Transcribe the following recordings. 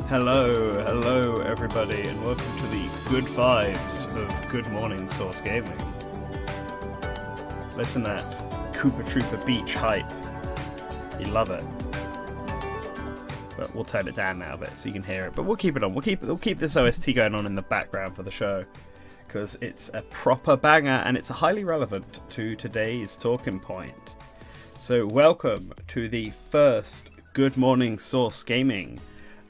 Hello everybody, and welcome to the good vibes of Good Morning Source Gaming. Listen to that Koopa Troopa Beach hype. You love it. But we'll turn it down now a bit so you can hear it. But we'll keep it on. We'll keep this OST going on in the background for the show, because it's a proper banger and it's highly relevant to today's talking point. So welcome to the first Good Morning Source Gaming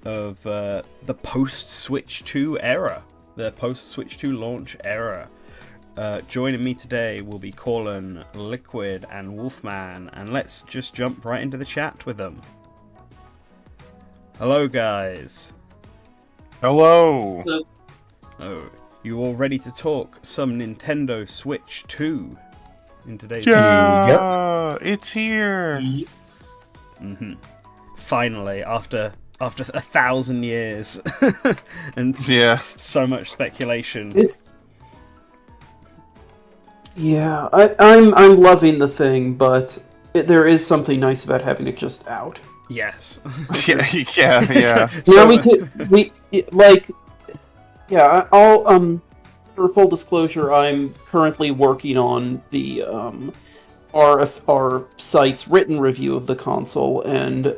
of the post-Switch 2 era, the post-Switch 2 launch era. Joining me today will be Colin, Liquid, and Wolfman, and let's just jump right into the chat with them. Hello, guys. Hello. Oh, you all ready to talk some Nintendo Switch 2 in today's Yeah, it's here. Mm-hmm. Finally, after 1,000 years and so much speculation. I'm loving the thing, but there is something nice about having it just out. Yes. yeah. I'll for full disclosure, I'm currently working on the our site's written review of the console, and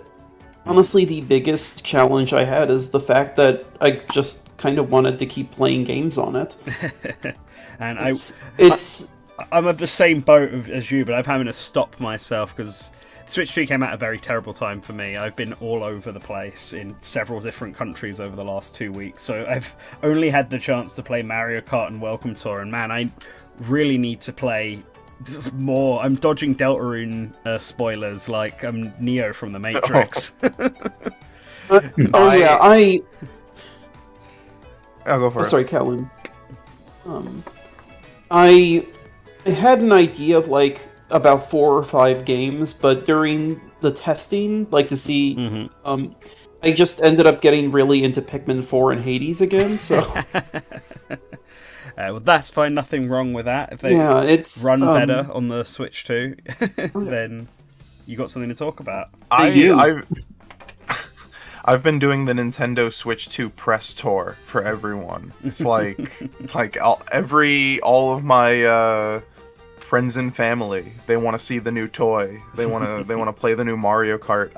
honestly, the biggest challenge I had is the fact that I just kind of wanted to keep playing games on it. And I'm of the same boat as you, but I'm having to stop myself because Switch 2 came at a very terrible time for me. I've been all over the place in several different countries over the last 2 weeks, so I've only had the chance to play Mario Kart and Welcome Tour, and man, I really need to play more. I'm dodging Deltarune spoilers like I'm Neo from the Matrix. I'll go for it. Sorry, Kellen. I had an idea of about 4 or 5 games, but during the testing, to see, I just ended up getting really into Pikmin 4 and Hades again. So. Well, that's fine. Nothing wrong with that. If they run better on the Switch 2, then you got something to talk about. I've been doing the Nintendo Switch 2 press tour for everyone. It's all of my friends and family. They want to see the new toy. They want to play the new Mario Kart.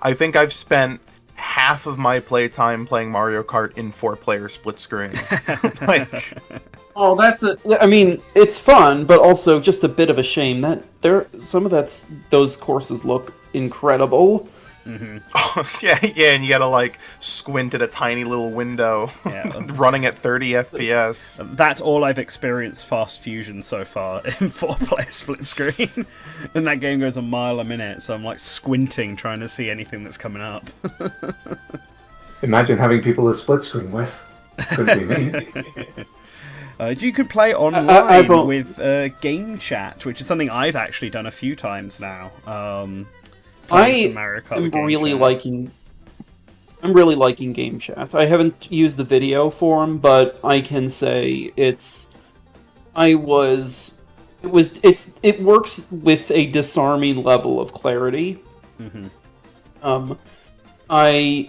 I think I've spent half of my playtime playing Mario Kart in 4-player split screen. It's fun, but also just a bit of a shame that those courses look incredible. Mm-hmm. And you gotta squint at a tiny little window, running at 30 FPS. That's all I've experienced Fast Fusion so far in 4-player split screen, and that game goes a mile a minute, so I'm squinting trying to see anything that's coming up. Imagine having people to split screen with. Could be me. You can play online with game chat, which is something I've actually done a few times now. I'm really liking game chat. I haven't used the video form, but I can say it works with a disarming level of clarity. Mm-hmm. I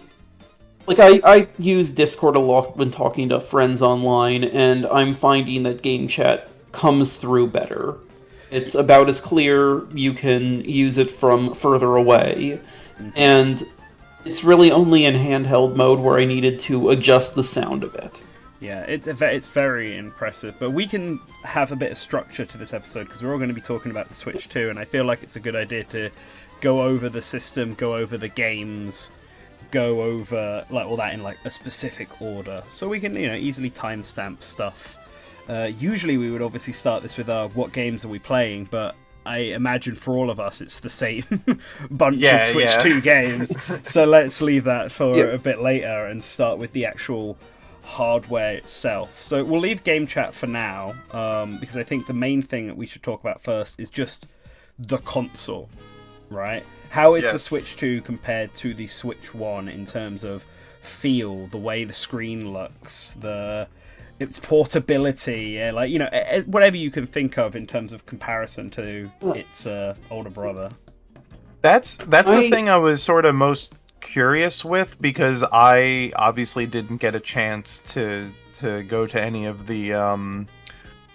use Discord a lot when talking to friends online, and I'm finding that game chat comes through better. It's about as clear. You can use it from further away. And it's really only in handheld mode where I needed to adjust the sound a bit. Yeah, it's very impressive. But we can have a bit of structure to this episode because we're all going to be talking about the Switch 2, and I feel like it's a good idea to go over the system, go over the games, go over all that in a specific order, so we can easily timestamp stuff. Usually we would obviously start this with what games are we playing, but I imagine for all of us it's the same bunch of Switch 2 games. So let's leave that for a bit later and start with the actual hardware itself. So we'll leave game chat for now, because I think the main thing that we should talk about first is just the console, right? How is the Switch 2 compared to the Switch 1 in terms of feel, the way the screen looks, its portability, whatever you can think of in terms of comparison to its older brother. That's the thing I was sort of most curious with, because I obviously didn't get a chance to go to any of the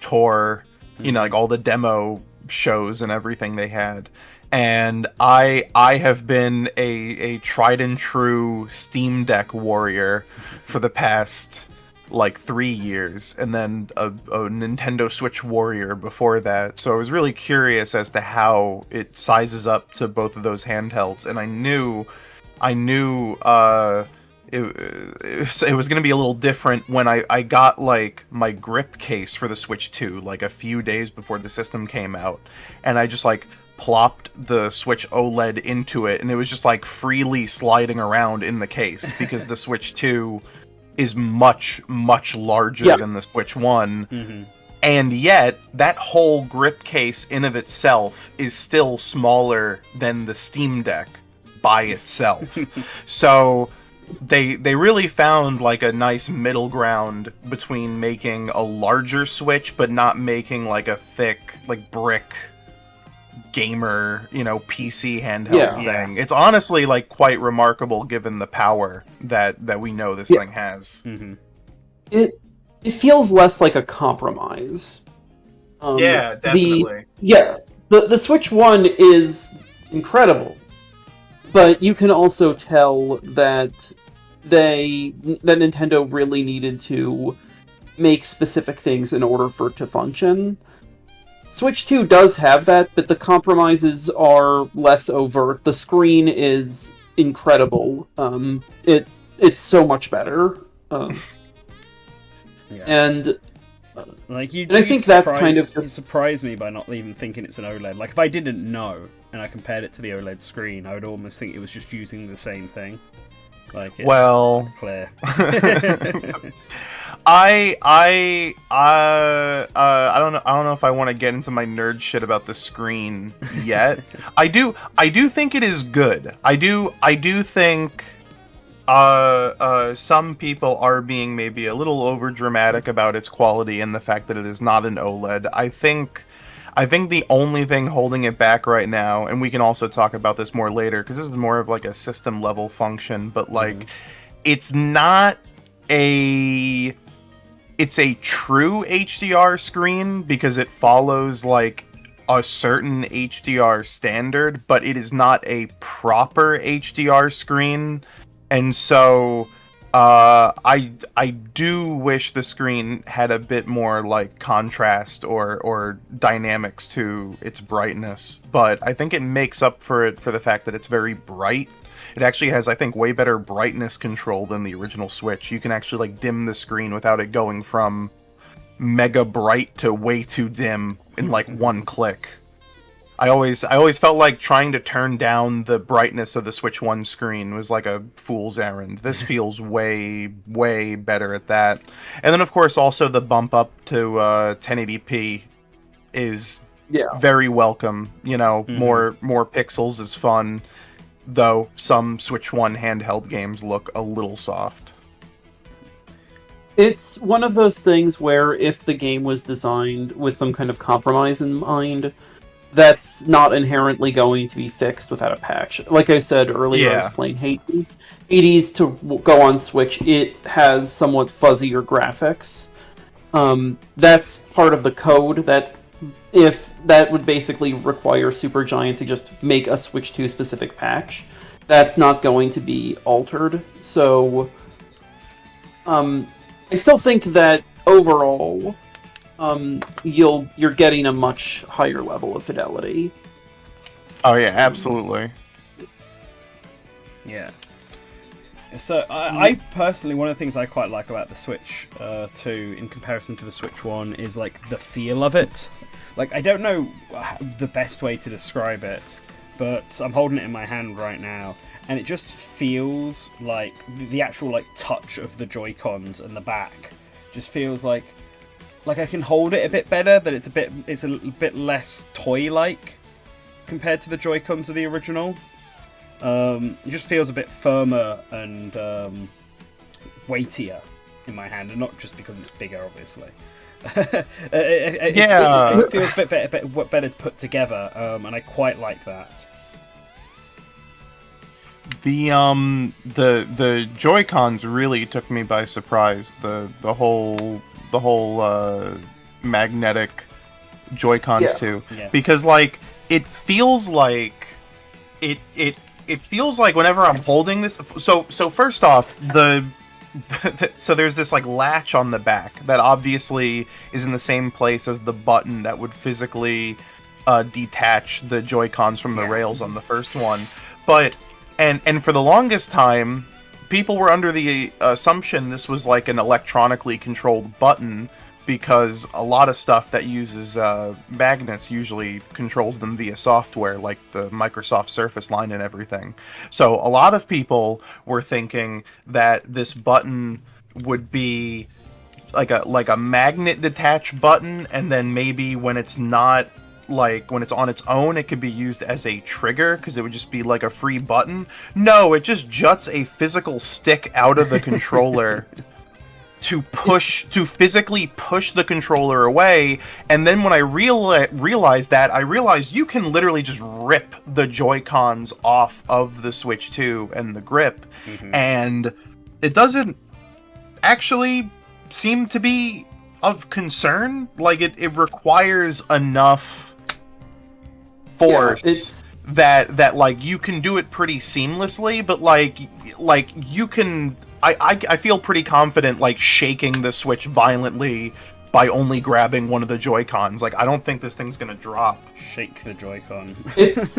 tour, like all the demo shows and everything they had. And I have been a tried and true Steam Deck warrior for the past like 3 years, and then a Nintendo Switch warrior before that. So I was really curious as to how it sizes up to both of those handhelds, and I knew it was going to be a little different when I got like my grip case for the Switch 2 like a few days before the system came out, and I just like plopped the Switch OLED into it, and it was just like freely sliding around in the case because the Switch 2 is much larger than the Switch 1. And yet that whole grip case in of itself is still smaller than the Steam Deck by itself. So they really found like a nice middle ground between making a larger Switch but not making like a thick like brick gamer, PC handheld thing. It's honestly like quite remarkable given the power that we know this thing has. It feels less like a compromise. Yeah, definitely. The Switch 1 is incredible, but you can also tell that Nintendo really needed to make specific things in order for it to function. Switch 2 does have that, but the compromises are less overt. The screen is incredible. It's so much better. And like I think that's kind of just surprised me by not even thinking it's an OLED. Like if I didn't know and I compared it to the OLED screen, I would almost think it was just using the same thing. Like it's clear. I don't know if I want to get into my nerd shit about the screen yet. I do think it is good. I do think some people are being maybe a little over dramatic about its quality and the fact that it is not an OLED. I think the only thing holding it back right now, and we can also talk about this more later because this is more of like a system level function, but like it's not it's a true HDR screen because it follows like a certain HDR standard, but it is not a proper HDR screen. And so I do wish the screen had a bit more like contrast or dynamics to its brightness, but I think it makes up for it for the fact that it's very bright. It actually has, I think, way better brightness control than the original Switch. You can actually like dim the screen without it going from mega bright to way too dim in like one click. I always felt like trying to turn down the brightness of the Switch 1 screen was like a fool's errand. This feels way better at that. And then of course also the bump up to 1080p is very welcome. More pixels is fun, though some Switch 1 handheld games look a little soft. It's one of those things where if the game was designed with some kind of compromise in mind, that's not inherently going to be fixed without a patch. Like I said earlier, I was playing Hades. Hades, to go on Switch, it has somewhat fuzzier graphics. That's part of the code that would basically require Supergiant to just make a Switch 2 specific patch. That's not going to be altered. So, I still think that overall, you're getting a much higher level of fidelity. Oh yeah, absolutely. Yeah. So I personally, one of the things I quite like about the Switch 2 in comparison to the Switch 1 is like the feel of it. Like I don't know the best way to describe it, but I'm holding it in my hand right now, and it just feels like the actual like touch of the Joy-Cons and the back just feels like I can hold it a bit better, that it's a bit less toy-like compared to the Joy-Cons of the original. It just feels a bit firmer and weightier in my hand, and not just because it's bigger, obviously. It feels a bit better put together, and I quite like that. The Joy-Cons really took me by surprise. The whole magnetic Joy-Cons too. Yes. Because like it feels like it feels like whenever I'm holding this, so first off, so there's this like latch on the back that obviously is in the same place as the button that would physically detach the Joy-Cons from the rails on the first one. But and for the longest time, people were under the assumption this was like an electronically controlled button, because a lot of stuff that uses magnets usually controls them via software, like the Microsoft Surface line and everything. So a lot of people were thinking that this button would be like a magnet detached button, and then maybe when it's not, like when it's on its own, it could be used as a trigger because it would just be like a free button. No, it just juts a physical stick out of the controller to physically push the controller away. And then when I realized that, I realized you can literally just rip the Joy-Cons off of the Switch 2 and the grip, and it doesn't actually seem to be of concern. Like it requires enough force that like you can do it pretty seamlessly, but like you can. I feel pretty confident like shaking the Switch violently by only grabbing one of the Joy-Cons. Like I don't think this thing's gonna drop. Shake the Joy-Con. It's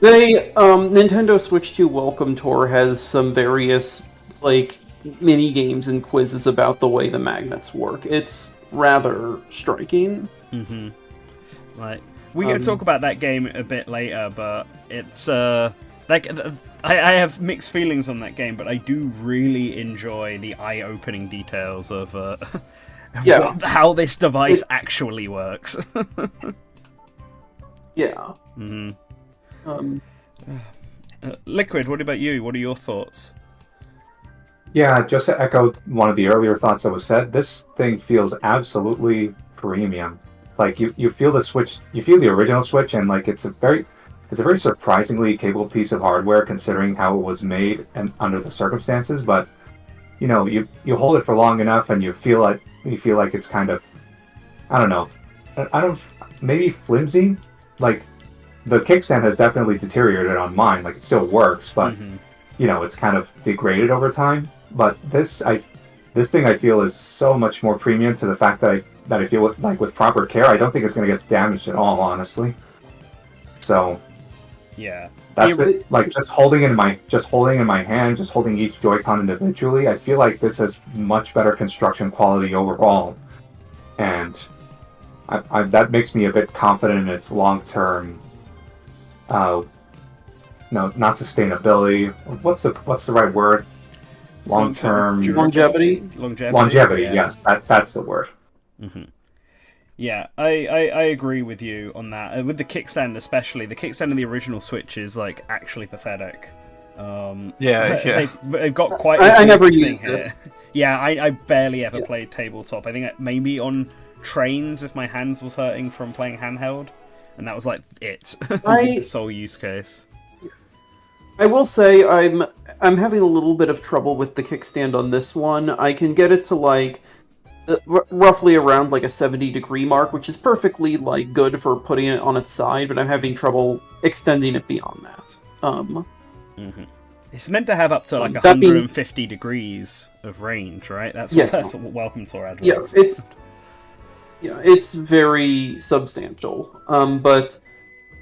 Nintendo Switch 2 Welcome Tour has some various like mini games and quizzes about the way the magnets work. It's rather striking. Like we're gonna talk about that game a bit later, but it's like I have mixed feelings on that game, but I do really enjoy the eye-opening details of how this device actually works. Liquid, what about you? What are your thoughts? Yeah, just to echo one of the earlier thoughts that was said, this thing feels absolutely premium. Like you feel the Switch, you feel the original Switch, and like it's a very surprisingly capable piece of hardware considering how it was made and under the circumstances. But you know, you hold it for long enough, and you feel like it's kind of, I don't know, maybe flimsy. Like the kickstand has definitely deteriorated on mine. Like it still works, but you know, it's kind of degraded over time. But this thing I feel is so much more premium to the fact that I feel like with proper care, I don't think it's going to get damaged at all, honestly. So yeah, that's like just holding it in my hand, just holding each Joy-Con individually. I feel like this has much better construction quality overall, and that makes me a bit confident in its long-term. No, not sustainability. What's the right word? Long-term longevity. Longevity. Yeah. Yes, that's the word. Yeah, I agree with you on that. With the kickstand especially, the kickstand in the original Switch is like actually pathetic. They've got quite. I never used it. Yeah, I barely ever played tabletop. I think maybe on trains if my hands was hurting from playing handheld, and that was like it. The sole use case. I will say I'm having a little bit of trouble with the kickstand on this one. I can get it to like roughly around like a 70-degree mark, which is perfectly like good for putting it on its side, but I'm having trouble extending it beyond that. It's meant to have up to like 150 degrees of range, right? That's what Welcome Tour adverts. It's very substantial. But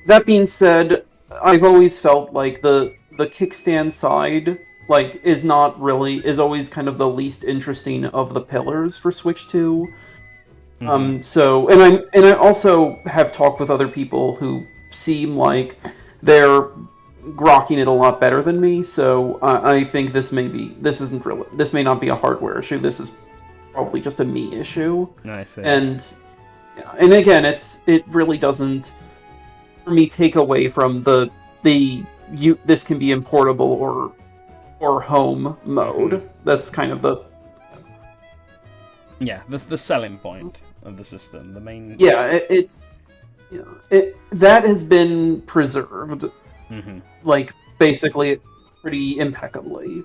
that being said, I've always felt like the kickstand side like is always kind of the least interesting of the pillars for Switch 2. So I also have talked with other people who seem like they're grokking it a lot better than me. So I think this may not be a hardware issue. This is probably just a me issue. Nice. And again, it really doesn't for me take away from this can be in portable or home mode. That's kind of the the selling point of the system. The main that has been preserved. Like basically, pretty impeccably.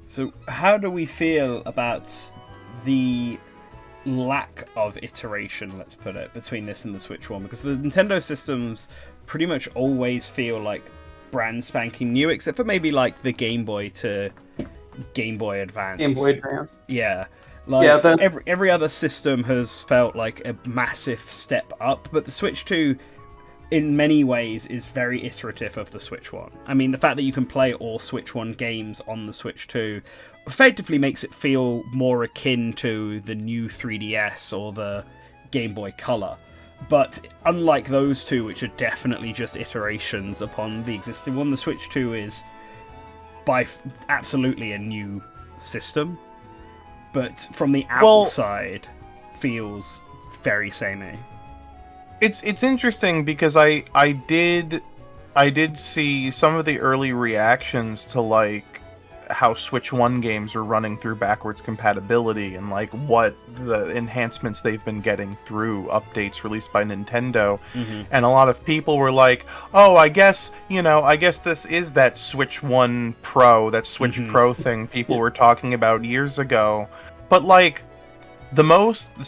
So, how do we feel about the lack of iteration, let's put it, between this and the Switch one? Because the Nintendo systems pretty much always feel like brand spanking new, except for maybe like the Game Boy to Game Boy Advance. Game Boy Advance. Yeah. Like, Yeah, every other system has felt like a massive step up, but the Switch 2, in many ways, is very iterative of the Switch 1. I mean, the fact that you can play all Switch 1 games on the Switch 2 effectively makes it feel more akin to the new 3DS or the Game Boy Color. But unlike those two, which are definitely just iterations upon the existing one, the Switch 2 is absolutely a new system. But from the outside, feels very samey. It's interesting because I did see some of the early reactions to like how Switch 1 games were running through backwards compatibility and like what the enhancements they've been getting through updates released by Nintendo. Mm-hmm. And a lot of people were like, "Oh, I guess this is that Switch 1 Pro, that Switch Pro thing people were talking about years ago." But like the most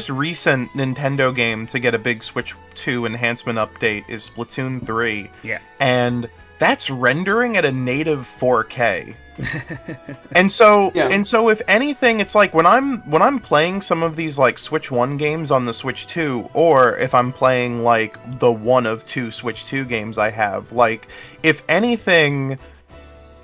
recent Nintendo game to get a big Switch 2 enhancement update is Splatoon 3. Yeah. And that's rendering at a native 4K. And so if anything, it's like when I'm playing some of these like Switch 1 games on the Switch 2, or if I'm playing like the one of two Switch 2 games I have, like if anything,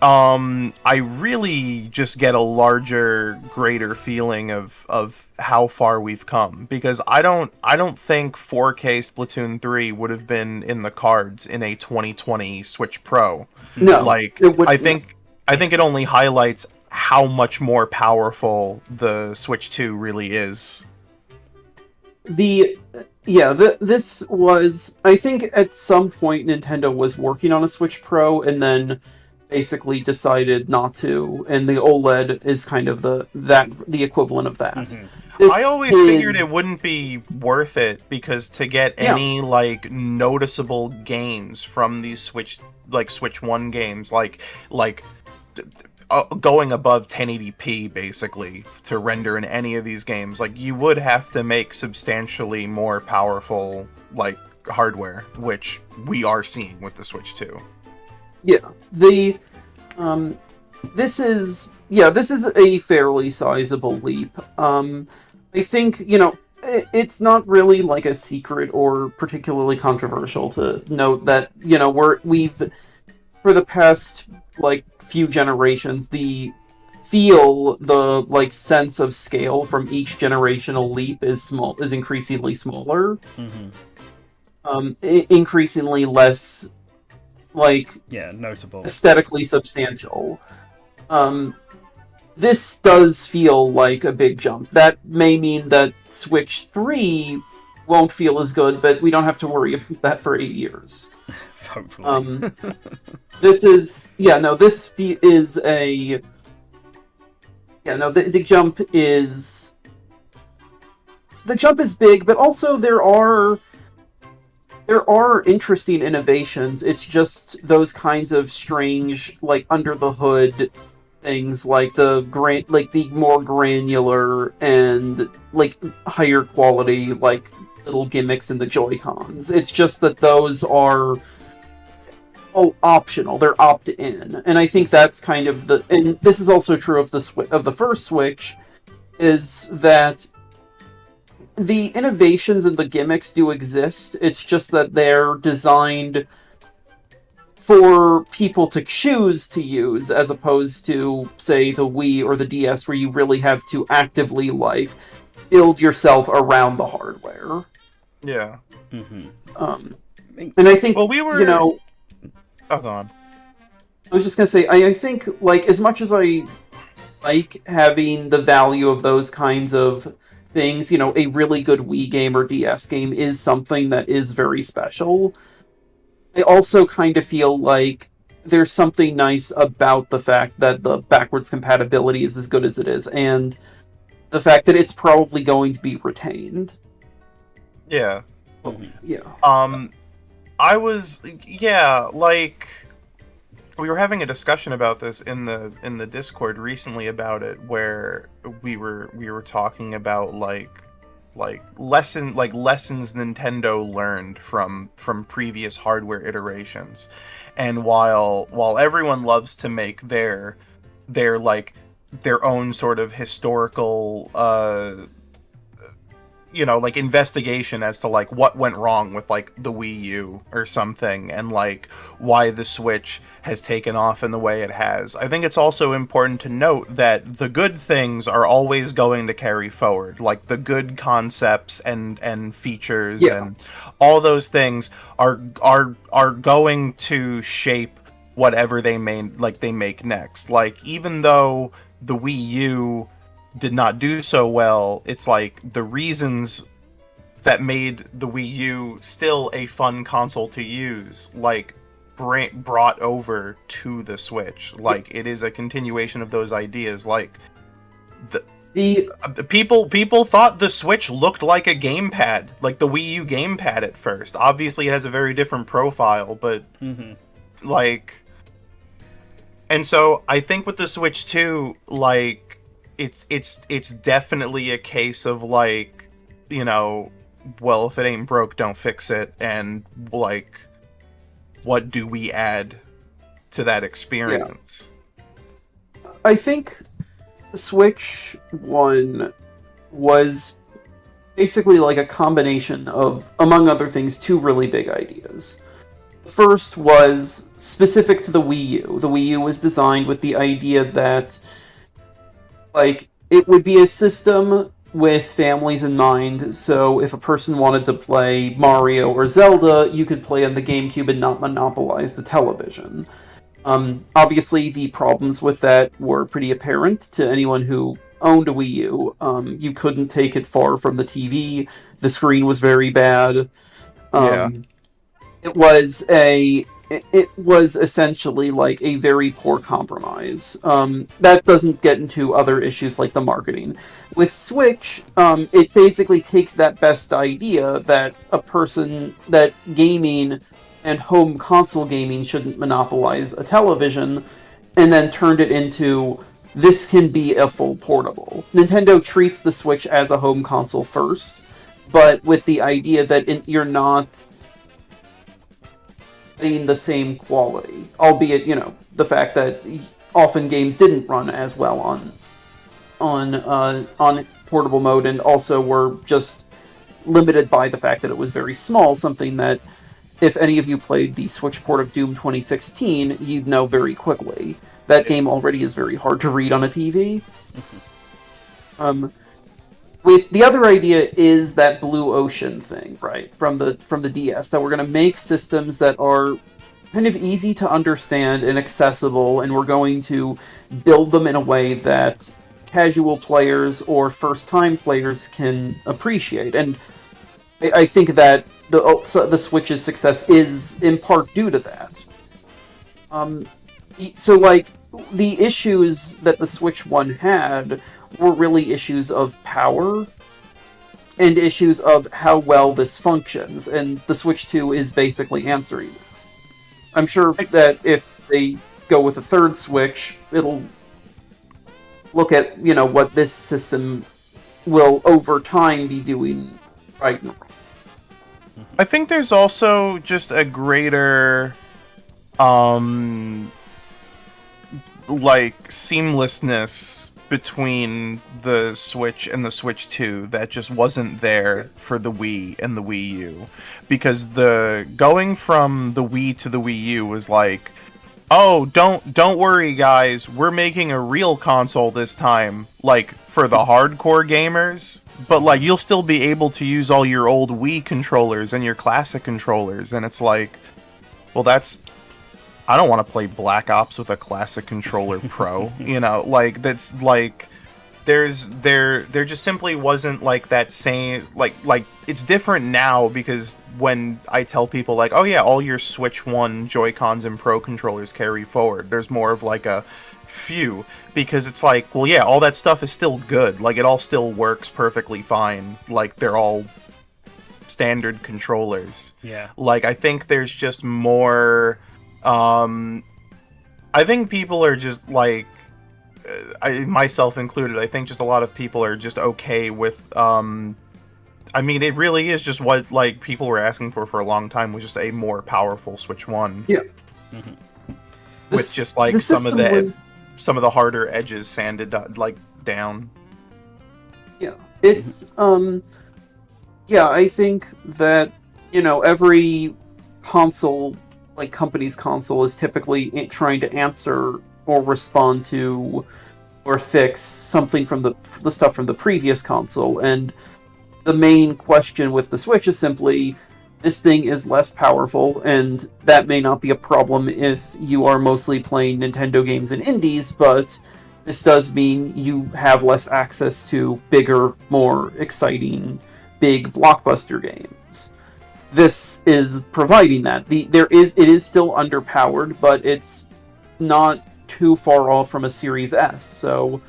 I really just get a larger, greater feeling of how far we've come, because I don't think 4K Splatoon 3 would have been in the cards in a 2020 Switch Pro. No, like I think it only highlights how much more powerful the Switch 2 really is. This was, I think at some point Nintendo was working on a Switch Pro and then basically decided not to, and the OLED is kind of the equivalent of that. Mm-hmm. I always figured it wouldn't be worth it, because to get any like noticeable gains from these Switch 1 games, like going above 1080p basically to render in any of these games, like you would have to make substantially more powerful like hardware, which we are seeing with the Switch 2. Yeah, this is a fairly sizable leap. I think, it's not really like a secret or particularly controversial to note that, we've for the past like few generations, the sense of scale from each generational leap is increasingly smaller. Increasingly less notable, aesthetically substantial. This does feel like a big jump. That may mean that Switch 3 won't feel as good, but we don't have to worry about that for 8 years. Hopefully. The jump is big, but also there are interesting innovations. It's just those kinds of strange, like under the hood things, like the more granular and like higher quality, like little gimmicks in the Joy-Cons. It's just that those are all optional. They're opt-in, and I think that's kind of and this is also true of the first Switch, is that the innovations and the gimmicks do exist. It's just that they're designed for people to choose to use, as opposed to, say, the Wii or the DS, where you really have to actively, like, build yourself around the hardware. Yeah. Mm-hmm. And I think, Oh, go on. I was just gonna say, I think, like, as much as I like having the value of those kinds of things, a really good Wii game or DS game is something that is very special. I also kind of feel like there's something nice about the fact that the backwards compatibility is as good as it is, and the fact that it's probably going to be retained. Yeah. Yeah. we were having a discussion about this in the Discord recently about it, where we were talking about lessons Nintendo learned from previous hardware iterations. And while everyone loves to make their like their own sort of historical like investigation as to like what went wrong with like the Wii U or something, and like why the Switch has taken off in the way it has. I think it's also important to note that the good things are always going to carry forward, like the good concepts and features and all those things are going to shape whatever they make next. Like, even though the Wii U did not do so well, it's like the reasons that made the Wii U still a fun console to use, like, brought over to the Switch. Like, it is a continuation of those ideas. Like, the people thought the Switch looked like a gamepad, like the Wii U gamepad at first. Obviously, it has a very different profile, but like, and so I think with the Switch 2, like, it's definitely a case of like, well, if it ain't broke, don't fix it, and like, what do we add to that experience? Yeah. I think Switch 1 was basically like a combination of, among other things, two really big ideas. First was specific to the Wii U. The Wii U was designed with the idea that, like, it would be a system with families in mind, so if a person wanted to play Mario or Zelda, you could play on the GameCube and not monopolize the television. Obviously, the problems with that were pretty apparent to anyone who owned a Wii U. You couldn't take it far from the TV, the screen was very bad. It was essentially like a very poor compromise. That doesn't get into other issues like the marketing. With Switch, it basically takes that best idea that that gaming and home console gaming shouldn't monopolize a television, and then turned it into, this can be a full portable. Nintendo treats the Switch as a home console first, but with the idea that you're not getting the same quality, albeit, the fact that often games didn't run as well on portable mode, and also were just limited by the fact that it was very small, something that, if any of you played the Switch port of Doom 2016, you'd know very quickly. That game already is very hard to read on a TV. With the other idea is that blue ocean thing, right, from the DS, that we're going to make systems that are kind of easy to understand and accessible, and we're going to build them in a way that casual players or first-time players can appreciate. And I think that the Switch's success is in part due to that. So, like, the issues that the Switch 1 had were really issues of power and issues of how well this functions, and the Switch 2 is basically answering that. I'm sure that if they go with a third Switch, it'll look at, what this system will over time be doing right now. I think there's also just a greater seamlessness between the Switch and the Switch 2 that just wasn't there for the Wii and the Wii U. Because the going from the Wii to the Wii U was like, oh, don't worry guys, we're making a real console this time, like, for the hardcore gamers, but like you'll still be able to use all your old Wii controllers and your classic controllers. And it's like, well, I don't want to play Black Ops with a classic controller Pro. Like, that's like, there just simply wasn't like that same, like it's different now, because when I tell people like, oh yeah, all your Switch 1 Joy-Cons and Pro controllers carry forward, there's more of like a few, because it's like, well yeah, all that stuff is still good, like it all still works perfectly fine, like they're all standard controllers. Yeah. Like, I think there's just more I think people are just like, myself included. I think just a lot of people are just okay with. I mean, it really is just what like people were asking for a long time, was just a more powerful Switch 1. Yeah. With just like some of the harder edges sanded like down. Yeah, it's yeah, I think that, you know, every console, like company's console, is typically trying to answer or respond to or fix something from the stuff from the previous console, and the main question with the Switch is simply, this thing is less powerful, and that may not be a problem if you are mostly playing Nintendo games and indies, but this does mean you have less access to bigger, more exciting, big blockbuster games. This is providing that. It is still underpowered, but it's not too far off from a Series S, so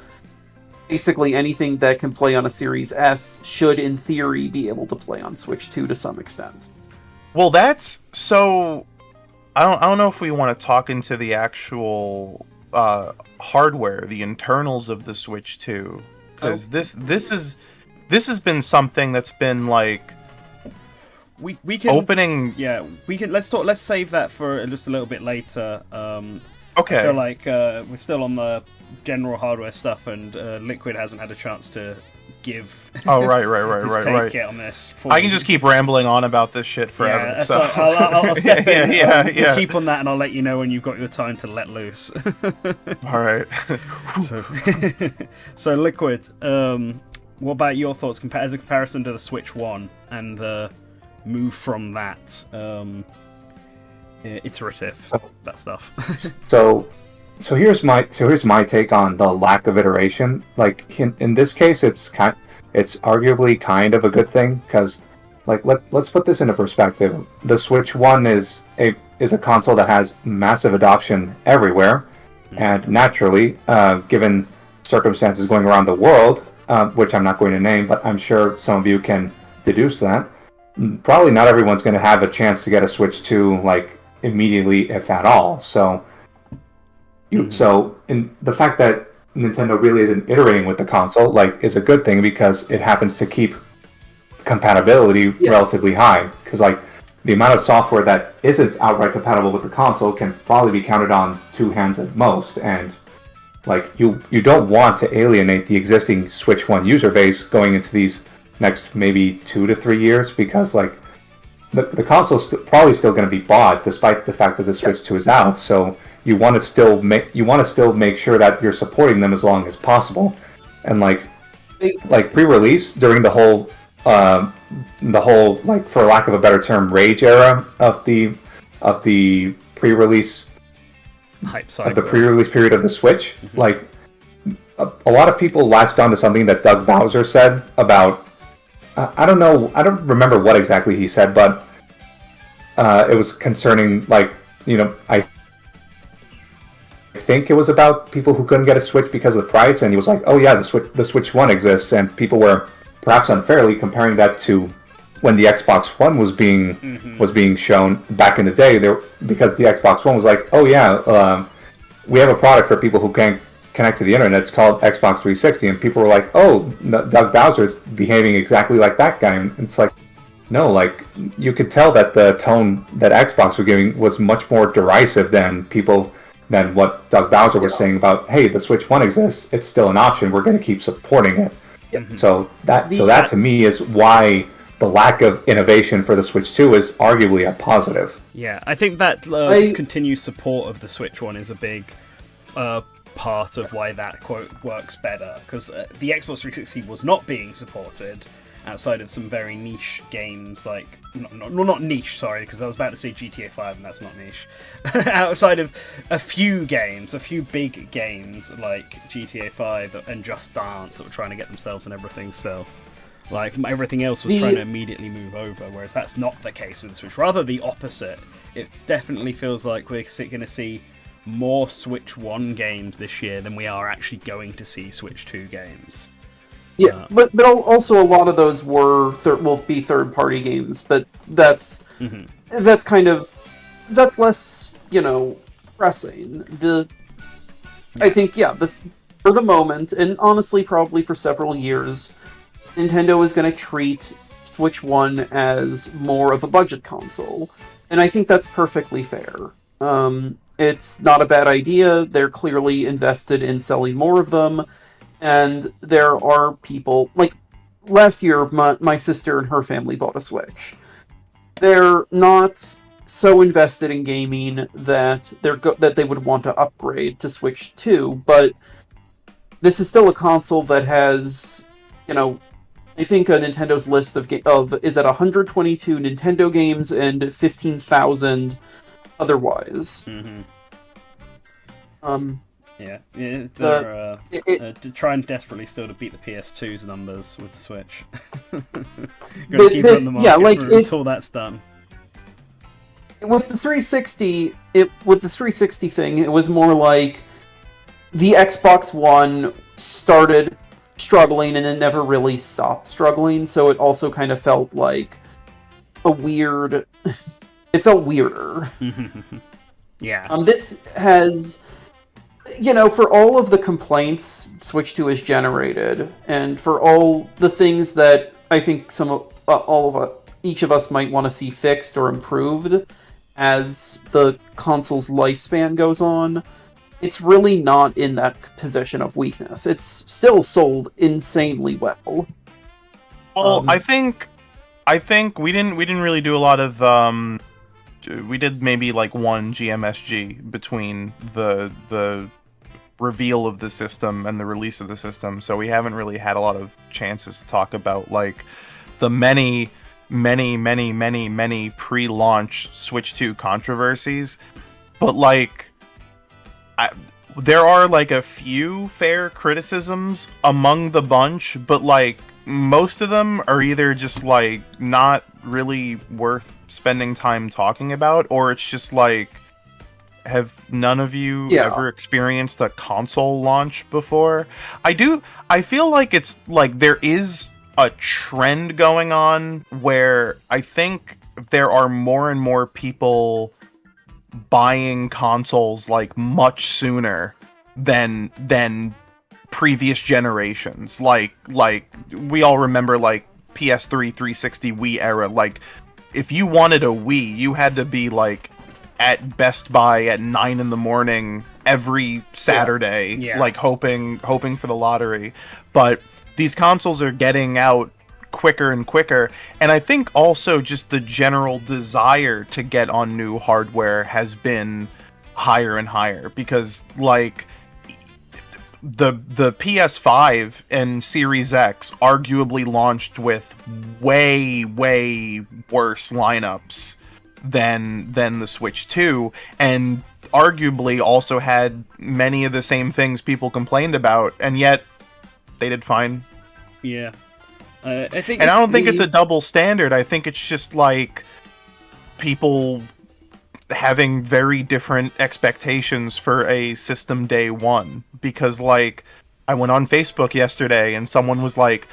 basically anything that can play on a Series S should, in theory, be able to play on Switch 2 to some extent. Well, that's so. I don't know if we want to talk into the actual hardware, the internals of the Switch 2, because this has been something that's been like we can opening. Yeah, we can. Let's save that for just a little bit later. Okay. I feel like we're still on the general hardware stuff, and Liquid hasn't had a chance to give. Oh, right. his take on this. I can just keep rambling on about this shit forever. Yeah, so I'll step in. Yeah. We'll keep on that, and I'll let you know when you've got your time to let loose. All right. So Liquid, what about your thoughts as a comparison to the Switch 1 and the move from that? Iterative, that stuff. So here's my take on the lack of iteration. Like in this case, it's arguably kind of a good thing, because like let's put this into perspective. The Switch 1 is a console that has massive adoption everywhere, and naturally, given circumstances going around the world, which I'm not going to name, but I'm sure some of you can deduce that, probably not everyone's going to have a chance to get a Switch 2 like immediately, if at all. So in the fact that Nintendo really isn't iterating with the console, like, is a good thing, because it happens to keep compatibility relatively high. Because like the amount of software that isn't outright compatible with the console can probably be counted on two hands at most, and like you don't want to alienate the existing Switch 1 user base going into these next maybe 2 to 3 years, because like the console's probably still going to be bought despite the fact that the Switch 2 is out. So you want to still make sure that you're supporting them as long as possible, and like pre-release during the whole like, for lack of a better term, rage era of the pre-release hype cycle. Of the pre-release period of the Switch. Like a lot of people latched onto something that Doug Bowser said about. I don't remember what exactly he said, but it was concerning, like, you know, I think it was about people who couldn't get a Switch because of the price, and he was like, "Oh yeah, the Switch 1 exists," and people were perhaps unfairly comparing that to when the Xbox One was being shown back in the day. Because the Xbox One was like, "Oh yeah, we have a product for people who can't connect to the internet. It's called Xbox 360," and people were like, "Oh, Doug Bowser's behaving exactly like that guy." And it's like, no, like, you could tell that the tone that Xbox was giving was much more derisive than what Doug Bowser was saying about, "Hey, the Switch 1 exists. It's still an option. We're going to keep supporting it." So that to me is why the lack of innovation for the Switch 2 is arguably a positive. Yeah, I think that continued support of the Switch 1 is a big part of why that quote works better, because the Xbox 360 was not being supported outside of some very niche games, like not niche, sorry, because I was about to say GTA 5 and that's not niche. Outside of a few big games like GTA 5 and Just Dance that were trying to get themselves and everything still. Like, everything else was trying to immediately move over, whereas that's not the case with the Switch. Rather the opposite. It definitely feels like we're going to see more Switch 1 games this year than we are actually going to see Switch 2 games. Yeah, but also a lot of those will be third-party games, but that's less, you know, pressing. I think, for the moment, and honestly probably for several years, Nintendo is going to treat Switch 1 as more of a budget console. And I think that's perfectly fair. It's not a bad idea. They're clearly invested in selling more of them. And there are people, like, last year, my sister and her family bought a Switch. They're not so invested in gaming that that they would want to upgrade to Switch 2, but this is still a console that has, I think Nintendo's list is at 122 Nintendo games and 15,000 otherwise. Mm-hmm. Yeah, they're trying desperately still to beat the PS2's numbers with the Switch. Gotta keep it on the market until that's done. With the 360, with the 360 thing, it was more like the Xbox One started struggling and it never really stopped struggling, so it also kind of felt like it felt weirder. Yeah. This has, for all of the complaints Switch 2 has generated, and for all the things that I think each of us might want to see fixed or improved as the console's lifespan goes on, it's really not in that position of weakness. It's still sold insanely well. Well, I think we didn't really do a lot of we did maybe like one GMSG between the reveal of the system and the release of the system, so we haven't really had a lot of chances to talk about like the many pre-launch Switch 2 controversies. But like there are like a few fair criticisms among the bunch, but like most of them are either just like not really worth spending time talking about, or it's just like, have none of you ever experienced a console launch before? I feel like it's like there is a trend going on where I think there are more and more people buying consoles like much sooner than previous generations. Like we all remember like PS3, 360, Wii era. Like if you wanted a Wii, you had to be like at Best Buy at 9 a.m. every Saturday, like hoping for the lottery. But these consoles are getting out quicker and quicker, and I think also just the general desire to get on new hardware has been higher and higher, because like the PS5 and Series X arguably launched with way worse lineups than the Switch 2, and arguably also had many of the same things people complained about, and yet they did fine. Yeah. I think, and I don't think it's a double standard. I think it's just like people having very different expectations for a system day one. Because like I went on Facebook yesterday and someone was like,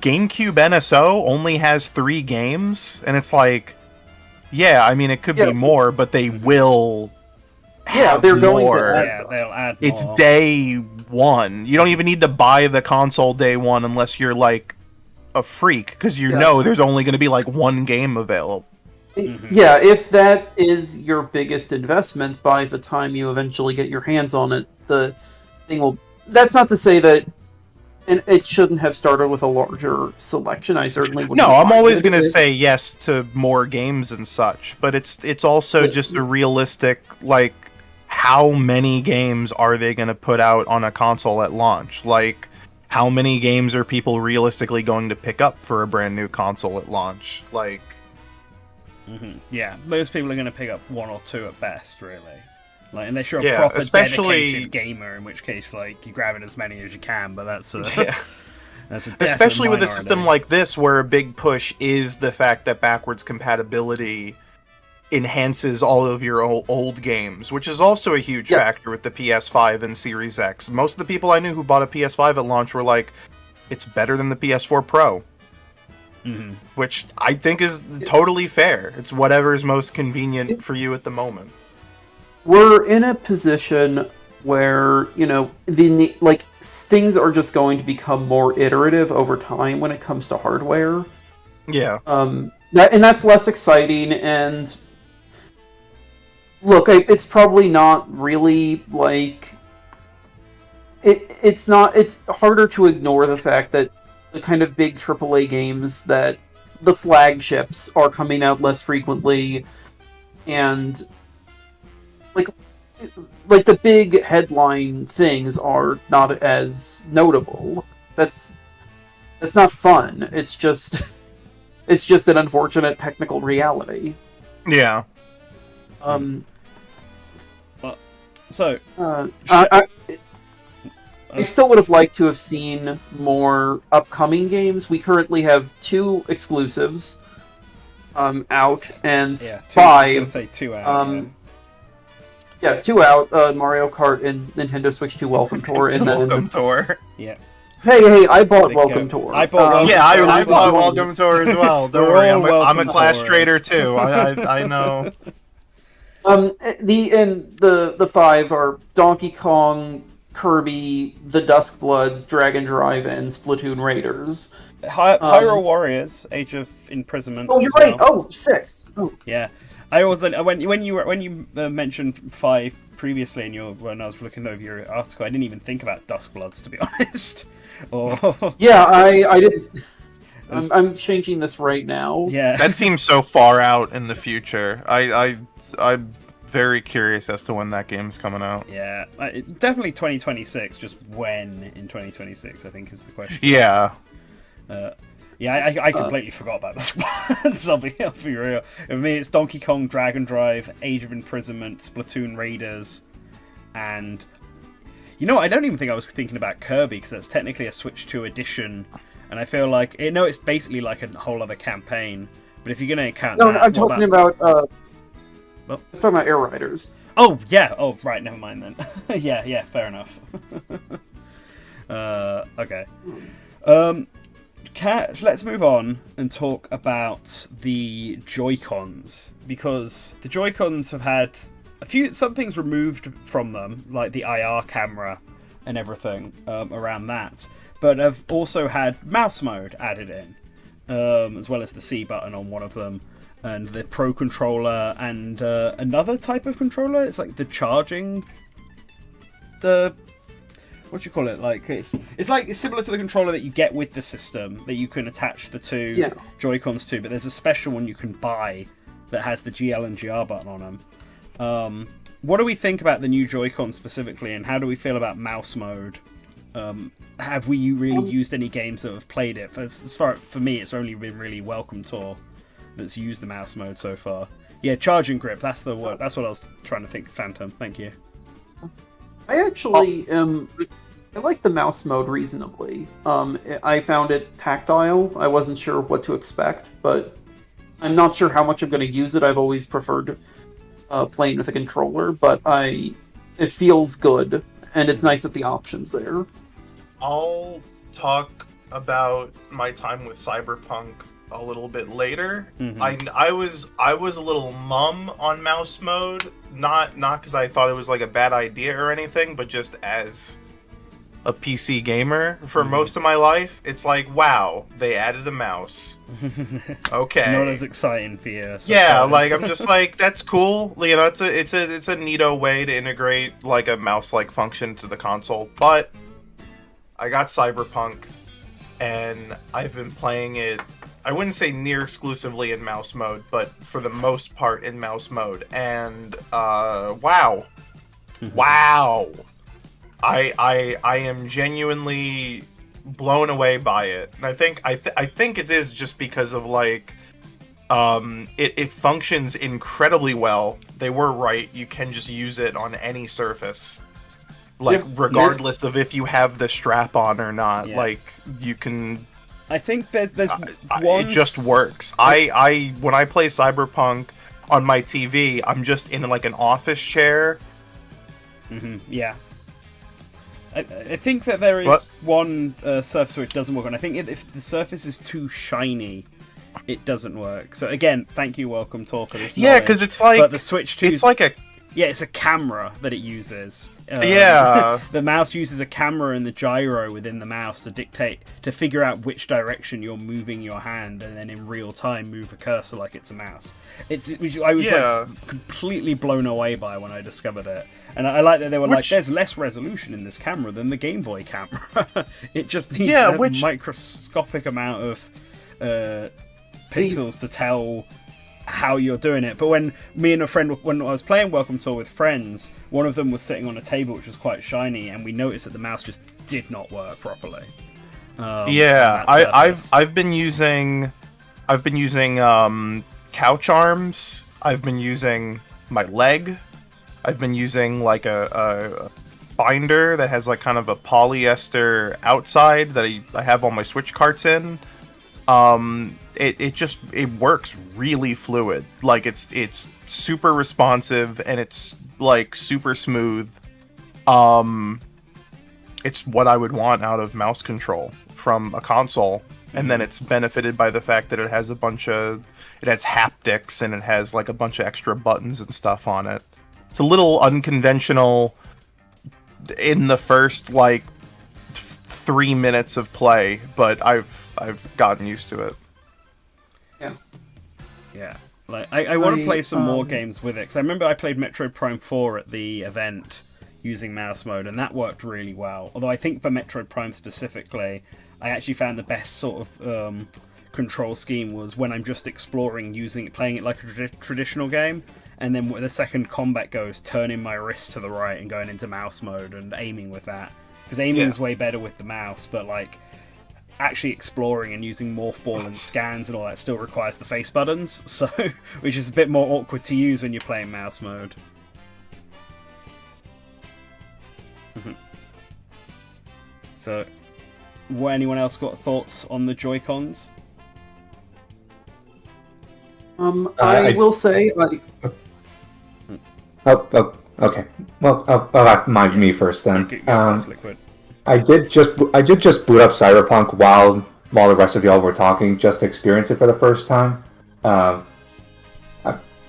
GameCube NSO only has 3 games, and it's like, yeah, I mean it could be more, but they will. They're going more. to add they'll add more. It's day one. You don't even need to buy the console day one unless you're like a freak, because you know there's only going to be like one game available. Yeah, if that is your biggest investment by the time you eventually get your hands on it, the thing will... That's not to say that it shouldn't have started with a larger selection. I certainly wouldn't. No, I'm always going to say yes to more games and such, but it's also just a realistic, like, how many games are they going to put out on a console at launch? Like, how many games are people realistically going to pick up for a brand new console at launch? Like, yeah, most people are going to pick up 1 or 2 at best, really. Like, unless you're a Yeah, proper especially- dedicated gamer, in which case, like, you're grabbing as many as you can. But that's that's a definite especially with a minority. system like this, where a big push is the fact that backwards compatibility enhances all of your old games, which is also a huge factor with the PS5 and Series X. Most of the people I knew who bought a PS5 at launch were like, it's better than the PS4 Pro. Which I think is totally fair. It's whatever is most convenient for you at the moment. we're in a position where, you know, things are just going to become more iterative over time when it comes to hardware. Yeah. And that's less exciting, and look, it's probably not really, like... It's harder to ignore the fact that the kind of big AAA games, that the flagships are coming out less frequently, and like the big headline things are not as notable. That's not fun. It's just an unfortunate technical reality. Yeah. So I still would have liked to have seen more upcoming games. We currently have 2 exclusives out, and 5. I was gonna say 2 out. Yeah, 2 out. Mario Kart and Nintendo Switch 2 Welcome Tour, and then Welcome Tour. Yeah. Hey! I bought Welcome Tour. I bought Welcome Yeah, Tour I as well. bought Welcome Tour as well. Don't We're worry, all I'm a Welcome Clash Tours. Trader too. I know. The 5 are Donkey Kong, Kirby, the Duskbloods, Dragon Drive, and Splatoon Raiders. Hyrule Warriors: Age of Imprisonment. Oh, you're as right. well. Oh, 6. Oh. Yeah, I also when you mentioned 5 previously when I was looking over your article, I didn't even think about Duskbloods, to be honest. Yeah, I didn't. I'm changing this right now. Yeah, That seems so far out in the future. I'm very curious as to when that game's coming out. yeah, definitely 2026. Just when in 2026, I think is the question. Yeah. Yeah, I completely forgot about this one. I'll be real. I mean, it's Donkey Kong, Dragon Drive, Age of Imprisonment, Splatoon Raiders, and you know, I don't even think I was thinking about Kirby, because that's technically a Switch 2 edition, and I feel like it's basically like a whole other campaign. But if you're gonna count, No, that, I'm talking about. Well, I'm talking about Air Riders. Oh yeah. Oh right. Never mind then. yeah. Fair enough. Okay. Let's move on and talk about the Joy-Cons, because the Joy-Cons have had some things removed from them, like the IR camera and everything around that, but have also had mouse mode added in, as well as the C button on one of them, and the Pro controller, and another type of controller. It's like the charging, what do you call it? Like it's similar to the controller that you get with the system that you can attach the 2 Joy-Cons to, but there's a special one you can buy that has the GL and GR button on them. What do we think about the new Joy-Con specifically, and how do we feel about mouse mode? Have we really used any games that have played it? For me, it's only been really Welcome Tour that's used the mouse mode so far. Yeah, charging grip. That's the word. That's what I was trying to think. Phantom. Thank you. I actually I like the mouse mode reasonably. I found it tactile. I wasn't sure what to expect, but I'm not sure how much I'm going to use it. I've always preferred playing with a controller, but it feels good, and it's nice that the option's there. I'll talk about my time with Cyberpunk a little bit later. Mm-hmm. I was a little mum on mouse mode, not because I thought it was like a bad idea or anything, but just as a PC gamer for most of my life, it's like, wow, they added a mouse. Okay, Not as exciting for you. yeah, like I'm just like, that's cool. You know, it's a neato way to integrate like a mouse-like function to the console. But I got Cyberpunk, and I've been playing it, I wouldn't say near exclusively in mouse mode, but for the most part in mouse mode. And wow. I am genuinely blown away by it. And I think it is just because of like it functions incredibly well. They were right. You can just use it on any surface. Like regardless of if you have the strap on or not. Yeah. Like you can, I think there's it just works. I when I play Cyberpunk on my TV, I'm just in like an office chair. Yeah. I think that there is one surface which doesn't work, and I think if the surface is too shiny, it doesn't work. So again, thank you, Welcome Tour, for this. Yeah, because it's like, but the Switch 2 it's like a Yeah, it's a camera that it uses. Yeah. The mouse uses a camera and the gyro within the mouse to figure out which direction you're moving your hand, and then in real time move a cursor like it's a mouse. I was like completely blown away by when I discovered it, and I like that they were like, "There's less resolution in this camera than the Game Boy camera. It just needs a microscopic amount of pixels to tell how you're doing it." But when me and a friend, when I was playing Welcome Tour with friends, one of them was sitting on a table which was quite shiny, and we noticed that the mouse just did not work properly. I've been using couch arms. I've been using my leg. I've been using like a binder that has like kind of a polyester outside that I have all my Switch carts in. It works really fluid. Like it's super responsive and it's like super smooth. It's what I would want out of mouse control from a console, and then it's benefited by the fact that it has it has haptics and it has like a bunch of extra buttons and stuff on it. It's a little unconventional in the first like 3 minutes of play, but I've gotten used to it. Yeah. Like I want to play some more games with it, because I remember I played Metroid Prime 4 at the event using mouse mode, and that worked really well. Although I think for Metroid Prime specifically, I actually found the best sort of control scheme was when I'm just exploring, playing it like a traditional game, and then when the second combat goes, turning my wrist to the right and going into mouse mode and aiming with that. Because aiming's way better with the mouse, but like actually exploring and using morph ball and scans and all that still requires the face buttons, so which is a bit more awkward to use when you're playing mouse mode. So, anyone else got thoughts on the Joy-Cons? I will say, like... Okay. Well, I'll mind me first then. Go first, Liquid. I did just boot up Cyberpunk while the rest of y'all were talking, just to experience it for the first time.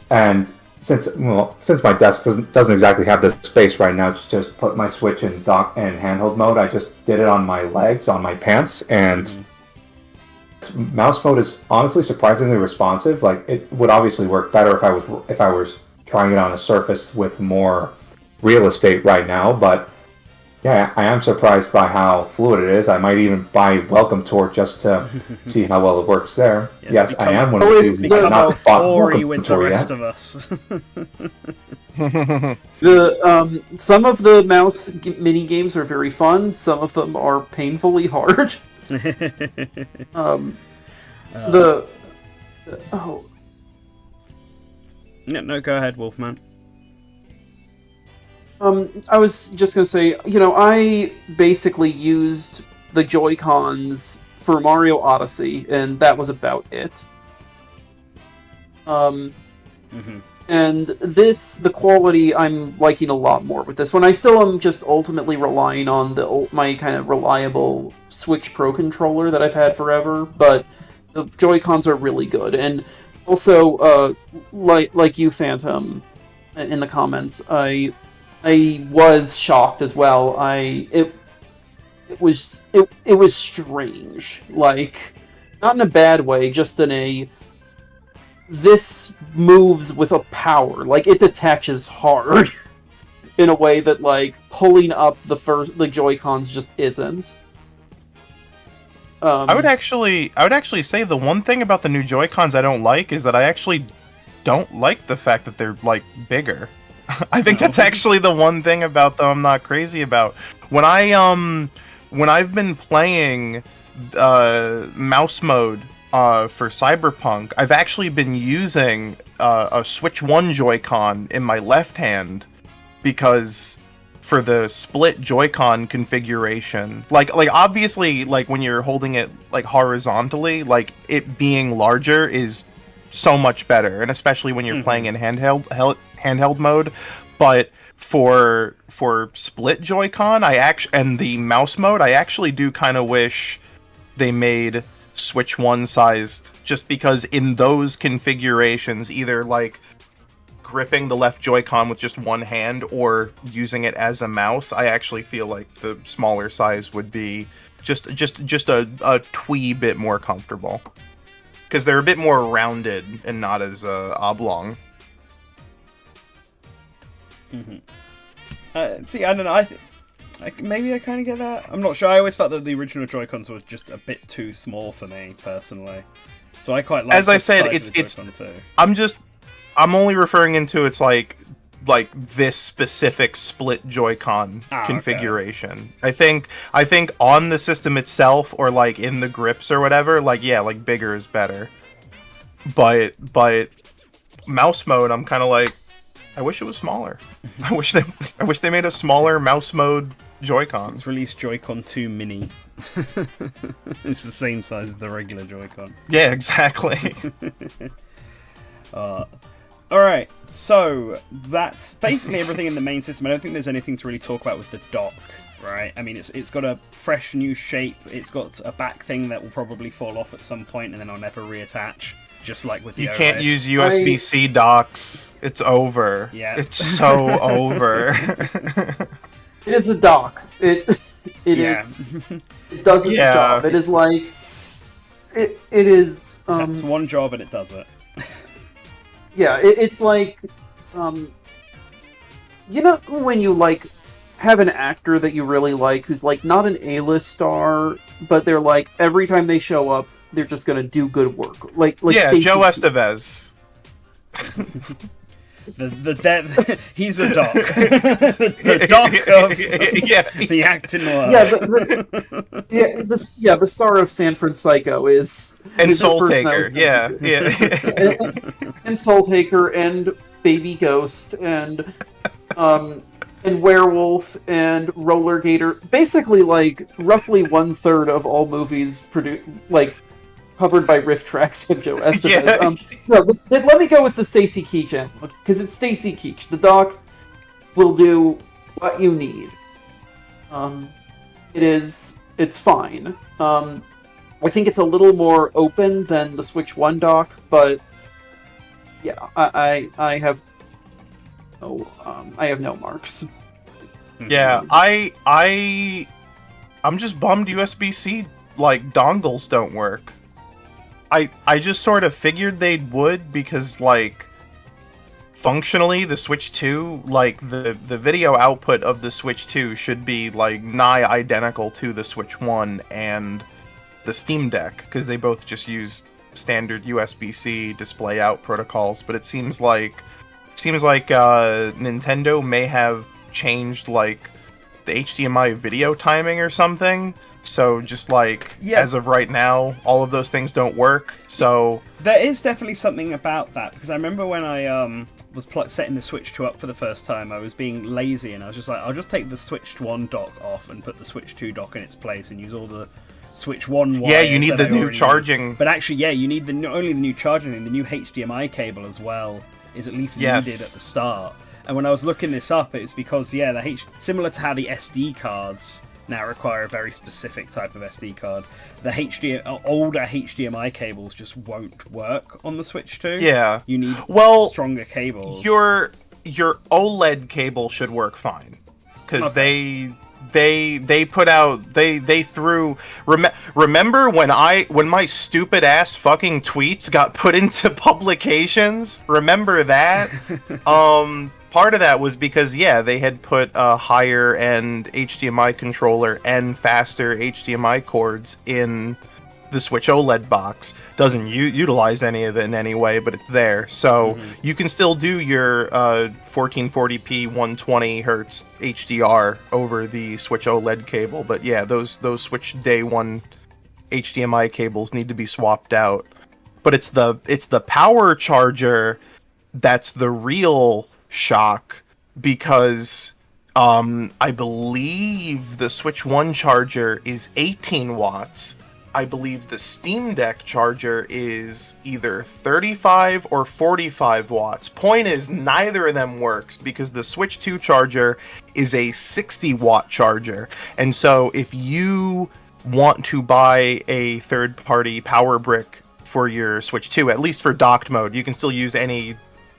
And since my desk doesn't exactly have the space right now to just put my Switch in dock and handheld mode, I just did it on my legs, on my pants, and mouse mode is honestly surprisingly responsive. Like, it would obviously work better if I was trying it on a surface with more real estate right now, but yeah, I am surprised by how fluid it is. I might even buy Welcome Tour just to see how well it works there. Yes, I am one of the people who have not bought Welcome with Tour the rest yet. of us. Some of the mouse mini games are very fun. Some of them are painfully hard. No, go ahead, Wolfman. I was just gonna say, I basically used the Joy-Cons for Mario Odyssey, and that was about it. And the quality I'm liking a lot more with this one. I still am just ultimately relying on my kind of reliable Switch Pro controller that I've had forever, but the Joy-Cons are really good. And also, like you, Phantom, in the comments, I was shocked as well. It was strange, like, not in a bad way, just in this moves with a power, like it detaches hard in a way that like pulling up the Joy-Cons just isn't. I would actually say the one thing about the new Joy-Cons I don't like is that I actually don't like the fact that they're like bigger. I think that's actually the one thing about them I'm not crazy about. When I've been playing mouse mode for Cyberpunk, I've actually been using a Switch 1 Joy-Con in my left hand, because for the split Joy-Con configuration, like obviously, like when you're holding it like horizontally, like it being larger is so much better, and especially when you're playing in handheld mode. But for split Joy-Con, and the mouse mode, I actually do kind of wish they made Switch 1 sized, just because in those configurations, either like gripping the left Joy-Con with just one hand or using it as a mouse, I actually feel like the smaller size would be just a twee bit more comfortable. Because they're a bit more rounded and not as oblong. See, I don't know. Maybe I kind of get that. I'm not sure. I always felt that the original Joy-Cons were just a bit too small for me personally. So I quite like. As I said, it's too. I'm only referring into it's like this specific split Joy-Con configuration. Okay. I think on the system itself or like in the grips or whatever, like yeah, like bigger is better. But mouse mode, I'm kind of like, I wish it was smaller. I wish they made a smaller mouse mode Joy-Con. Let's release Joy-Con 2 Mini. It's the same size as the regular Joy-Con. Yeah, exactly. Alright, so that's basically everything in the main system. I don't think there's anything to really talk about with the dock, right? I mean, it's got a fresh new shape. It's got a back thing that will probably fall off at some point and then I'll never reattach. Just like with the You OLED. can't use USB-C docks. It's over. Yeah. It's so over. It is a dock. It is. It does its job. It is like. It is. It's one job and it does it. Yeah, it's like. You know when you like have an actor that you really like who's like not an A-list star, but they're like every time they show up, they're just gonna do good work. Like yeah, Stacey Joe Estevez. He's a doc. the doc of the acting world. The star of Sanford Psycho is Soul Taker. Yeah. And Soul Taker and Baby Ghost and Werewolf and Roller Gator. Basically, like roughly 1/3 of all movies covered by riff tracks of Joe Estevez. Let me go with the Stacy Keach because it's Stacy Keach. The dock will do what you need. It's fine. I think it's a little more open than the Switch 1 dock, but yeah, I have no marks. Yeah, I'm just bummed USB-C dongles don't work. I just sort of figured they would because functionally the Switch 2 the video output of the Switch 2 should be nigh identical to the Switch 1 and the Steam Deck because they both just use standard USB-C display out protocols, but it seems like Nintendo may have changed the HDMI video timing or something. So just as of right now, all of those things don't work. So there is definitely something about that because I remember when I was setting the Switch 2 up for the first time, I was being lazy and I was just like, I'll just take the Switch 1 dock off and put the Switch 2 dock in its place and use all the Switch 1 wires. Yeah, you need the new charging. But actually, yeah, you need not only the new charging thing, the new HDMI cable as well is at least needed at the start. And when I was looking this up, it's because similar to how the SD cards now require a very specific type of SD card, the older HDMI cables just won't work on the Switch 2. Yeah, you need stronger cables. Your OLED cable should work fine because they put out they threw. Remember when my stupid ass fucking tweets got put into publications? Remember that? Part of that was because they had put a higher end HDMI controller and faster HDMI cords in the Switch OLED box. Doesn't utilize any of it in any way, but it's there. So you can still do your 1440p 120 Hz HDR over the Switch OLED cable. But yeah, those Switch Day 1 HDMI cables need to be swapped out. But it's the power charger that's the real shock because I believe the Switch 1 charger is 18 watts. I believe the Steam Deck charger is either 35 or 45 watts. Point is, neither of them works because the Switch 2 charger is a 60 watt charger. And so if you want to buy a third-party power brick for your Switch 2, at least for docked mode, you can still use any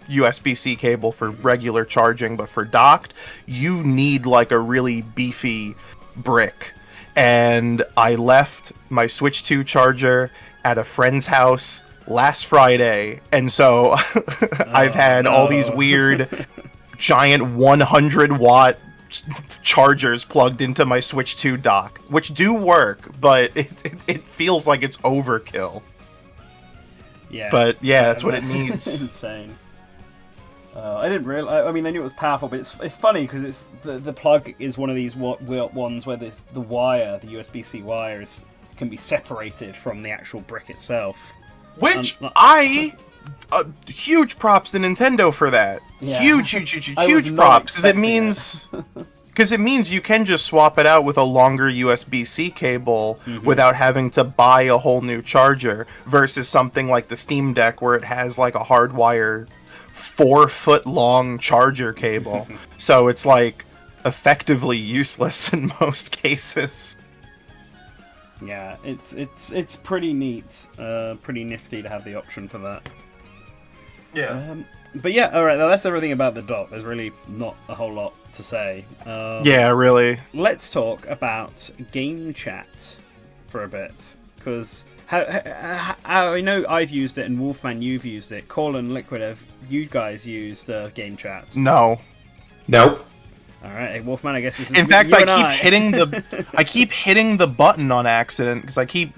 USB-C cable for regular charging, but for docked, you need like a really beefy brick. And I left my Switch 2 charger at a friend's house last Friday, and so I've had all these weird giant 100-watt chargers plugged into my Switch 2 dock, which do work, but it feels like it's overkill. Yeah. But yeah, that's what it needs. It's insane. I didn't realize. I mean, I knew it was powerful, but it's funny because it's the plug is one of these ones where the wire, the USB-C wires, can be separated from the actual brick itself. Which huge props to Nintendo for that. Yeah. Huge props, because it means you can just swap it out with a longer USB-C cable without having to buy a whole new charger, versus something like the Steam Deck where it has like a hardwire 4-foot-long charger cable. So it's like effectively useless in most cases. Yeah, it's pretty neat, pretty nifty to have the option for that. Yeah. But yeah, alright, that's everything about the dock. There's really not a whole lot to say. Yeah, really. Let's talk about game chat for a bit, because I know I've used it, and Wolfman, you've used it. Colin, Liquid, have you guys used game chat? No. Nope. All right, Wolfman. I guess this is. In fact, I keep hitting the button on accident because I keep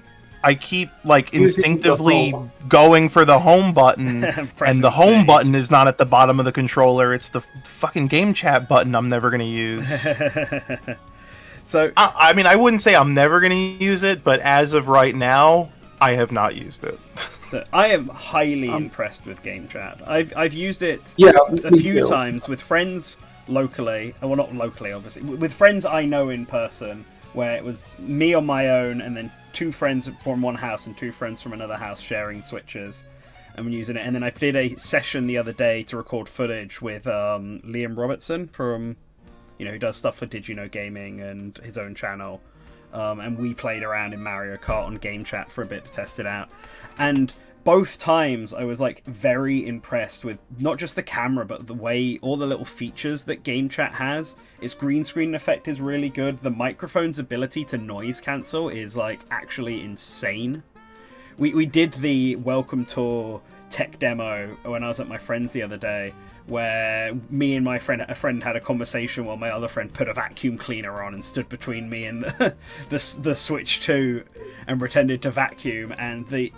like instinctively going for the home button, and the home button is not at the bottom of the controller. It's the fucking game chat button I'm never gonna use. So I mean, I wouldn't say I'm never gonna use it, but as of right now, I have not used it. So I am highly impressed with game chat. I've used it a me few too. times with friends locally. Well, not locally, obviously. With friends I know in person, where it was me on my own, and then 2 friends from one house and 2 friends from another house sharing switches, and we're using it. And then I did a session the other day to record footage with Liam Robertson from, who does stuff for Did You Know Gaming and his own channel. And we played around in Mario Kart on game chat for a bit to test it out. And both times I was like very impressed with not just the camera, but the way all the little features that game chat has. Its green screen effect is really good. The microphone's ability to noise cancel is like actually insane. We did the welcome tour tech demo when I was at my friend's the other day, where me and a friend had a conversation while my other friend put a vacuum cleaner on and stood between me and the Switch 2 and pretended to vacuum, and the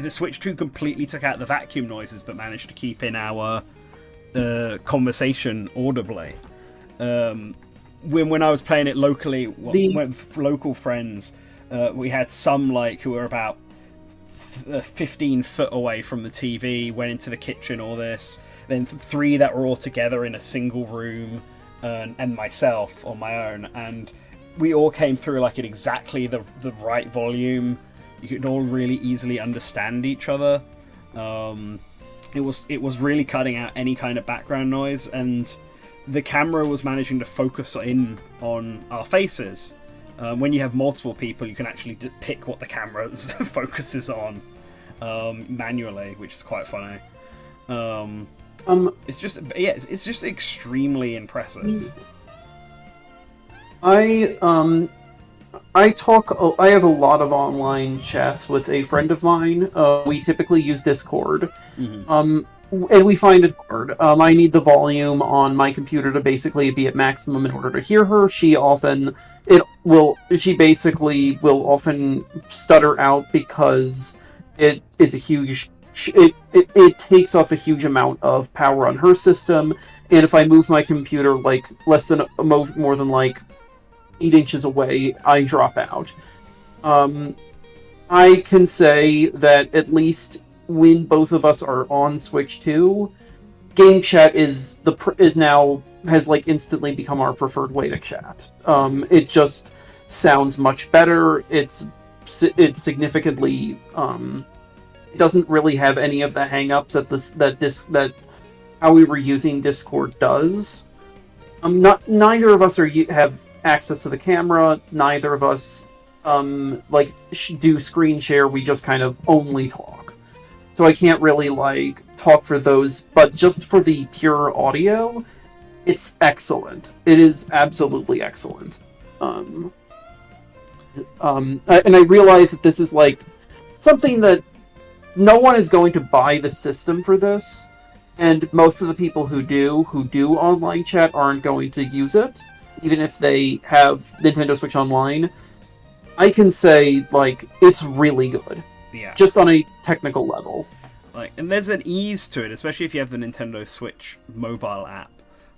Switch 2 completely took out the vacuum noises but managed to keep in our conversation audibly. When I was playing it locally, with local friends, we had some who were about 15 foot away from the TV, went into the kitchen, all this. Then 3 that were all together in a single room, and myself on my own, and we all came through at exactly the right volume. You could all really easily understand each other. It was really cutting out any kind of background noise, and the camera was managing to focus in on our faces. When you have multiple people, you can actually pick what the camera focuses on manually, which is quite funny. It's just extremely impressive. I have a lot of online chats with a friend of mine. We typically use Discord. And we find it hard. I need the volume on my computer to basically be at maximum in order to hear her. She basically will often stutter out because it is a huge. It takes off a huge amount of power on her system, and if I move my computer less than more than 8 inches away, I drop out. I can say that at least when both of us are on Switch 2, game chat has instantly become our preferred way to chat. It just sounds much better. It's significantly doesn't really have any of the hang-ups that how we were using Discord does. Neither of us have access to the camera. Neither of us do screen share. We just kind of only talk. so I can't really like talk for those. But just for the pure audio, it's excellent. It is absolutely excellent. And I realize that this is like something that no one is going to buy the system for this, and most of the people who do online chat aren't going to use it, even if they have Nintendo Switch Online. I can say, like, it's really good. Yeah. Just on a technical level. Like, and there's an ease to it, especially if you have the Nintendo Switch mobile app.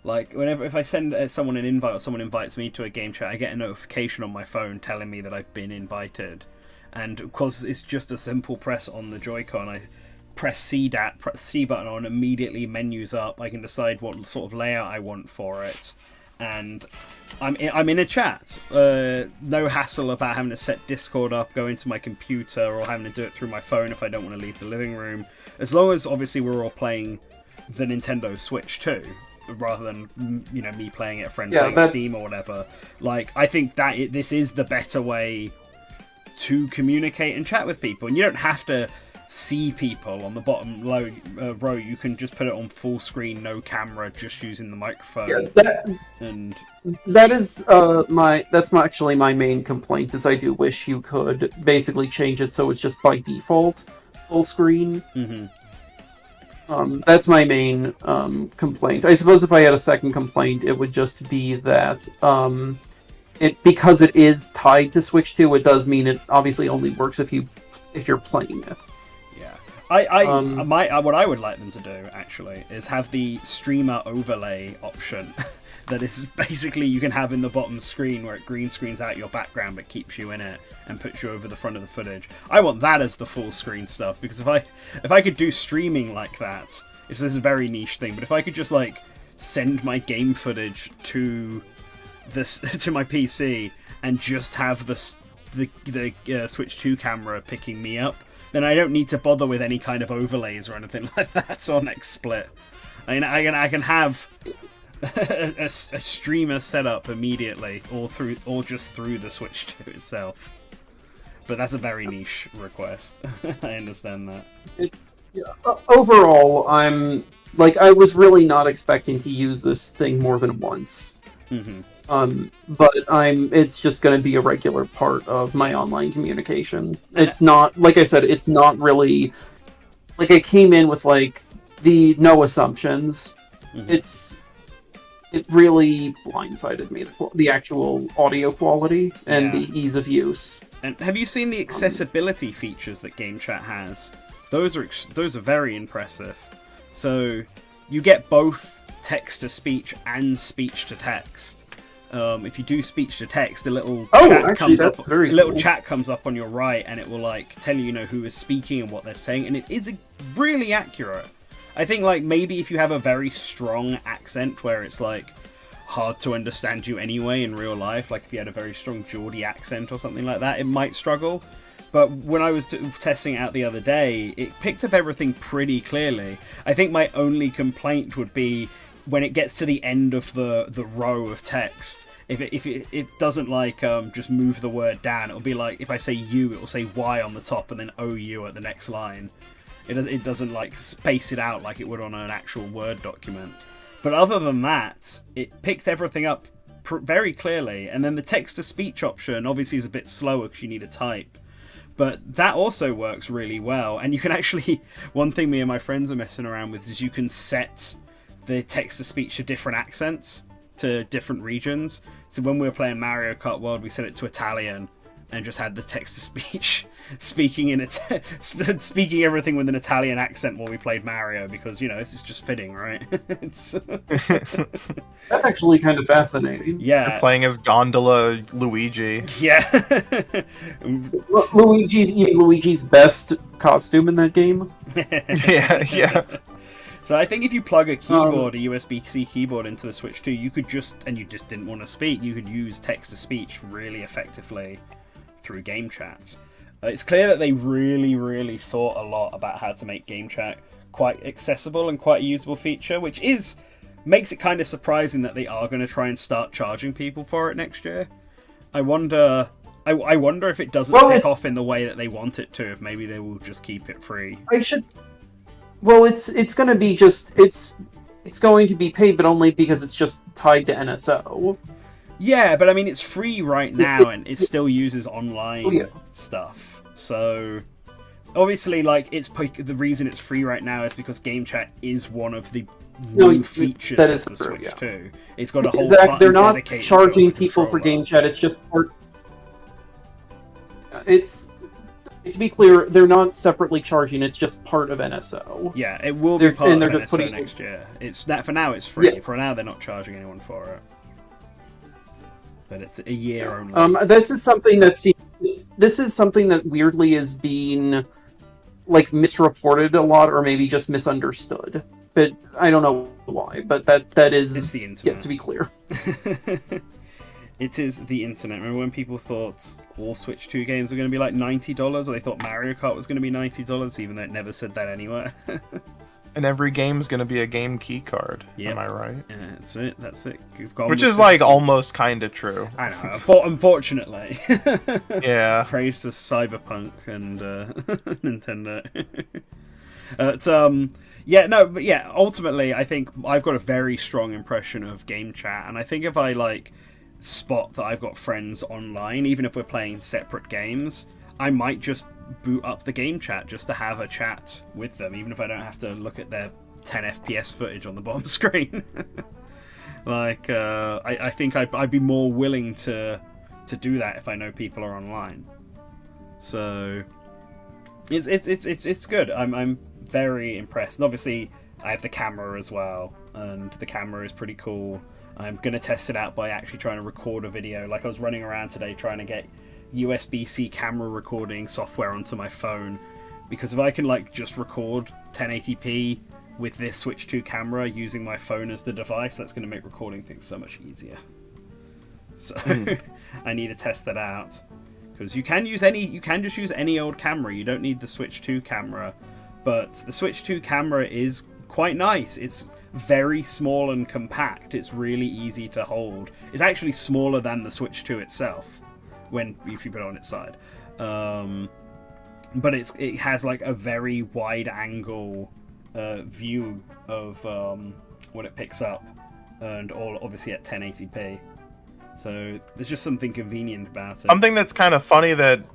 Like, if I send someone an invite or someone invites me to a game chat, I get a notification on my phone telling me that I've been invited. And of course, it's just a simple press on the Joy-Con. I press C button on, immediately menus up. I can decide what sort of layout I want for it, and I'm in a chat. No hassle about having to set Discord up, go into my computer, or having to do it through my phone if I don't want to leave the living room. As long as obviously we're all playing the Nintendo Switch too, rather than me playing it at friend playing Steam or whatever. Like, I think that this is the better way to communicate and chat with people, and you don't have to see people on the bottom row. You can just put it on full screen, no camera, just using the microphone. That's actually my main complaint. Is I do wish you could basically change it so it's just by default full screen. That's my main complaint. I suppose if I had a second complaint, it would just be that because it is tied to Switch 2, it does mean it obviously only works if you're playing it. What I would like them to do, actually, is have the streamer overlay option that is basically you can have in the bottom screen where it green screens out your background but keeps you in it and puts you over the front of the footage. I want that as the full screen stuff, because if I could do streaming like that, this is a very niche thing, but if I could just like send my game footage to my PC and just have the Switch 2 camera picking me up, then I don't need to bother with any kind of overlays or anything like that on XSplit. I mean, I can have a streamer set up immediately, or just through the Switch 2 itself. But that's a very niche request. I understand that. Overall, I was really not expecting to use this thing more than once. But it's just going to be a regular part of my online communication. It's not, like I said, it's not really, like, I came in with, like, the no assumptions. It really blindsided me, the actual audio quality and the ease of use. And have you seen the accessibility features that Game Chat has? Those are very impressive. So you get both text-to-speech and speech-to-text. If you do speech to text, a little chat comes up on your right, and it will like tell you who is speaking and what they're saying, and it is really accurate. I think like maybe if you have a very strong accent where it's like hard to understand you anyway in real life, like if you had a very strong Geordie accent or something like that, it might struggle. But when I was testing it out the other day, it picked up everything pretty clearly. I think my only complaint would be when it gets to the end of the row of text, if it doesn't like just move the word down, it'll be like if I say you, it will say Y on the top and then OU at the next line. It doesn't like space it out like it would on an actual Word document. But other than that, it picks everything up very clearly. And then the text-to-speech option obviously is a bit slower because you need to type. But that also works really well. And you can actually, one thing me and my friends are messing around with is you can set the text-to-speech to different accents, to different regions. So when we were playing Mario Kart World, we set it to Italian and just had the text-to-speech speaking everything with an Italian accent while we played Mario, because, it's just fitting, right? That's actually kind of fascinating. Yeah. You're playing as Gondola Luigi. Yeah. Luigi's best costume in that game. Yeah. So I think if you plug a keyboard, a USB-C keyboard into the Switch 2, you could and you just didn't want to speak, you could use text-to-speech really effectively through Game Chat. It's clear that they really, really thought a lot about how to make Game Chat quite accessible and quite a usable feature, which makes it kind of surprising that they are going to try and start charging people for it next year. I wonder I wonder if it doesn't Well, pick it's- off in the way that they want it to. If maybe they will just keep it free. I should. Well, it's going to be just it's going to be paid, but only because it's just tied to NSO. Yeah, but I mean, it's free right now, and it still uses online yeah. stuff. So, obviously, like, the reason it's free right now is because Game Chat is one of the new features that of is the true, Switch yeah. 2. It's got a whole Exactly. button They're not dedicated to charging the people for controller. Game Chat. It's just part. It's to be clear, they're not separately charging. It's just part of NSO. Yeah, it will be They're- part and of they're just NSO putting- next year. It's that for now. It's free. Yeah. For now, they're not charging anyone for it. But it's a year only. This is something that weirdly is being like misreported a lot, or maybe just misunderstood. But I don't know why. But that is It's the internet. to be clear. It is the internet. Remember when people thought all Switch 2 games were going to be like $90, or they thought Mario Kart was going to be $90, even though it never said that anywhere? And every game's gonna be a game key card. Yep. Am I right? Yeah, that's it. That's it. You've gone Which with is the- like almost kind of true. I know. Unfortunately. Yeah. Praise to Cyberpunk and Nintendo. But ultimately, I think I've got a very strong impression of Game Chat, and I think if I like spot that I've got friends online, even if we're playing separate games, I might just boot up the Game Chat just to have a chat with them, even if I don't have to look at their 10 FPS footage on the bottom screen. Like, I think I'd be more willing to do that if I know people are online. So it's good. I'm very impressed. And obviously, I have the camera as well, and the camera is pretty cool. I'm gonna test it out by actually trying to record a video. Like, I was running around today trying to get USB-C camera recording software onto my phone, because if I can like just record 1080p with this Switch 2 camera using my phone as the device, that's going to make recording things so much easier. So I need to test that out, because you can just use any old camera. You don't need the Switch 2 camera, but the Switch 2 camera is quite nice. It's very small and compact. It's really easy to hold. It's actually smaller than the Switch 2 itself if you put it on its side, but it has like a very wide angle view of what it picks up, and all obviously at 1080p. So there's just something convenient about it. Something that's kind of funny that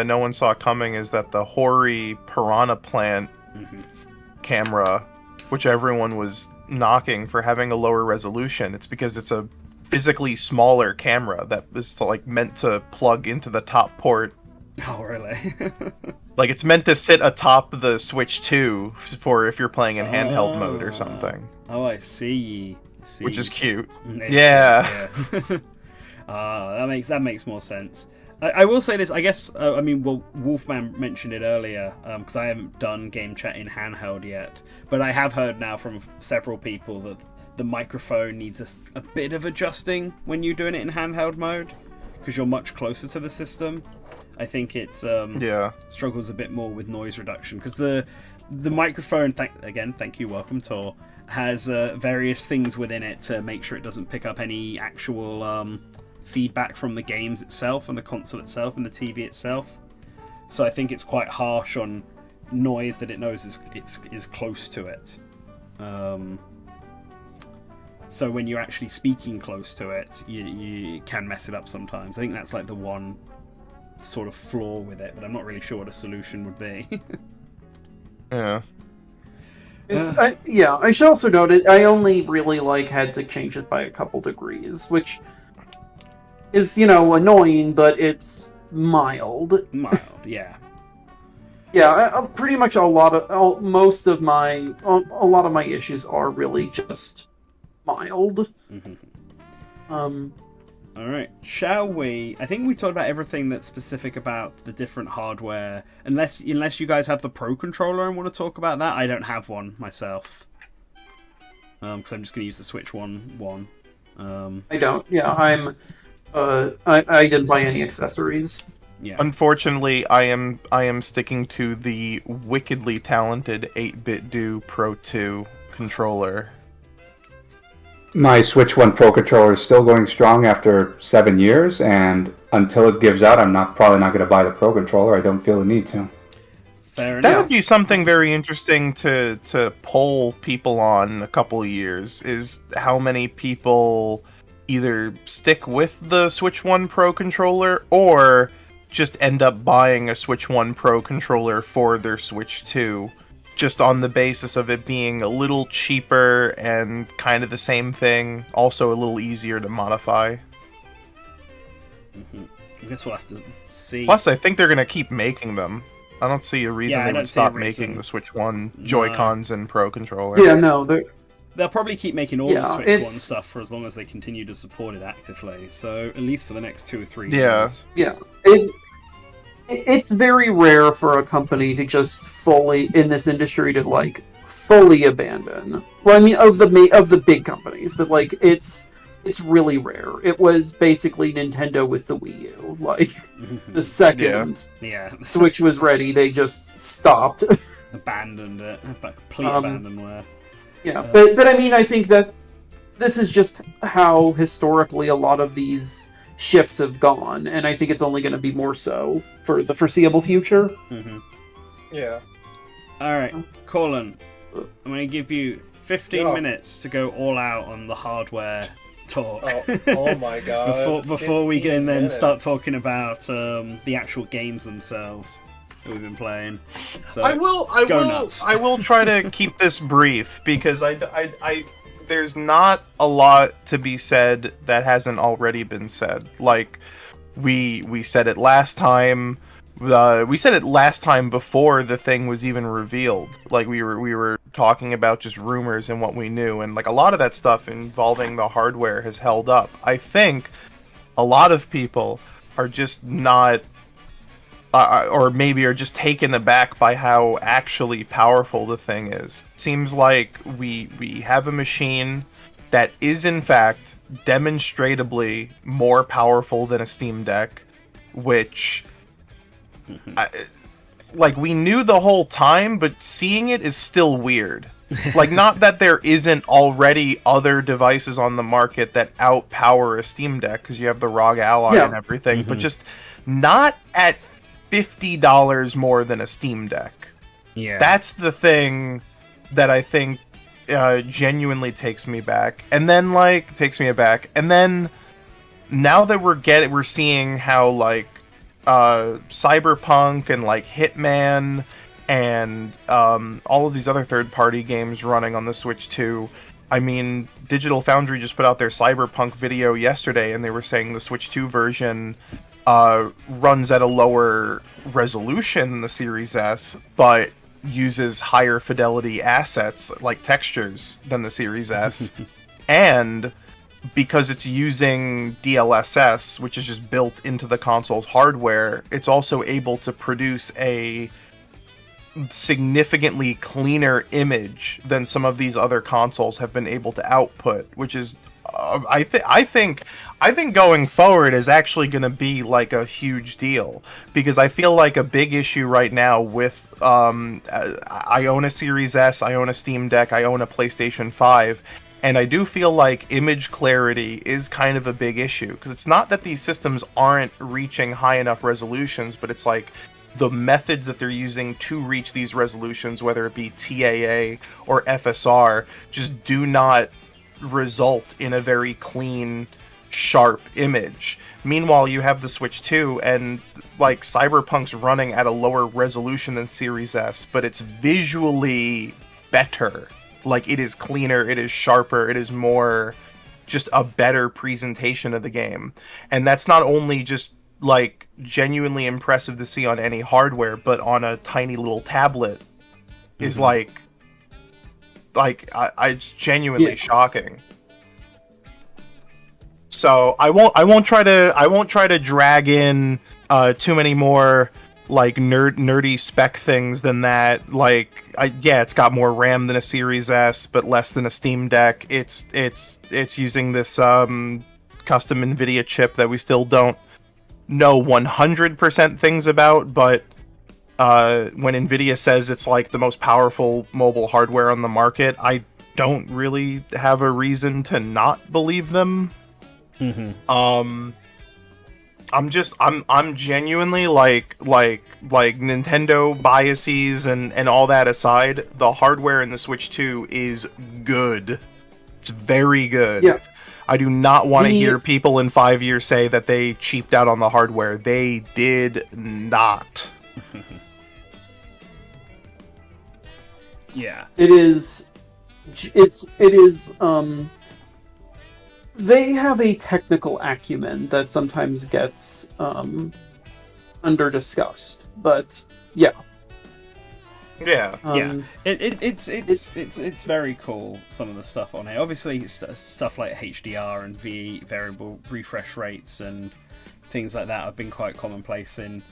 no one saw coming is that the Hori Piranha Plant camera, which everyone was knocking for having a lower resolution, it's because it's a physically smaller camera that is like meant to plug into the top port. Oh, really? Like, it's meant to sit atop the Switch 2 for if you're playing in handheld mode or something. Oh, I see. Which is cute. It's Yeah. cute, yeah. That makes more sense. I will say this, I guess, Wolfman mentioned it earlier, because I haven't done Game Chat in handheld yet, but I have heard now from several people that the microphone needs a bit of adjusting when you're doing it in handheld mode, because you're much closer to the system. I think it struggles a bit more with noise reduction, because the microphone, thank you, welcome Tor, has various things within it to make sure it doesn't pick up any actual feedback from the games itself and the console itself and the TV itself. So I think it's quite harsh on noise that it knows is close to it. So when you're actually speaking close to it, you can mess it up sometimes. I think that's like the one sort of flaw with it, but I'm not really sure what a solution would be. Yeah. I should also note it. I only really had to change it by a couple degrees, which is annoying, but it's mild. Mild, yeah. Yeah, pretty much a lot of my issues are really just mild. All right, shall we? I think we talked about everything that's specific about the different hardware. Unless you guys have the Pro controller and want to talk about that, I don't have one myself. Because I'm just going to use the Switch one. I don't. Yeah, I didn't buy any accessories. Yeah. Unfortunately, I am sticking to the wickedly talented 8BitDo Pro 2 controller. My Switch 1 Pro controller is still going strong after 7 years, and until it gives out, I'm probably not going to buy the Pro controller. I don't feel the need to. Fair That enough. would be something very interesting to poll people on in a couple of years, is how many people either stick with the Switch 1 Pro controller or just end up buying a Switch 1 Pro controller for their Switch 2, just on the basis of it being a little cheaper and kind of the same thing, also a little easier to modify. I guess we'll have to see. Plus, I think they're going to keep making them. I don't see a reason Yeah, I they don't would see a stop reason. making the Switch 1 Joy-Cons and Pro controller. Yeah, no, They'll probably keep making all Yeah, the Switch 1 it's- stuff for as long as they continue to support it actively. So at least for the next 2 or 3 Yeah. years. yeah. It's very rare for a company to just fully, in this industry, to like fully abandon. Well, I mean, of the big companies, but like it's really rare. It was basically Nintendo with the Wii U. Like the second Yeah. Switch was ready, they just stopped. Abandoned it. Complete Um, abandonware. Yeah, but I mean, I think that this is just how historically a lot of these shifts have gone, and I think it's only going to be more so for the foreseeable future. Mm-hmm. Yeah. Alright, Colin, I'm going to give you 15 Yeah. minutes to go all out on the hardware talk. Oh my god. before we 15 can then start minutes. talking about the actual games themselves that we've been playing. So I go nuts. will try to keep this brief because I there's not a lot to be said that hasn't already been said. Like we said it last time. We said it last time before the thing was even revealed. Like we were talking about just rumors and what we knew, and like a lot of that stuff involving the hardware has held up. I think a lot of people are just not, or maybe are just taken aback by how actually powerful the thing is. Seems like we have a machine that is in fact demonstrably more powerful than a Steam Deck, which like we knew the whole time, but seeing it is still weird. Like, not that there isn't already other devices on the market that outpower a Steam Deck, because you have the ROG Ally and everything, but just not at $50 more than a Steam Deck. Yeah. That's the thing that I think genuinely takes me aback. And then now that we're seeing how like Cyberpunk and like Hitman and all of these other third-party games running on the Switch 2. I mean, Digital Foundry just put out their Cyberpunk video yesterday, and they were saying the Switch 2 version runs at a lower resolution than the Series S, but uses higher fidelity assets, like textures, than the Series S. And because it's using DLSS, which is just built into the console's hardware, it's also able to produce a significantly cleaner image than some of these other consoles have been able to output, which is I think going forward is actually going to be like a huge deal, because I feel like a big issue right now with I own a Series S, I own a Steam Deck, I own a PlayStation 5, and I do feel like image clarity is kind of a big issue, because it's not that these systems aren't reaching high enough resolutions, but it's like the methods that they're using to reach these resolutions, whether it be TAA or FSR, just do not result in a very clean, sharp image. Meanwhile, you have the Switch 2, and like Cyberpunk's running at a lower resolution than Series S, but it's visually better. Like, it is cleaner, it is sharper, it is more just a better presentation of the game. And that's not only just like genuinely impressive to see on any hardware, but on a tiny little tablet is like it's genuinely shocking. So I won't try to drag in too many more like nerdy spec things than that. Like, it's got more RAM than a Series S, but less than a Steam Deck. It's using this custom NVIDIA chip that we still don't know 100% things about, but when NVIDIA says it's like the most powerful mobile hardware on the market, don't really have a reason to not believe them. I'm genuinely like Nintendo biases and all that aside, the hardware in the Switch 2 is good. It's very good. Yeah. I do not want to hear people in 5 years say that they cheaped out on the hardware. They did not. Yeah. It is they have a technical acumen that sometimes gets under discussed, but yeah. Yeah. It's very cool, some of the stuff on here. Obviously stuff like HDR and variable refresh rates and things like that have been quite commonplace in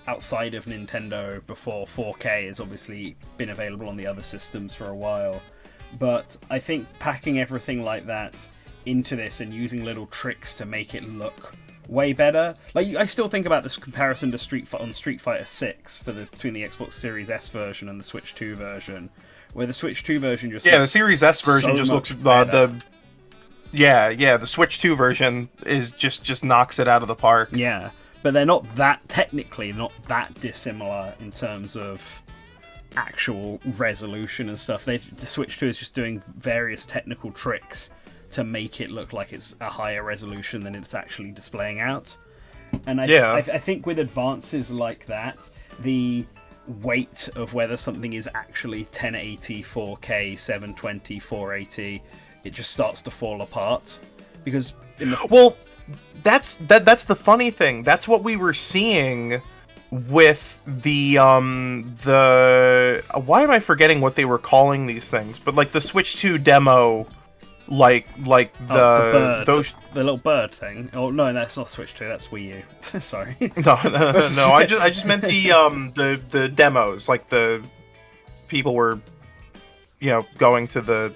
outside of Nintendo before 4K has obviously been available on the other systems for a while. But I think packing everything like that into this and using little tricks to make it look way better. Like, I still think about this comparison to Street Fighter 6 between the Xbox Series S version and the Switch 2 version, where the Switch 2 version just the Series S version just looks the Switch 2 version is just knocks it out of the park. Yeah, but they're not that dissimilar in terms of actual resolution and stuff. The Switch 2 is just doing various technical tricks to make it look like it's a higher resolution than it's actually displaying out. And I think with advances like that, the weight of whether something is actually 1080, 4K, 720, 480, it just starts to fall apart. Because that's the funny thing. That's what we were seeing with the why am I forgetting what they were calling these things? But like the Switch 2 demo, like the little bird thing. Oh no, that's not Switch 2. That's Wii U. Sorry. No. I just meant the demos. Like the people were, going to the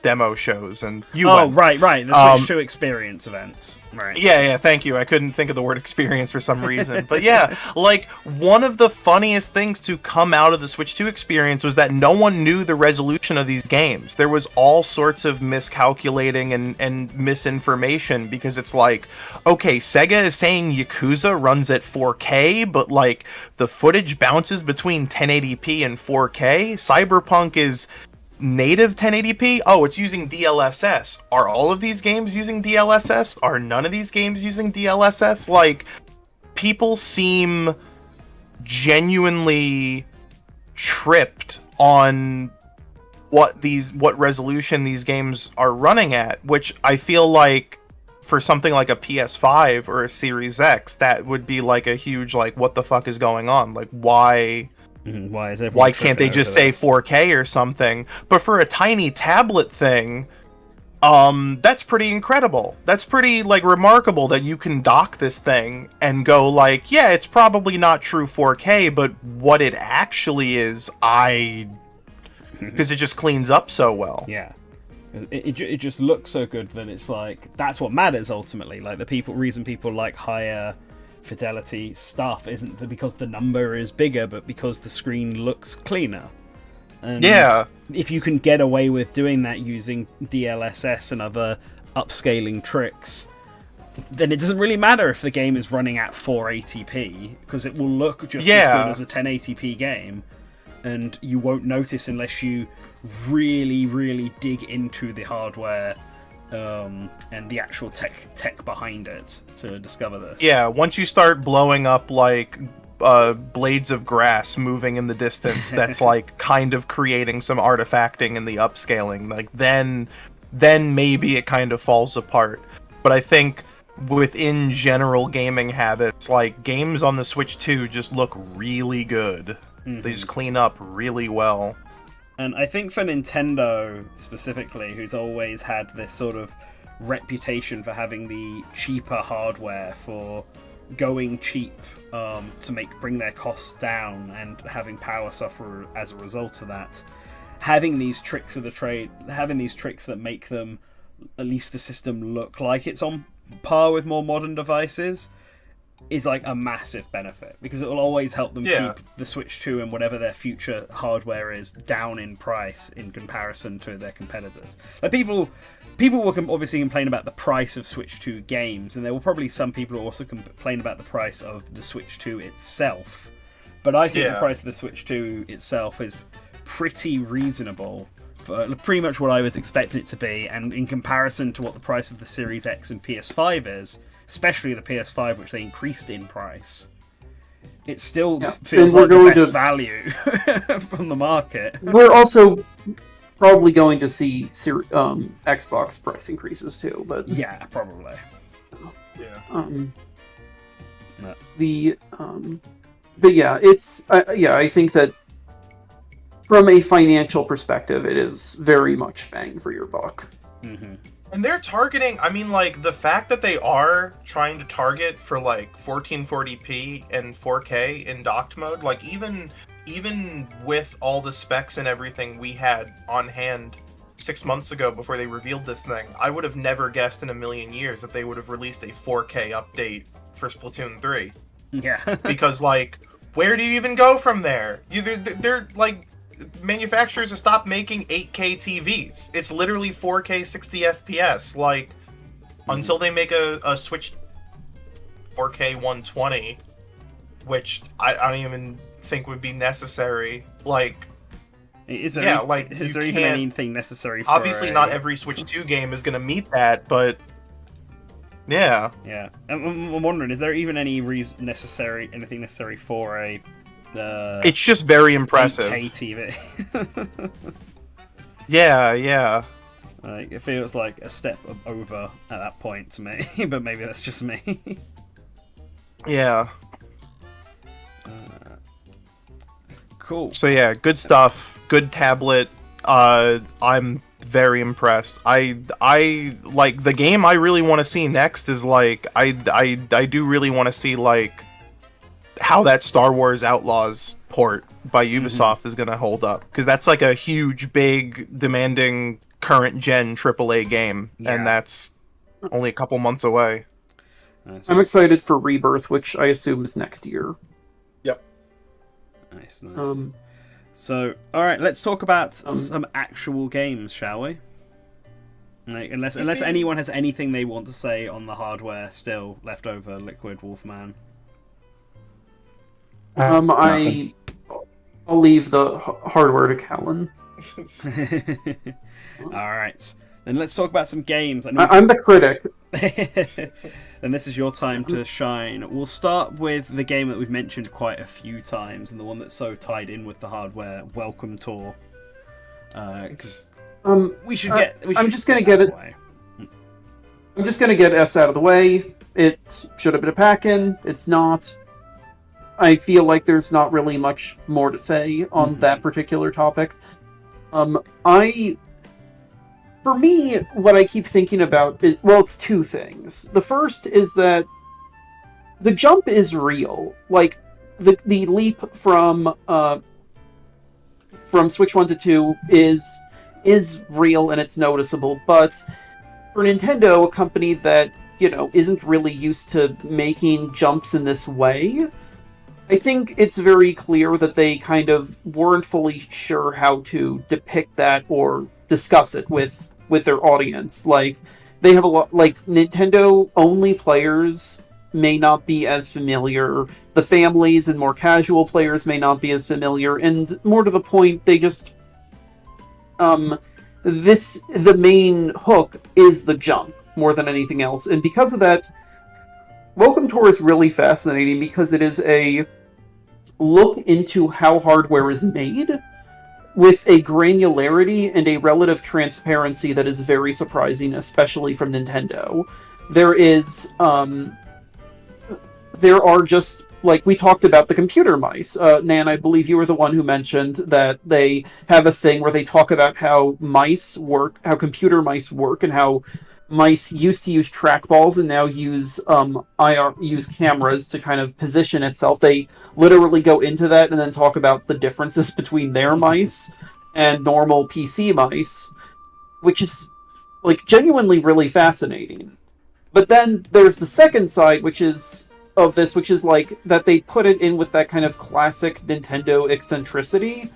demo shows and went. Right. The Switch 2 experience events. Right. Yeah, thank you. I couldn't think of the word experience for some reason. But yeah, like one of the funniest things to come out of the Switch 2 experience was that no one knew the resolution of these games. There was all sorts of miscalculating and misinformation because it's like, okay, Sega is saying Yakuza runs at 4K, but like the footage bounces between 1080p and 4K. Cyberpunk is native 1080p? Oh, it's using DLSS. Are all of these games using DLSS? Are none of these games using DLSS? Like, people seem genuinely tripped on what resolution these games are running at, which I feel like for something like a PS5 or a Series X, that would be like a huge, like, what the fuck is going on? Like, why can't they just say 4K or something? But for a tiny tablet thing, that's pretty incredible. That's pretty, like, remarkable that you can dock this thing and go, like, yeah, it's probably not true 4K, but what it actually is, because it just cleans up so well. Yeah. It just looks so good that it's like, that's what matters ultimately. Like, reason people like higher fidelity stuff isn't because the number is bigger, but because the screen looks cleaner. And if you can get away with doing that using DLSS and other upscaling tricks, then it doesn't really matter if the game is running at 480p, because it will look just as good as a 1080p game, and you won't notice unless you really, really dig into the hardware and the actual tech behind it to discover this. Yeah, once you start blowing up like blades of grass moving in the distance, that's like kind of creating some artifacting in the upscaling. Like then maybe it kind of falls apart. But I think within general gaming habits, like games on the Switch 2 just look really good. Mm-hmm. They just clean up really well. And I think for Nintendo specifically, who's always had this sort of reputation for having the cheaper hardware, for going cheap to bring their costs down and having power suffer as a result of that, having these tricks of the trade, having these tricks that make them, at least the system, look like it's on par with more modern devices, is like a massive benefit, because it will always help them keep the Switch 2 and whatever their future hardware is down in price in comparison to their competitors. Like people will obviously complain about the price of Switch 2 games, and there will probably some people who also complain about the price of the Switch 2 itself. But I think the price of the Switch 2 itself is pretty reasonable for pretty much what I was expecting it to be, and in comparison to what the price of the Series X and PS5 is, especially the PS5, which they increased in price, it still feels like the best value from the market. We're also probably going to see Xbox price increases too, but yeah, probably. But yeah, it's I think that from a financial perspective, it is very much bang for your buck. Mm-hmm. And they're targeting, I mean, like, the fact that they are trying to target for, like, 1440p and 4K in docked mode, like, even with all the specs and everything we had on hand 6 months ago before they revealed this thing, I would have never guessed in a million years that they would have released a 4K update for Splatoon 3. Yeah. Because, like, where do you even go from there? They're like, manufacturers have stopped making 8K TVs. It's literally 4K 60 FPS. Like, until they make a Switch 4K 120, which I don't even think would be necessary. Like, is there even anything necessary for obviously not every Switch 2 game is going to meet that, but yeah. Yeah. I'm wondering, is there even anything necessary for a it's just very impressive. 8K TV. Yeah. Like, it feels like a step over at that point to me, but maybe that's just me. Yeah. Cool. So yeah, good stuff. Good tablet. I'm very impressed. I like the game I really want to see next is like I do really want to see like how that Star Wars Outlaws port by Ubisoft is going to hold up, because that's like a huge, big, demanding current gen AAA game, and that's only a couple months away. I'm excited for Rebirth, which I assume is next year. Yep. Nice. So, all right, let's talk about some actual games, shall we? Like, unless anyone has anything they want to say on the hardware still left over, Liquid, Wolfman. I'll leave the hardware to Callan. Alright, then let's talk about some games. I'm the critic. Then this is your time to shine. We'll start with the game that we've mentioned quite a few times, and the one that's so tied in with the hardware, Welcome Tour. I'm just gonna get it. I'm just gonna get S out of the way. It should have been a pack-in. It's not. I feel like there's not really much more to say on that particular topic. For me, what I keep thinking about is, well, it's two things. The first is that the jump is real. Like, the leap from Switch 1 to 2 is real and it's noticeable, but for Nintendo, a company that, isn't really used to making jumps in this way, I think it's very clear that they kind of weren't fully sure how to depict that or discuss it with their audience. Like, they have a lot, like, Nintendo-only players may not be as familiar, the families and more casual players may not be as familiar, and more to the point, they just, the main hook is the jump, more than anything else, and because of that, Welcome Tour is really fascinating because it is a look into how hardware is made with a granularity and a relative transparency that is very surprising, especially from Nintendo. There are just, like, we talked about the computer mice. Nan, I believe you were the one who mentioned that they have a thing where they talk about how mice work, how computer mice work, and how mice used to use trackballs and now use cameras to kind of position itself. They literally go into that and then talk about the differences between their mice and normal PC mice, which is, like, genuinely really fascinating. But then there's the second side, which is of this, which is like that they put it in with that kind of classic Nintendo eccentricity,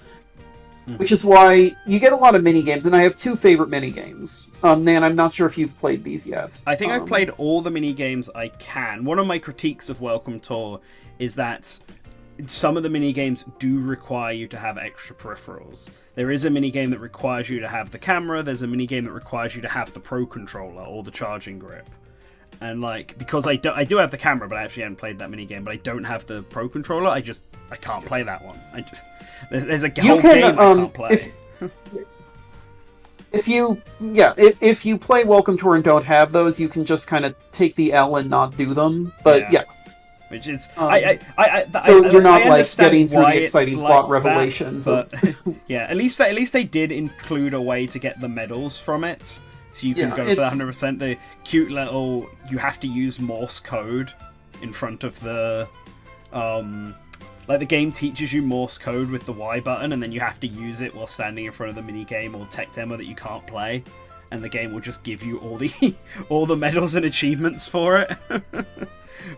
which is why you get a lot of mini games. And I have two favorite mini games. Nan, I'm not sure if you've played these yet. I think I've played all the mini games I can. One of my critiques of Welcome Tour is that some of the mini games do require you to have extra peripherals. There is a mini game that requires you to have the camera. There's a mini game that requires you to have the Pro Controller or the charging grip. And like, because I do have the camera, but I actually haven't played that mini game. But I don't have the Pro Controller. I can't play that one. There's a whole game I can't play. If you play Welcome Tour and don't have those, you can just kind of take the L and not do them. But yeah. Which is, so you're not like getting through the exciting plot like revelations. Yeah, at least they did include a way to get the medals from it, so you can go for 100%. The cute little, you have to use Morse code in front of the, like the game teaches you Morse code with the Y button, and then you have to use it while standing in front of the mini game or tech demo that you can't play, and the game will just give you all the medals and achievements for it,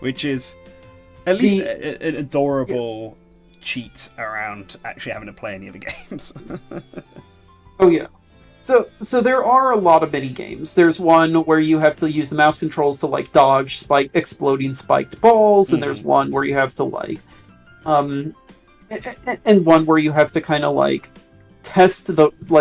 which is. At least an adorable cheat around actually having to play any of the games. Oh yeah. So there are a lot of mini games. There's one where you have to use the mouse controls to like dodge exploding spiked balls, and there's one where you have to like and one where you have to kind of like test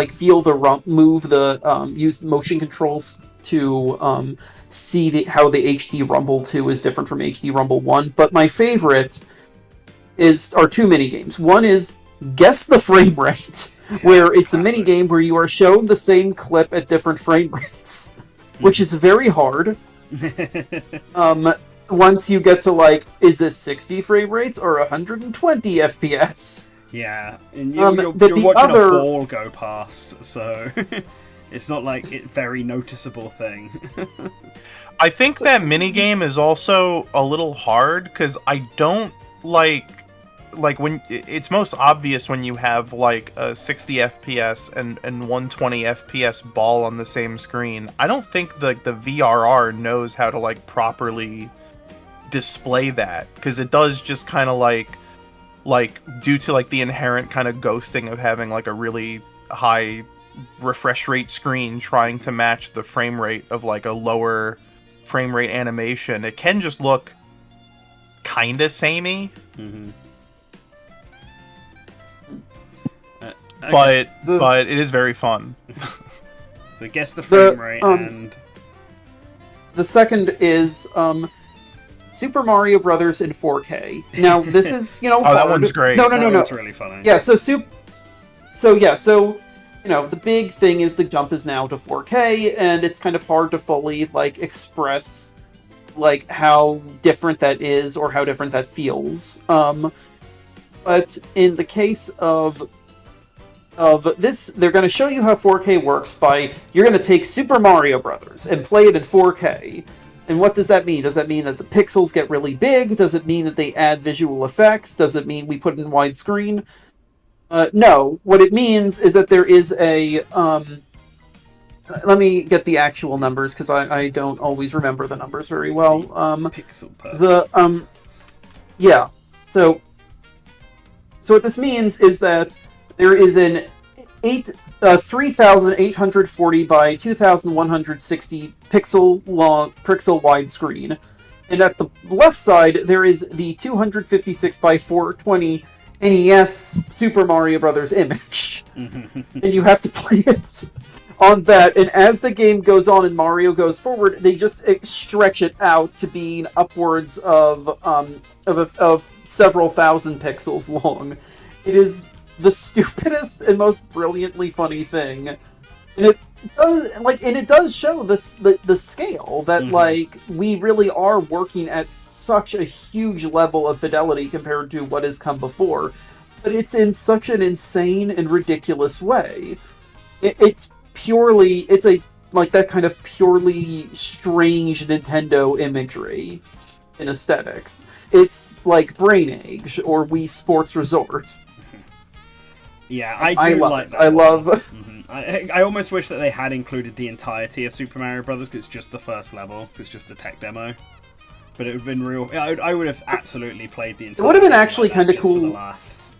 feel the rump, move the use motion controls to see how the HD Rumble 2 is different from HD Rumble 1. But my favorite are two mini games. One is Guess the Frame Rate, where it's a mini game where you are shown the same clip at different frame rates, which is very hard. Once you get to like, is this 60 frame rates or 120 FPS? Yeah, and you're watching a ball go past, so it's not like it's a very noticeable thing. I think that minigame is also a little hard, because I don't like when it's most obvious when you have like a 60 FPS and 120 FPS ball on the same screen. I don't think the VRR knows how to like properly display that, because it does just kind of like due to like the inherent kind of ghosting of having like a really high refresh rate screen trying to match the frame rate of like a lower frame rate animation, it can just look kind of samey. Mm-hmm. But it is very fun. So guess the frame rate and the second is Super Mario Brothers in 4K. Now this is hard. That one's great. No. That's really funny. Yeah. So the big thing is the jump is now to 4K, and it's kind of hard to fully like express like how different that is or how different that feels. But in the case of this, they're going to show you how 4K works by you're going to take Super Mario Brothers and play it in 4K. And what does that mean? Does that mean that the pixels get really big? Does it mean that they add visual effects? Does it mean we put it in widescreen? No. What it means is that there is a... let me get the actual numbers, because I don't always remember the numbers very well. Pixel per... Yeah. So what this means is that there is an 3,840 by 2,160 pixel wide screen, and at the left side there is the 256 by 420 NES Super Mario Brothers image, and you have to play it on that. And as the game goes on and Mario goes forward, they just stretch it out to being upwards of several thousand pixels long. It is the stupidest and most brilliantly funny thing, and it does show the scale that like we really are working at such a huge level of fidelity compared to what has come before, but it's in such an insane and ridiculous way. It's that kind of purely strange Nintendo imagery in aesthetics. It's like Brain Age or Wii Sports Resort. Yeah, I love it. That I one. love. I almost wish that they had included the entirety of Super Mario Brothers, because it's just the first level. It's just a tech demo. But it would have been real. I would have absolutely played the entire. It would have been game actually like that kind of just for the cool. laughs.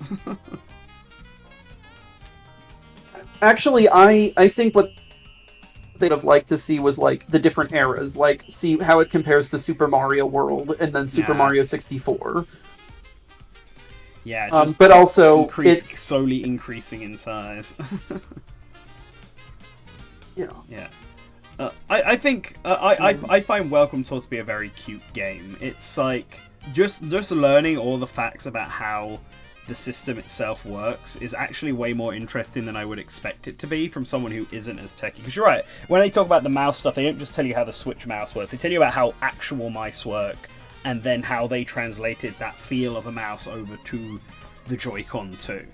Actually, I think what they'd have liked to see was like the different eras, like see how it compares to Super Mario World and then Super Yeah. Mario 64. Yeah, just But also it's slowly increasing in size. yeah. Yeah. I think I find Welcome Tour to be a very cute game. It's like just learning all the facts about how the system itself works is actually way more interesting than I would expect it to be from someone who isn't as techy. Because you're right, when they talk about the mouse stuff, they don't just tell you how the Switch mouse works. They tell you about how actual mice work, and then how they translated that feel of a mouse over to the Joy-Con too.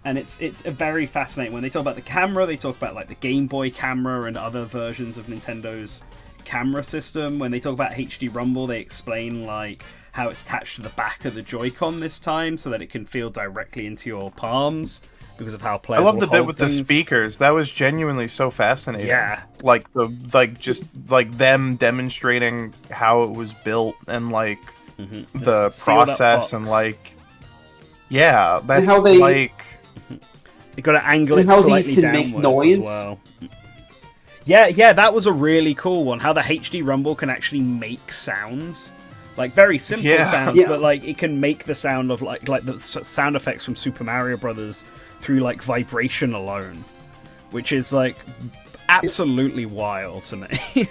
And it's very fascinating. When they talk about the camera, they talk about like the Game Boy camera and other versions of Nintendo's camera system. When they talk about HD Rumble, they explain like how it's attached to the back of the Joy-Con this time so that it can feel directly into your palms because of how players I love will the bit hold with things. the speakers. That was genuinely so fascinating. Yeah. Like them demonstrating how it was built and like the sealed up process and box. like yeah, that's how they- like You've got to angle And it how slightly these can make downwards noise. as well. Yeah, that was a really cool one. How the HD Rumble can actually make sounds. Like, very simple Yeah. sounds, Yeah. but, like, it can make the sound of, like the sound effects from Super Mario Brothers through, like, vibration alone. Which is, like, absolutely wild to me.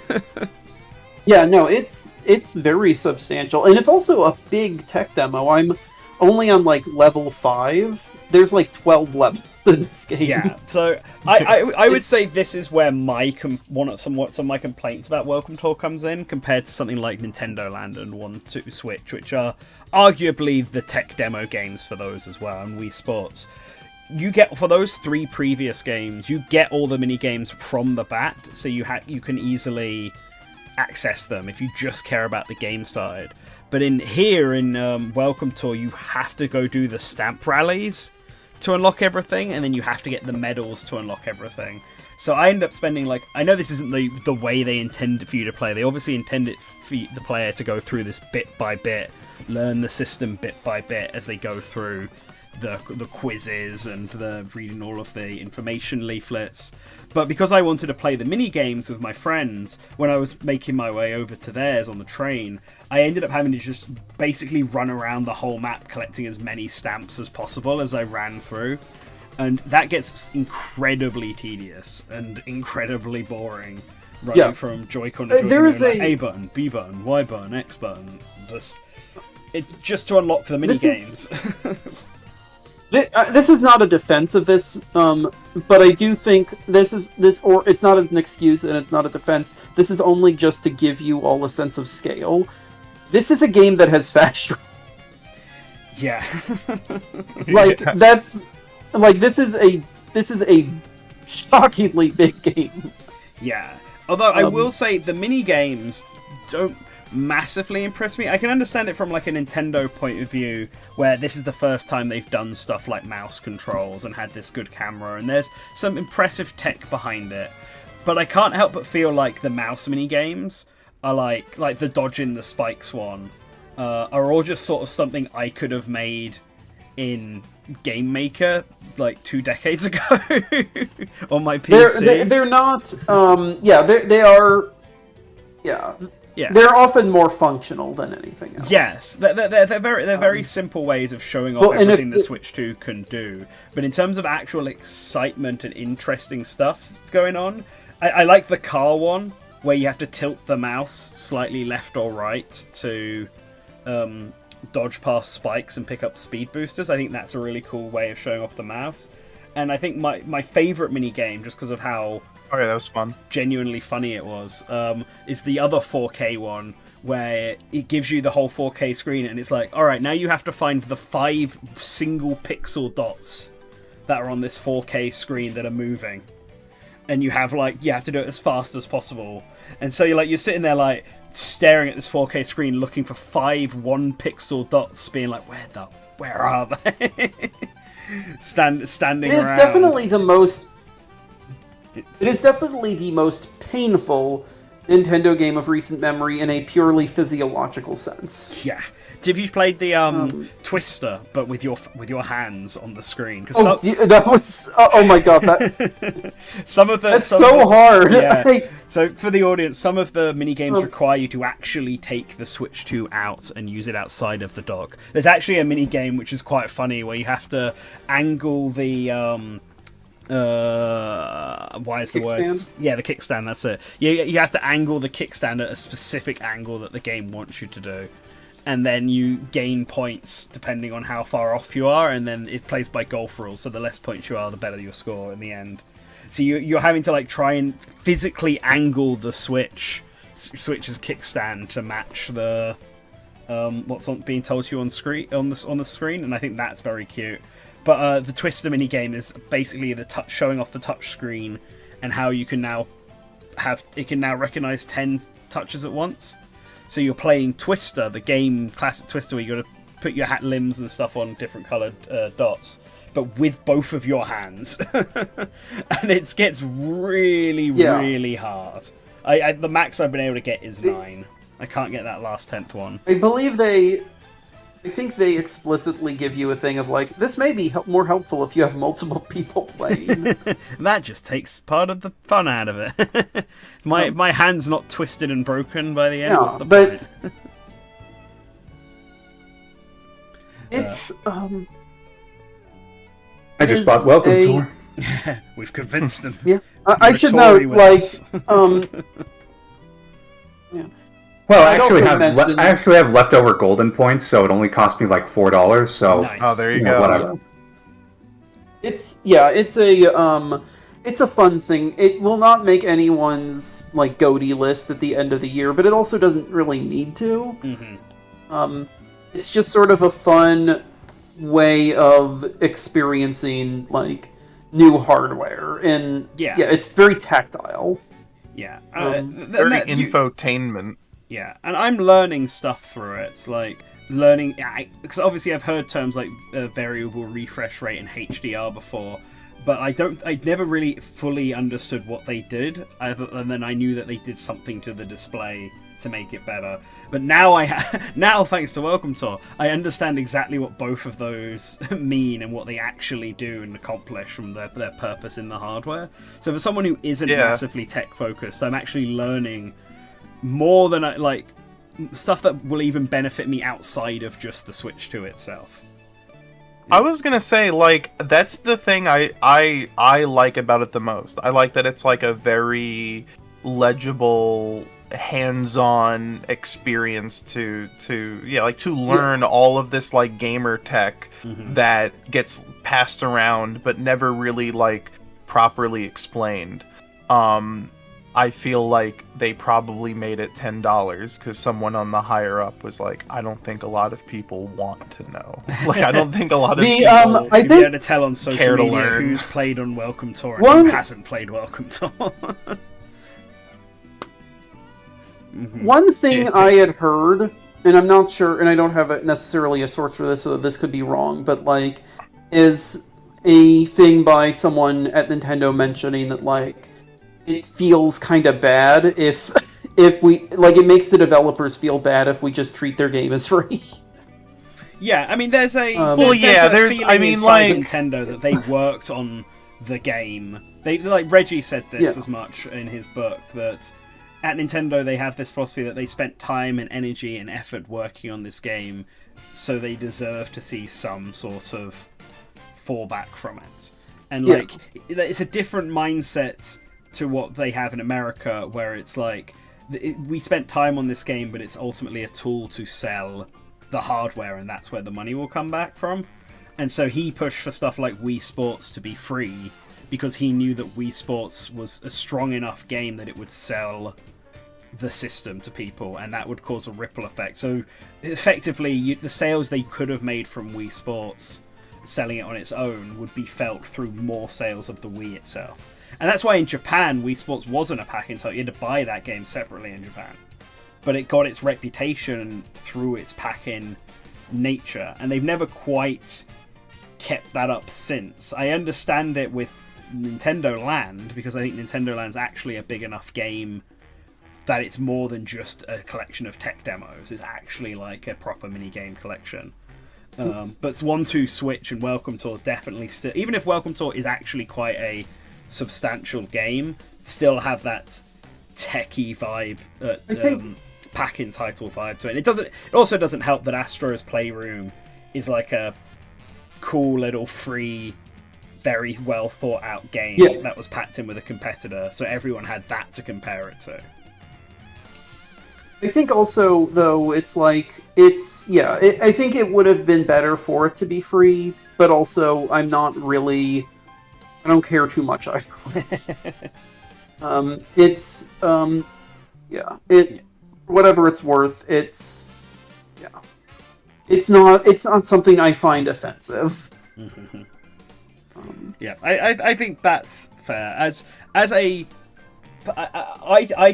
Yeah, no, it's very substantial, and it's also a big tech demo. I'm only on like level 5. There's like 12 levels in this game. Yeah, so I would say this is where some of my complaints about Welcome Tour comes in compared to something like Nintendo Land and 1-2 Switch, which are arguably the tech demo games for those as well, and Wii Sports. You get, for those 3 previous games, you get all the mini games from the bat, so you can easily access them if you just care about the game side. But in Welcome Tour, you have to go do the stamp rallies to unlock everything, and then you have to get the medals to unlock everything. So I end up spending, like, I know this isn't the way they intend for you to play. They obviously intend it for the player to go through this bit by bit, learn the system bit by bit as they go through the quizzes and the reading all of the information leaflets. But because I wanted to play the mini games with my friends, when I was making my way over to theirs on the train, I ended up having to just basically run around the whole map collecting as many stamps as possible as I ran through. And that gets incredibly tedious and incredibly boring, running from Joy-Con to Joy-Con. There is like a- A button, B button, Y button, X button. Just to unlock the mini games. This is not a defense of this, but I do think it's not as an excuse and it's not a defense. This is only just to give you all a sense of scale. This is a game that has fast travel. Yeah. Like that's like this is a shockingly big game. Yeah. Although I will say the mini games don't massively impress me. I can understand it from like a Nintendo point of view, where this is the first time they've done stuff like mouse controls and had this good camera, and there's some impressive tech behind it. But I can't help but feel like the mouse mini games are like the dodging the spikes one are all just sort of something I could have made in Game Maker like 2 decades ago on my PC. They're not. They are. Yeah. Yeah. They're often more functional than anything else. Yes, they're very simple ways of showing off well, and everything if- the Switch 2 can do. But in terms of actual excitement and interesting stuff going on, I like the car one, where you have to tilt the mouse slightly left or right to dodge past spikes and pick up speed boosters. I think that's a really cool way of showing off the mouse. And I think my favourite mini game, just because of how oh yeah, that was fun. genuinely funny it was, is the other 4K one, where it gives you the whole 4K screen and it's like, alright, now you have to find the 5 single pixel dots that are on this 4K screen that are moving. And you have to do it as fast as possible. And so you're sitting there like staring at this 4K screen looking for 5 1-pixel dots, being like, where are they? Standing It is around. definitely the most. It is definitely the most painful Nintendo game of recent memory in a purely physiological sense. Yeah. Have you played the Twister, but with your hands on the screen? That was oh my god, that that's so hard. Yeah. So for the audience, some of the mini games require you to actually take the Switch 2 out and use it outside of the dock. There's actually a mini game which is quite funny where you have to angle the why is the words? Yeah, the kickstand. That's it. You have to angle the kickstand at a specific angle that the game wants you to do. And then you gain points depending on how far off you are, and then it plays by golf rules, so the less points you are, the better your score in the end. So you're having to like try and physically angle the Switch's kickstand to match the what's being told to you on the screen, and I think that's very cute. But the Twister mini game is basically showing off the touch screen and how you can now recognize 10 touches at once. So you're playing Twister, the game classic Twister, where you got to put your limbs and stuff on different coloured dots, but with both of your hands, and it gets really, really hard. The max I've been able to get is 9. I can't get that last 10th one. I think they explicitly give you a thing of like, this may be more helpful if you have multiple people playing. That just takes part of the fun out of it. My hand's not twisted and broken by the end. What's the point? It's I just bought Welcome Tour. We've convinced them. Yeah, I should note, like, yeah. Well, I actually have leftover golden points, so it only cost me like $4. So Nice. Oh, there you go. Whatever. It's a fun thing. It will not make anyone's like GOTY list at the end of the year, but it also doesn't really need to. Mm-hmm. It's just sort of a fun way of experiencing like new hardware, and it's very tactile. Yeah, very infotainment. Yeah, and I'm learning stuff through it. It's like learning, because obviously I've heard terms like variable refresh rate and HDR before, but I never really fully understood what they did, other than I knew that they did something to the display to make it better. But now now thanks to Welcome Tour, I understand exactly what both of those mean and what they actually do and accomplish from their purpose in the hardware. So for someone who isn't massively tech focused, I'm actually learning more than stuff that will even benefit me outside of just the Switch 2 itself. I was gonna say, like, that's the thing I like about it the most. I like that it's like a very legible, hands-on experience to learn all of this like gamer tech that gets passed around but never really like properly explained. I feel like they probably made it $10 because someone on the higher up was like, I don't think a lot of people want to know. Like, I don't think a lot of people I be able to tell on social media who's played on Welcome Tour and who hasn't played Welcome Tour. One thing I had heard, and I'm not sure, and I don't have necessarily a source for this, so this could be wrong, but like, is a thing by someone at Nintendo mentioning that like, it feels kind of bad if we like it makes the developers feel bad if we just treat their game as free. Yeah, I mean, there's a Nintendo that they worked on the game. They like Reggie said this as much in his book that at Nintendo they have this philosophy that they spent time and energy and effort working on this game, so they deserve to see some sort of fallback from it. And like, it's a different mindset to what they have in America, where it's like we spent time on this game, but it's ultimately a tool to sell the hardware, and that's where the money will come back from. And so he pushed for stuff like Wii Sports to be free because he knew that Wii Sports was a strong enough game that it would sell the system to people, and that would cause a ripple effect. So effectively, the sales they could have made from Wii Sports selling it on its own would be felt through more sales of the Wii itself. And that's why in Japan, Wii Sports wasn't a pack-in title. You had to buy that game separately in Japan. But it got its reputation through its pack-in nature. And they've never quite kept that up since. I understand it with Nintendo Land, because I think Nintendo Land's actually a big enough game that it's more than just a collection of tech demos. It's actually like a proper minigame collection. But 1-2 Switch and Welcome Tour definitely still, even if Welcome Tour is actually quite a substantial game, still have that techie vibe, pack-in title vibe to it. It also doesn't help that Astro's Playroom is like a cool little free, very well thought out game that was packed in with a competitor, so everyone had that to compare it to. I think also, though, I think it would have been better for it to be free, but also I don't care too much either. Whatever it's worth, it's not something I find offensive. I think that's fair. I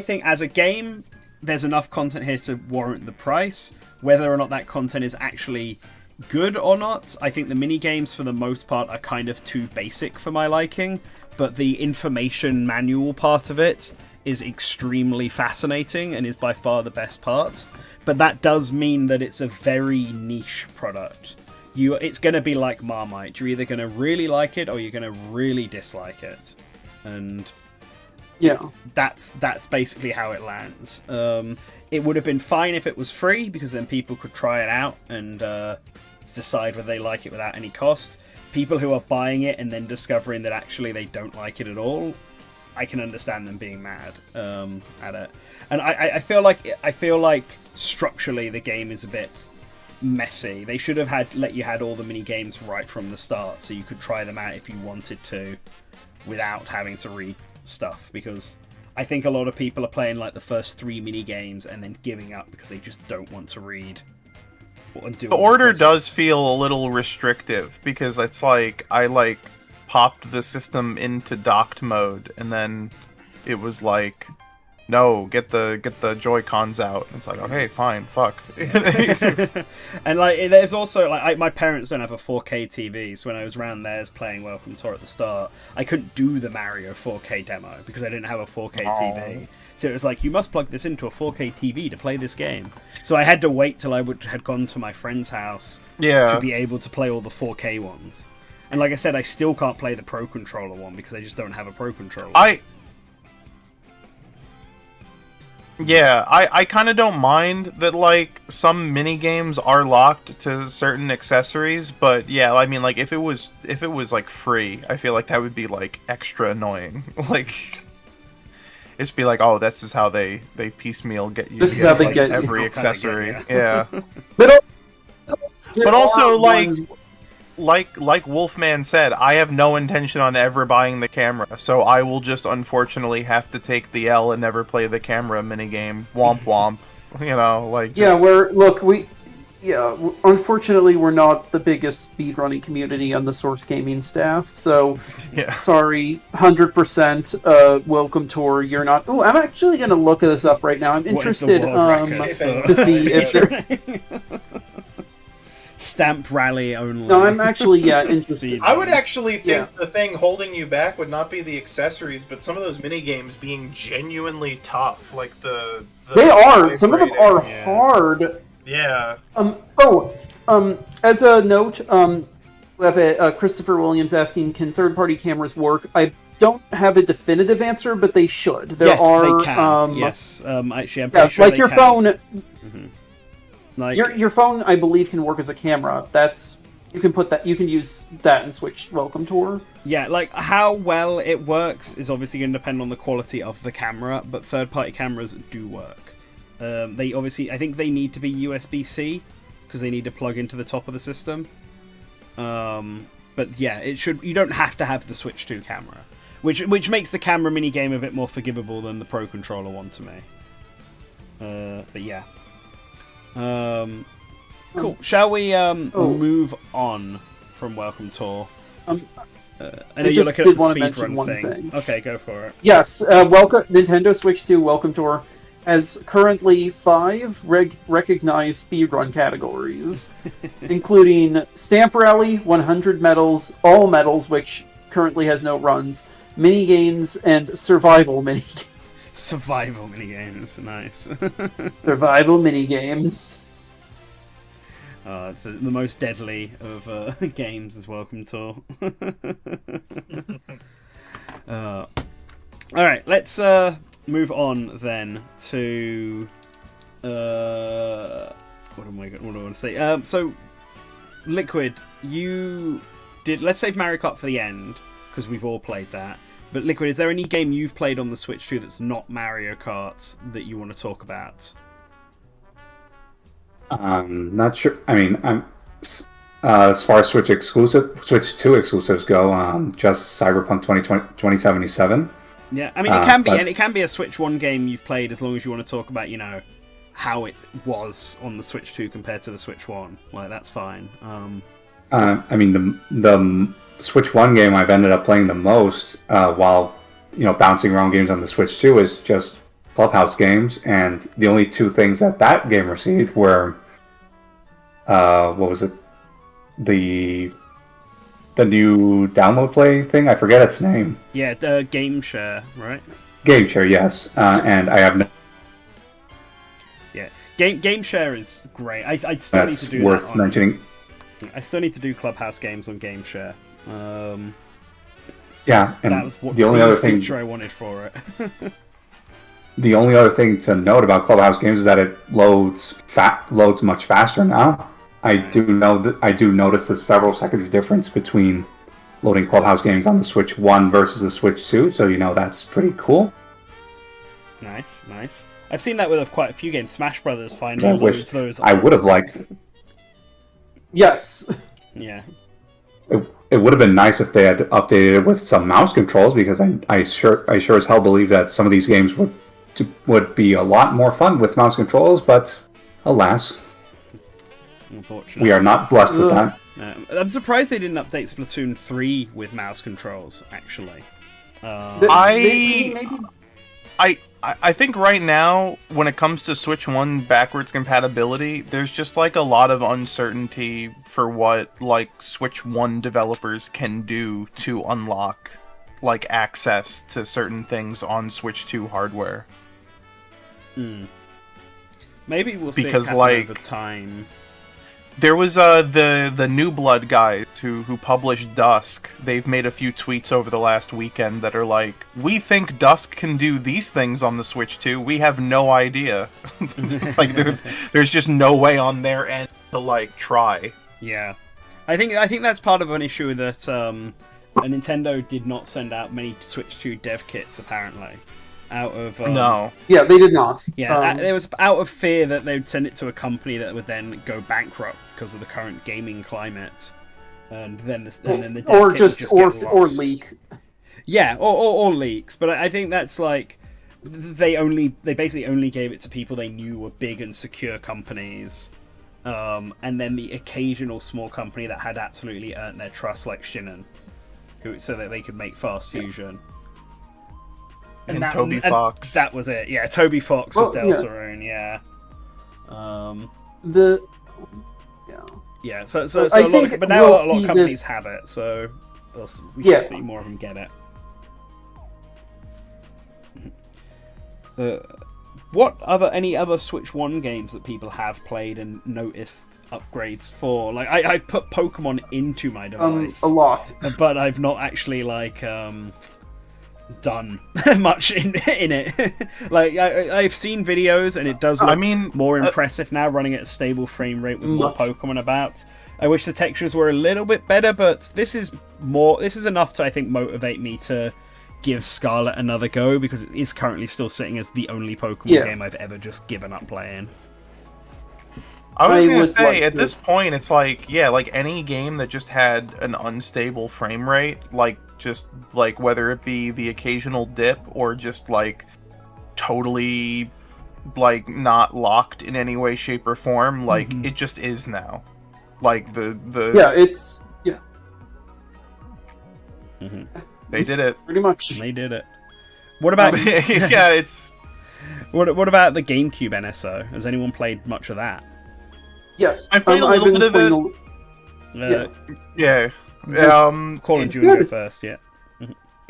think as a game, there's enough content here to warrant the price. Whether or not that content is actually good or not, I think the mini games for the most part are kind of too basic for my liking, but the information manual part of it is extremely fascinating and is by far the best part. But that does mean that it's a very niche product. It's going to be like Marmite. You're either going to really like it or you're going to really dislike it. And that's basically how it lands. It would have been fine if it was free, because then people could try it out and decide whether they like it without any cost. People who are buying it and then discovering that actually they don't like it at all, I can understand them being mad at it. And I feel like structurally the game is a bit messy. They should have let you had all the mini games right from the start, so you could try them out if you wanted to, without having to read stuff, because I think a lot of people are playing like the first 3 mini games and then giving up because they just don't want to read and do. The order does feel a little restrictive, because it's like I popped the system into docked mode and then it was like, no, get the Joy-Cons out. It's like, okay, fine, fuck. And like, there's also like, my parents don't have a 4K TV, so when I was around theirs playing Welcome Tour at the start, I couldn't do the Mario 4K demo because I didn't have a 4K TV. So it was like, you must plug this into a 4K TV to play this game. So I had to wait till I had gone to my friend's house to be able to play all the 4K ones. And like I said, I still can't play the Pro Controller one because I just don't have a Pro Controller. I kind of don't mind that, like, some mini games are locked to certain accessories, but yeah, I mean, like, if it was like free, I feel like that would be like extra annoying. Like, it's be like, oh, this is how they piecemeal get you. This is how they like, get every accessory. Yeah. But also, like Wolfman said, I have no intention on ever buying the camera, so I will just unfortunately have to take the L and never play the camera minigame. Womp womp. You know, like, just... unfortunately we're not the biggest speedrunning community on the Source Gaming staff, so sorry, 100% Welcome Tour, you're not... Oh, I'm actually going to look this up right now. I'm interested to see if there's... Stamp rally only. No, I'm actually interested. I would actually think the thing holding you back would not be the accessories, but some of those mini games being genuinely tough, like the they are. Some of them are hard. Yeah. As a note, we have Christopher Williams asking, can third-party cameras work? I don't have a definitive answer, but they should. They can. Yes. Actually, I'm pretty sure like your can. phone. Mm-hmm. Like, your phone, I believe, can work as a camera. You can use that in Switch Welcome Tour. Yeah, like how well it works is obviously going to depend on the quality of the camera, but third-party cameras do work. They obviously, I think they need to be USB-C because they need to plug into the top of the system. But yeah, it should. You don't have to have the Switch 2 camera, which makes the camera mini game a bit more forgivable than the Pro Controller one to me. But yeah. Cool. Shall we move on from Welcome Tour? I know you're looking at the speedrun thing. Okay, go for it. Yes, Nintendo Switch 2 Welcome Tour has currently 5 recognized speedrun categories, including Stamp Rally, 100 medals, all medals, which currently has no runs, mini games, and survival mini games. Survival minigames, nice. Survival minigames. It's the most deadly of games as Welcome Tour. Alright, let's move on then to... what do I want to say? So, Liquid, you did... Let's save Mario Kart for the end, because we've all played that. But Liquid, is there any game you've played on the Switch 2 that's not Mario Kart that you want to talk about? Not sure. I mean, as far as Switch 2 exclusives go, just Cyberpunk 2077. Yeah, I mean, it can be a Switch 1 game you've played as long as you want to talk about, how it was on the Switch 2 compared to the Switch 1. Like, that's fine. I mean, the Switch 1 game I've ended up playing the most while, bouncing around games on the Switch 2 is just Clubhouse games, and the only two things that game received were, what was it? The new download play thing? I forget its name. Yeah, Game Share, right? Game Share, yes. And I have no... Yeah, Game Share is great. I still need to do worth that mentioning. I still need to do Clubhouse games on Game Share. Yeah, and that was what the only other feature I wanted for it. The only other thing to note about Clubhouse games is that it loads much faster now. I do notice the several seconds difference between loading Clubhouse games on the Switch 1 versus the Switch 2, so that's pretty cool. Nice. I've seen that with quite a few games. Smash Brothers finally loads those. I would have liked. Yes. Yeah. It would have been nice if they had updated it with some mouse controls, because I sure as hell believe that some of these games would be a lot more fun with mouse controls, but alas, unfortunately, we are not blessed with that. I'm surprised they didn't update Splatoon 3 with mouse controls, actually. I think right now, when it comes to Switch 1 backwards compatibility, there's just like a lot of uncertainty for what Switch 1 developers can do to unlock access to certain things on Switch 2 hardware. Maybe we'll see because it over time. There was the New Blood guys who published Dusk. They've made a few tweets over the last weekend that are like, "We think Dusk can do these things on the Switch 2. We have no idea." It's like there's just no way on their end to try. Yeah, I think that's part of an issue that Nintendo did not send out many Switch 2 dev kits apparently. Out of no, yeah, they did not. Yeah, it was out of fear that they'd send it to a company that would then go bankrupt because of the current gaming climate, and then the or dev kit just would get or lost. leak. Yeah, or leaks. But I think that's they basically only gave it to people they knew were big and secure companies, and then the occasional small company that had absolutely earned their trust, like Shinnen, so that they could make Fast Fusion. And Toby Fox. That was it. Yeah, Toby Fox with Deltarune. Yeah. Yeah. So I think but now we'll a lot of companies this... have it, so we should see more of them get it. Any other Switch 1 games that people have played and noticed upgrades for? I put Pokemon into my device a lot, but I've not actually done much in it. I've seen videos and it does look more impressive now, running at a stable frame rate with more Pokemon about. I wish the textures were a little bit better, but this is enough to, I think, motivate me to give Scarlet another go, because it is currently still sitting as the only Pokemon game I've ever just given up playing. I was gonna say, at this point, it's any game that just had an unstable frame rate, whether it be the occasional dip or just totally not locked in any way, shape, or form, it just is now. They did it. Pretty much. They did it. What about What about the GameCube NSO? Has anyone played much of that? Yes, I played a little bit of it. Yeah. Calling Junior first, yeah.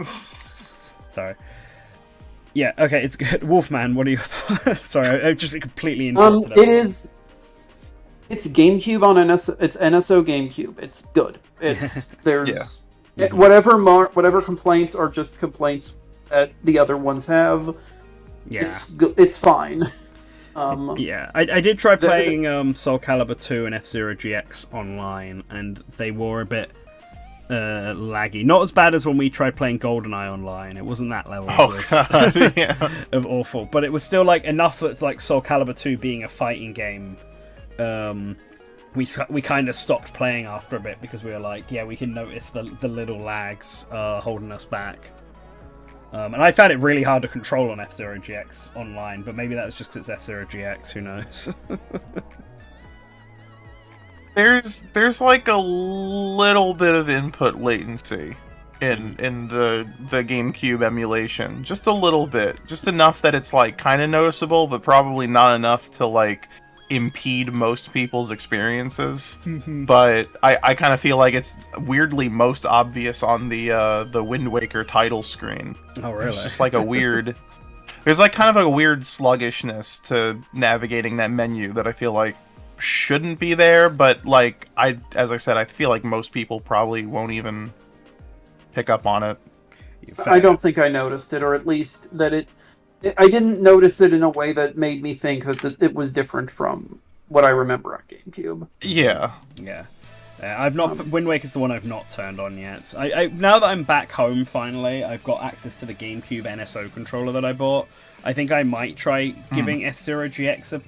Sorry. Yeah, okay, it's good. Wolfman, what are your thoughts? Sorry, I just completely interrupted. It's GameCube on NSO. It's NSO GameCube. It's good. It's there's whatever complaints are just complaints that the other ones have. Yeah, it's fine. Yeah, I did try playing Soul Calibur 2 and F-Zero GX online, and they were a bit laggy. Not as bad as when we tried playing GoldenEye online. It wasn't that level of awful, but it was still like enough that like Soul Calibur 2 being a fighting game, we kind of stopped playing after a bit because we were like, yeah, we can notice the little lags holding us back. And I found it really hard to control on F-Zero GX online, but maybe that's just because it's F-Zero GX, who knows? There's like a little bit of input latency in the GameCube emulation. Just a little bit. Just enough that it's like kind of noticeable, but probably not enough to like impede most people's experiences. But I kind of feel like it's weirdly most obvious on the Wind Waker title screen. Oh, really? It's just like a weird... There's like kind of a weird sluggishness to navigating that menu that I feel like shouldn't be there, but like as I said, I feel like most people probably won't even pick up on it. I don't think I noticed it, or at least that I didn't notice it in a way that made me think that it was different from what I remember on GameCube. Yeah. I've not. Wind Waker's the one I've not turned on yet. I now that I'm back home finally, I've got access to the GameCube NSO controller that I bought. I think I might try giving F-Zero GX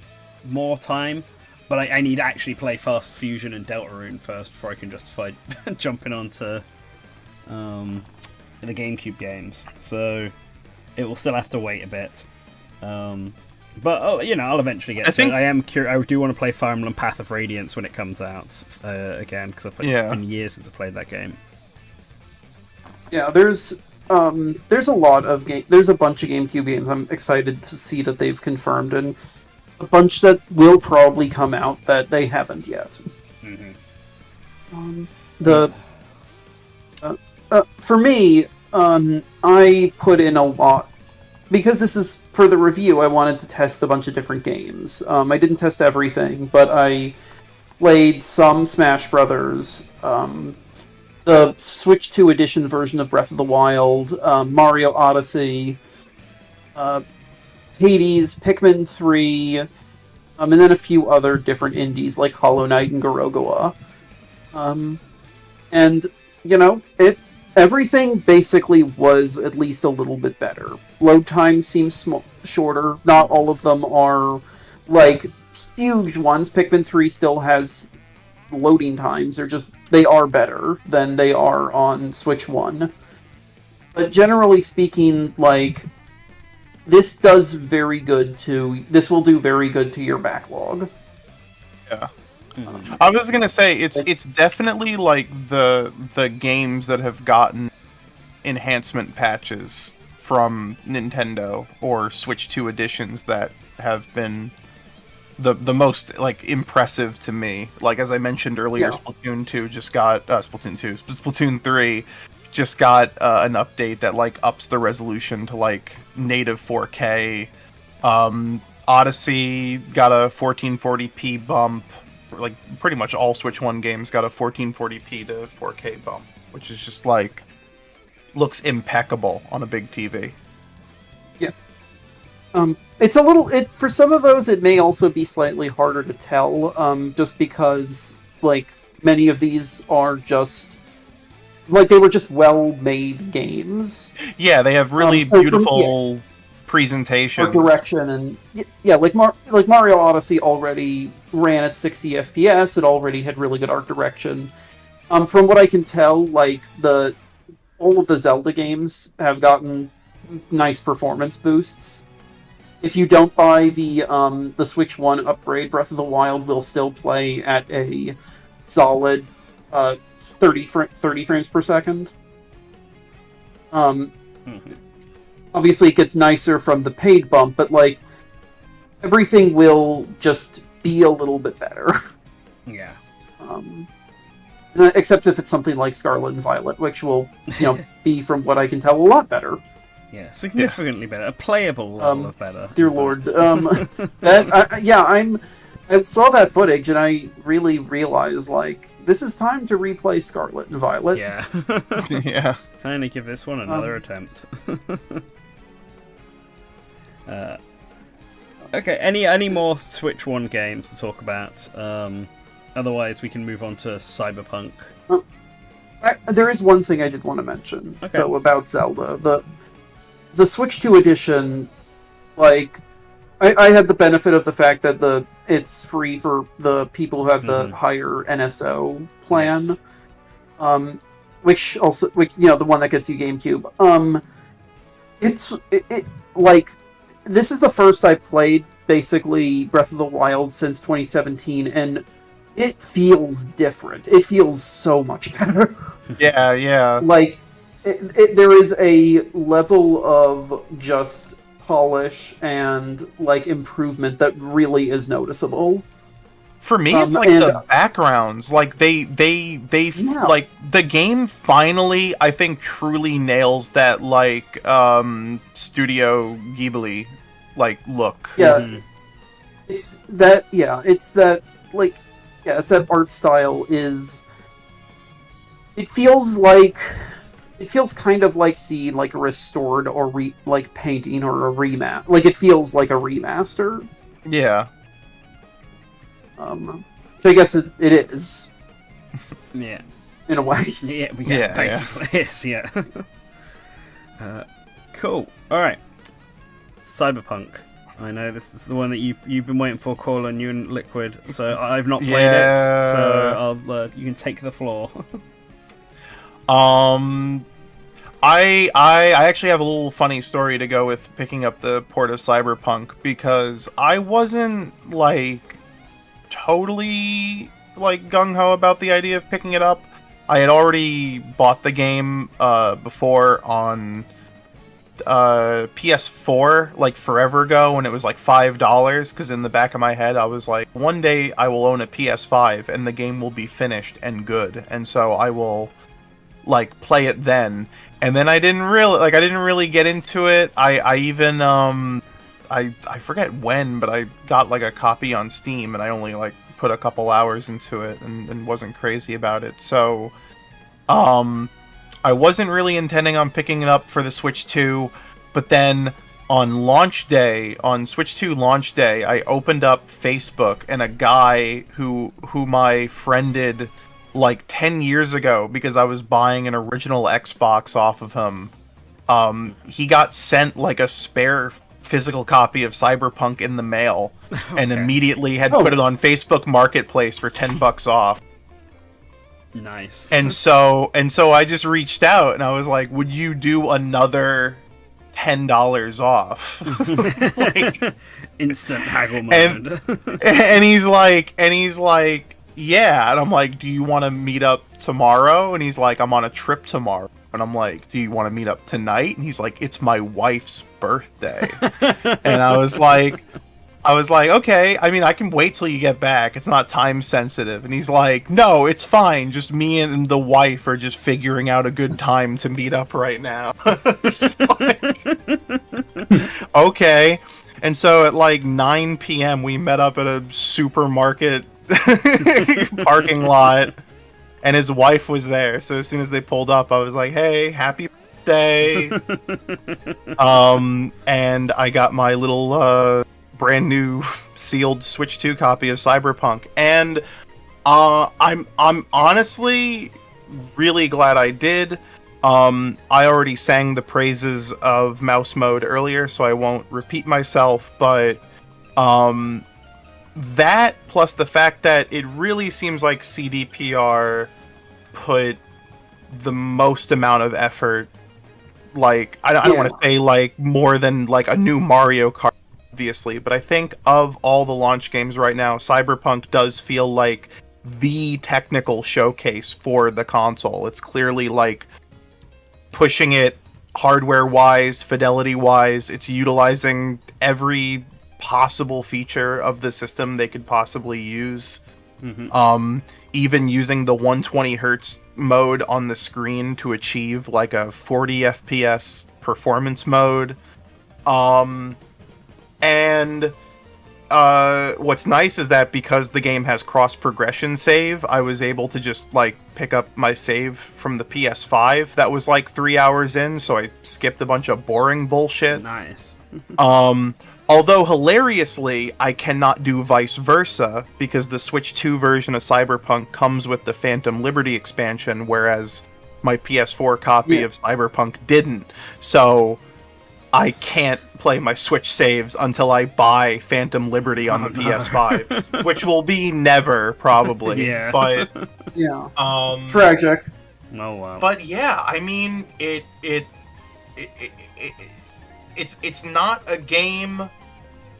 more time. But I need to actually play Fast Fusion and Deltarune first before I can justify jumping onto the GameCube games. So it will still have to wait a bit. But I'll eventually get to it. I am curious. I do want to play Fire Emblem Path of Radiance when it comes out again, because it's been years since I played that game. Yeah, there's a lot of there's a bunch of GameCube games I'm excited to see that they've confirmed, and a bunch that will probably come out that they haven't yet. For me, I put in a lot because this is for the review. I wanted to test a bunch of different games. I didn't test everything, but I played some Smash Brothers, the Switch 2 edition version of Breath of the Wild, Mario Odyssey, Hades, Pikmin 3, and then a few other different indies like Hollow Knight and Gorogoa. And, everything basically was at least a little bit better. Load time seems shorter. Not all of them are, like, huge ones. Pikmin 3 still has loading times. They are better than they are on Switch 1. But generally speaking, like, this will do very good to your backlog. Yeah. I was gonna say it's definitely like the games that have gotten enhancement patches from Nintendo or Switch 2 editions that have been the most like impressive to me. Like as I mentioned earlier, Splatoon 2 just got Splatoon 3 just got an update that like ups the resolution to like native 4K. Odyssey got a 1440p bump. Like pretty much all Switch 1 games got a 1440p to 4K bump, which is just like looks impeccable on a big TV. Yeah. It's a little for some of those it may also be slightly harder to tell, just because like many of these are just like they were just well-made games. Yeah, they have really beautiful presentations. Art direction and like Mario Odyssey already ran at 60 FPS. It already had really good art direction. From what I can tell, like all of the Zelda games have gotten nice performance boosts. If you don't buy the Switch 1 upgrade, Breath of the Wild will still play at a solid 30 frames per second. Obviously, it gets nicer from the paid bump, but like everything will just be a little bit better. Yeah. Except if it's something like Scarlet and Violet, which will, be from what I can tell a lot better. Yeah, significantly better. A playable level of better. Dear Lord. I saw that footage and I really realized, like, this is time to replay Scarlet and Violet. Yeah. Yeah. Kind of give this one another attempt. Okay, any more Switch 1 games to talk about? Otherwise, we can move on to Cyberpunk. There is one thing I did want to mention, Okay. though, about Zelda. The Switch 2 edition, like, I had the benefit of the fact that it's free for the people who have the higher NSO plan, Yes. which the one that gets you GameCube. Like, this is the first I've played basically Breath of the Wild since 2017, and it feels different. It feels so much better. Yeah. Like, there is a level of just polish and, like, improvement that really is noticeable. For me, it's like the backgrounds. Like they Yeah. like the game finally, I think, truly nails that like Studio Ghibli like look. Yeah, it's that art style is. It feels kind of like seeing like a restored or painting or a remaster. Like, it feels like a remaster. Yeah. So I guess it is. Yeah. In a way. Yeah, basically yes, yeah. Cool. Alright. Cyberpunk. I know this is the one that you've been waiting for, Colin, you and Liquid, so I've not played it, so you can take the floor. I actually have a little funny story to go with picking up the port of Cyberpunk, because I wasn't like totally like gung-ho about the idea of picking it up. I had already bought the game before on PS4 like forever ago, when it was like $5, because in the back of my head I was like, one day I will own a PS5 and the game will be finished and good, and so I will like play it then. And then I didn't really get into it. I even I forget when, but I got like a copy on Steam and I only like put a couple hours into it and wasn't crazy about it. So I wasn't really intending on picking it up for the Switch 2, but then on launch day, on Switch 2 launch day, I opened up Facebook, and a guy whom I friended like 10 years ago because I was buying an original Xbox off of him, he got sent like a spare physical copy of Cyberpunk in the mail, and immediately had put it on Facebook Marketplace for $10 off. Nice. And so I just reached out and I was like, would you do another $10 off? Like, instant haggle mode. and he's like, yeah. And I'm like, do you want to meet up tomorrow? And he's like, I'm on a trip tomorrow. And I'm like, do you want to meet up tonight? And he's like, it's my wife's birthday. And I was like, okay, I mean, I can wait till you get back. It's not time sensitive. And he's like, no, it's fine. Just me and the wife are just figuring out a good time to meet up right now. Okay. And so at like 9 p.m. we met up at a supermarket parking lot, and his wife was there. So as soon as they pulled up, I was like, hey, happy birthday. And I got my little brand new sealed Switch 2 copy of Cyberpunk, and I'm honestly really glad I did. I already sang the praises of mouse mode earlier, so I won't repeat myself, but that plus the fact that it really seems like CDPR put the most amount of effort, like I don't want to say like more than like a new Mario Kart, obviously, but I think of all the launch games right now, Cyberpunk does feel like the technical showcase for the console. It's clearly like pushing it hardware-wise, fidelity-wise. It's utilizing every possible feature of the system they could possibly use. even using the 120 hertz mode on the screen to achieve like a 40 FPS performance mode. And what's nice is that because the game has cross progression save, I was able to just like pick up my save from the PS5 that was like 3 hours in, so I skipped a bunch of boring bullshit. Nice. Although hilariously, I cannot do vice versa because the Switch 2 version of Cyberpunk comes with the Phantom Liberty expansion, whereas my PS4 copy of Cyberpunk didn't. So I can't play my Switch saves until I buy Phantom Liberty on the PS5, which will be never, probably. Yeah. But Yeah. Tragic. Oh wow. But yeah, I mean, it's not a game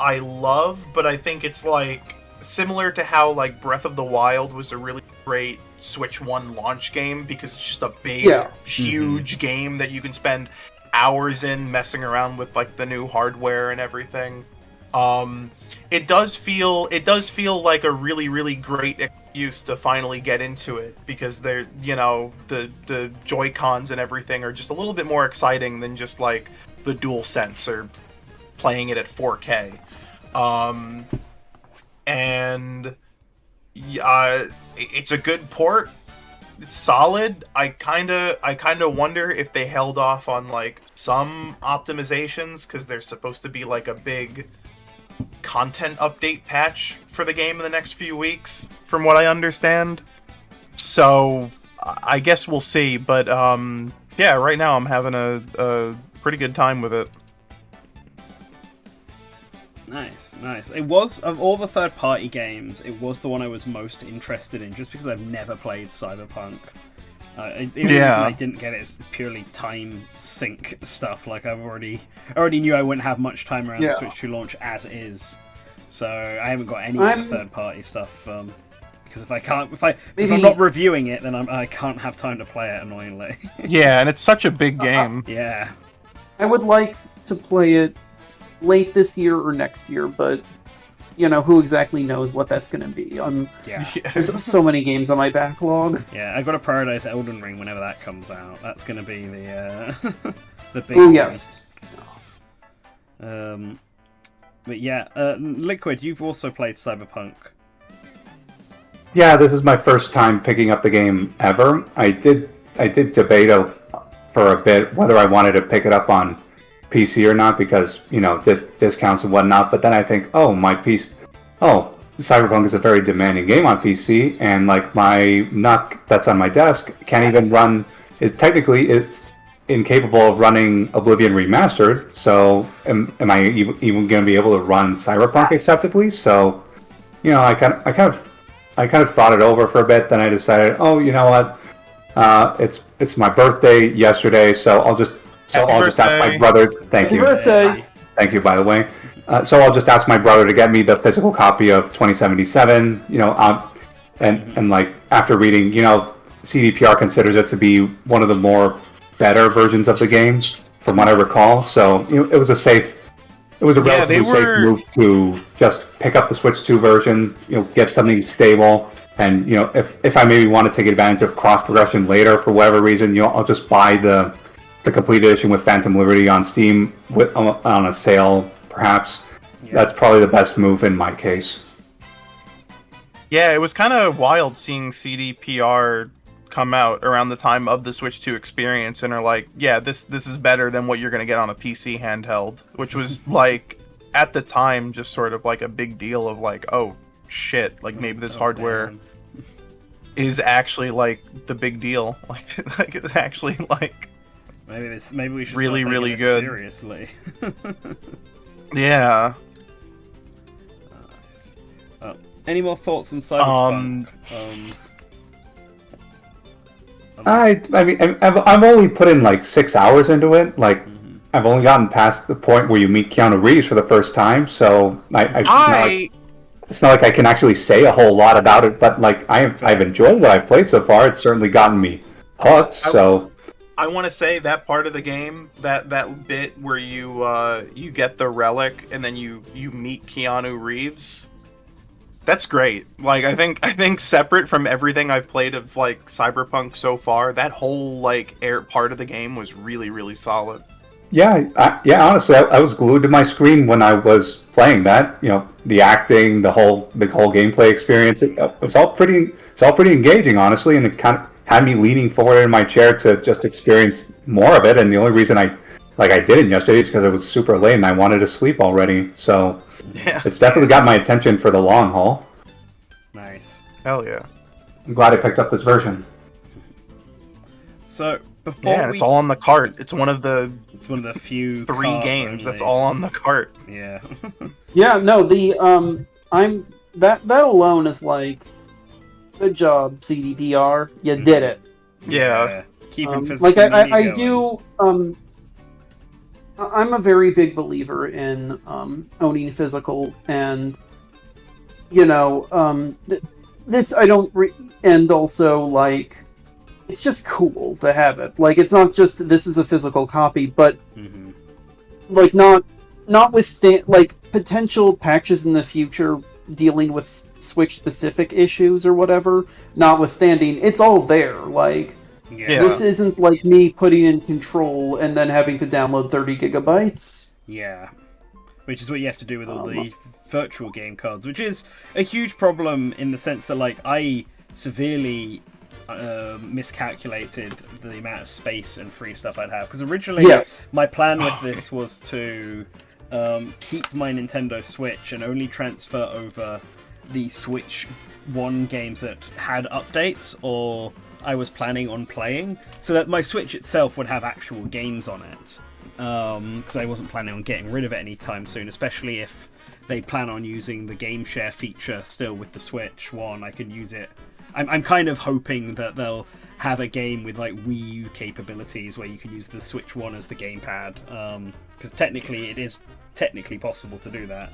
I love, but I think it's like similar to how like Breath of the Wild was a really great Switch 1 launch game because it's just a big, huge game that you can spend hours in messing around with like the new hardware and everything. It does feel like a really, really great excuse to finally get into it because they're, you know, the Joy-Cons and everything are just a little bit more exciting than just like the DualSense or playing it at 4K. And it's a good port. It's solid. I kind of wonder if they held off on like some optimizations because there's supposed to be like a big content update patch for the game in the next few weeks, from what I understand. So I guess we'll see. But yeah, right now I'm having a pretty good time with it. Nice. It was, of all the third-party games, it was the one I was most interested in, just because I've never played Cyberpunk. The only reason I didn't get it is purely time sink stuff. Like I already knew I wouldn't have much time around the Switch 2 launch as is, so I haven't got any of the third-party stuff. Because if I'm not reviewing it, then I can't have time to play it. Annoyingly. Yeah, and it's such a big game. Yeah. I would like to play it late this year or next year, but you know, who exactly knows what that's going to be. There's so many games on my backlog. Yeah, I've got to prioritize Elden Ring whenever that comes out. That's going to be the the big Oh one. yes. But yeah, Liquid, you've also played Cyberpunk. Yeah, this is my first time picking up the game ever. I did debate for a bit whether I wanted to pick it up on PC or not because, you know, discounts and whatnot, but then I think, Cyberpunk is a very demanding game on PC, and like my NUC that's on my desk can't even run, is incapable of running Oblivion Remastered, so am I even going to be able to run Cyberpunk acceptably? So, you know, I kind of thought it over for a bit, then I decided, you know what, it's my birthday yesterday, so I'll just ask my brother. Thank you. Birthday. Thank you, by the way. So I'll just ask my brother to get me the physical copy of 2077. You know, and like after reading, you know, CDPR considers it to be one of the more better versions of the game, from what I recall. So you know, it was a relatively safe move to just pick up the Switch 2 version. You know, get something stable. And you know, if I maybe want to take advantage of cross progression later for whatever reason, you know, I'll just buy the complete edition with Phantom Liberty on Steam on a sale, perhaps. Yeah. That's probably the best move in my case. Yeah, it was kind of wild seeing CDPR come out around the time of the Switch 2 experience and are like, yeah, this is better than what you're going to get on a PC handheld, which was like, at the time, just sort of like a big deal of like, oh, shit, like maybe this hardware is actually like the big deal. Like it's actually like... Maybe we should really, start taking really this good. Seriously. Yeah. Nice. Any more thoughts on Cyberpunk? I mean, I've only put in like 6 hours into it. Like, I've only gotten past the point where you meet Keanu Reeves for the first time. So it's not like I can actually say a whole lot about it. But like, I've enjoyed what I've played so far. It's certainly gotten me hooked. So. I want to say that part of the game, that bit where you get the relic and then you meet Keanu Reeves, That's great. Like I think separate from everything I've played of like Cyberpunk so far, that whole like air part of the game was really really solid. Yeah, honestly, I was glued to my screen when I was playing that. You know, the acting, the whole gameplay experience. It's all pretty engaging, honestly, and it kind of had me leaning forward in my chair to just experience more of it. And the only reason I didn't yesterday is because it was super late and I wanted to sleep already. So Yeah. it's definitely got my attention for the long haul. Nice. Hell yeah. I'm glad I picked up this version. So before Yeah, and it's all on the cart. It's one of the it's one of the few 3 cards games that's onlys. all on the cart. Yeah. Yeah, no, the I'm that alone is like, good job, CDPR. You did it. Yeah. Keeping physical Like I media do. I'm a very big believer in owning physical, and you know, this I don't. And also, like, it's just cool to have it. Like, it's not just this is a physical copy, but Mhm. like notwithstand like potential patches in the future dealing with Switch specific issues or whatever. Notwithstanding, it's all there. Like. Yeah. This isn't like me putting in Control and then having to download 30 gigabytes. Yeah. Which is what you have to do with all the virtual game cards, which is a huge problem in the sense that, like, I severely miscalculated the amount of space and free stuff I'd have. Because originally, Yes. my plan with this was to keep my Nintendo Switch and only transfer over the Switch 1 games that had updates or I was planning on playing, so that my Switch itself would have actual games on it. Because I wasn't planning on getting rid of it anytime soon, especially if they plan on using the game share feature still with the Switch 1. I could use it. I'm kind of hoping that they'll have a game with like Wii U capabilities where you can use the Switch 1 as the gamepad. Because technically it is technically possible to do that.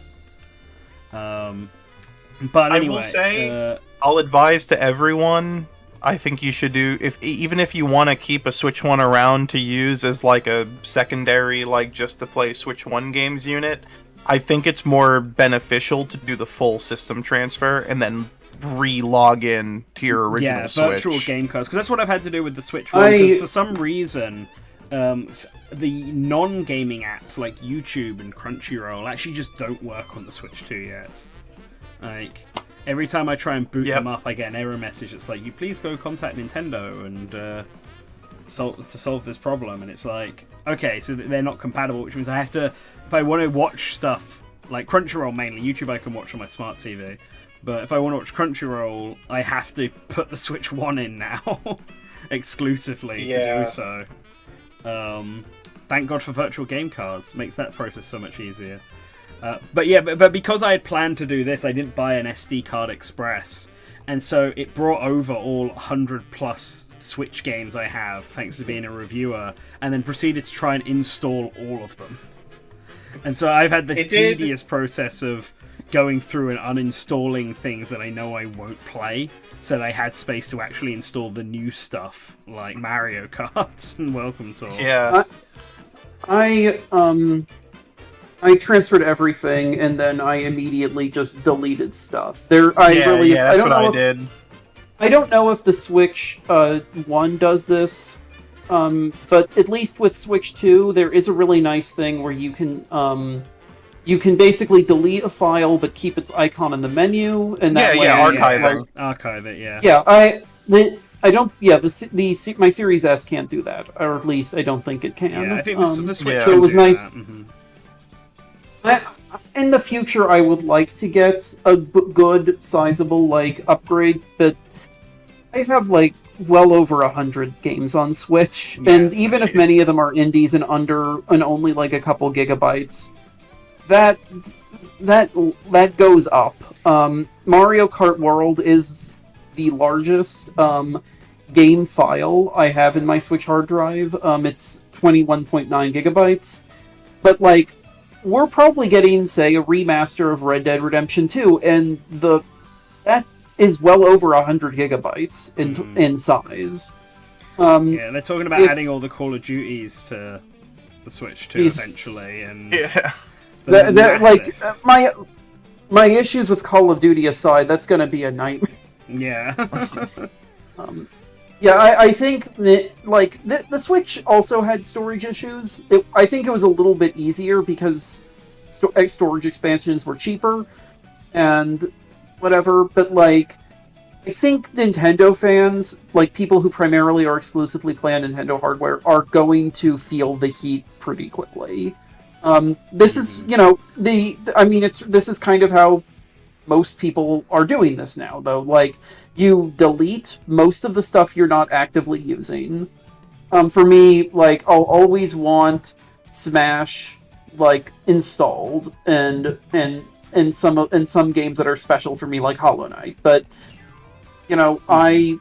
But anyway, I will say, I'll advise to everyone. I think you should do even if you want to keep a Switch 1 around to use as like a secondary, like just to play Switch 1 games unit. I think it's more beneficial to do the full system transfer and then re-log in to your original Switch. Yeah, virtual game cards, because that's what I've had to do with the Switch 1. Because for some reason, the non-gaming apps like YouTube and Crunchyroll actually just don't work on the Switch 2 yet. Like, every time I try and boot them up, I get an error message. It's like, you please go contact Nintendo and solve this problem. And it's like, okay, so they're not compatible, which means I have to, if I want to watch stuff like Crunchyroll mainly, YouTube I can watch on my smart TV. But if I want to watch Crunchyroll, I have to put the Switch 1 in now exclusively to do so. Thank God for virtual game cards. Makes that process so much easier. But because I had planned to do this, I didn't buy an SD card express, and so it brought over all 100 plus Switch games I have, thanks to being a reviewer, and then proceeded to try and install all of them. And so I've had this tedious process of going through and uninstalling things that I know I won't play, so that I had space to actually install the new stuff, like Mario Kart and Welcome Tour. Yeah. I transferred everything, and then I immediately just deleted stuff. That's what I did. I don't know if the Switch 1 does this, but at least with Switch 2, there is a really nice thing where you can basically delete a file but keep its icon in the menu, and that way, archive it. Yeah. Yeah, my Series S can't do that, or at least I don't think it can. Yeah, I think the Switch. So it was nice. Mm-hmm. In the future, I would like to get a good, sizable, upgrade, but I have, well over 100 games on Switch, and even if many of them are indies and only, a couple gigabytes, that goes up. Mario Kart World is the largest game file I have in my Switch hard drive. It's 21.9 gigabytes, but, we're probably getting, say, a remaster of Red Dead Redemption 2, and that is well over 100 gigabytes in size. Yeah, they're talking about adding all the Call of Duties to the Switch 2 eventually, and my issues with Call of Duty aside, that's going to be a nightmare. Yeah. Yeah, I think that, like, the Switch also had storage issues. I think it was a little bit easier because storage expansions were cheaper and whatever, but, like, I think Nintendo fans, like, people who primarily or exclusively play on Nintendo hardware, are going to feel the heat pretty quickly. This is, you know, this is kind of how most people are doing this now, though. Like, you delete most of the stuff you're not actively using. For me, like, I'll always want Smash, like, installed, and some games that are special for me, like Hollow Knight. But, you know, I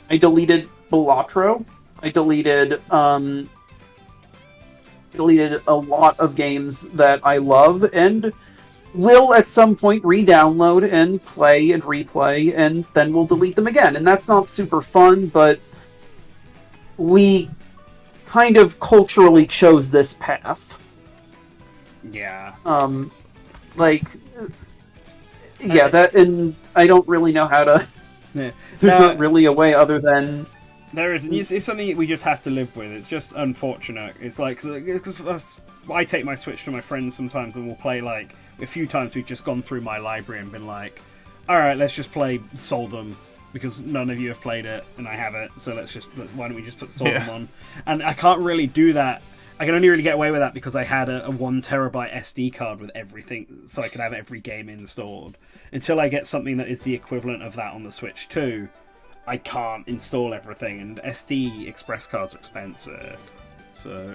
deleted Balatro. I deleted a lot of games that I love, and will at some point re-download and play and replay, and then we'll delete them again. And that's not super fun, but we kind of culturally chose this path. Yeah. And I don't really know how to... Yeah. There's not really a way other than... There is. It's something we just have to live with. It's just unfortunate. It's like, because I take my Switch to my friends sometimes, and we'll play, like, a few times we've just gone through my library and been like, alright, let's just play Soldum, because none of you have played it, and I have it, so why don't we just put Soldum on? And I can't really do that. I can only really get away with that because I had a 1 terabyte SD card with everything, so I could have every game installed. Until I get something that is the equivalent of that on the Switch 2, I can't install everything, and SD express cards are expensive. So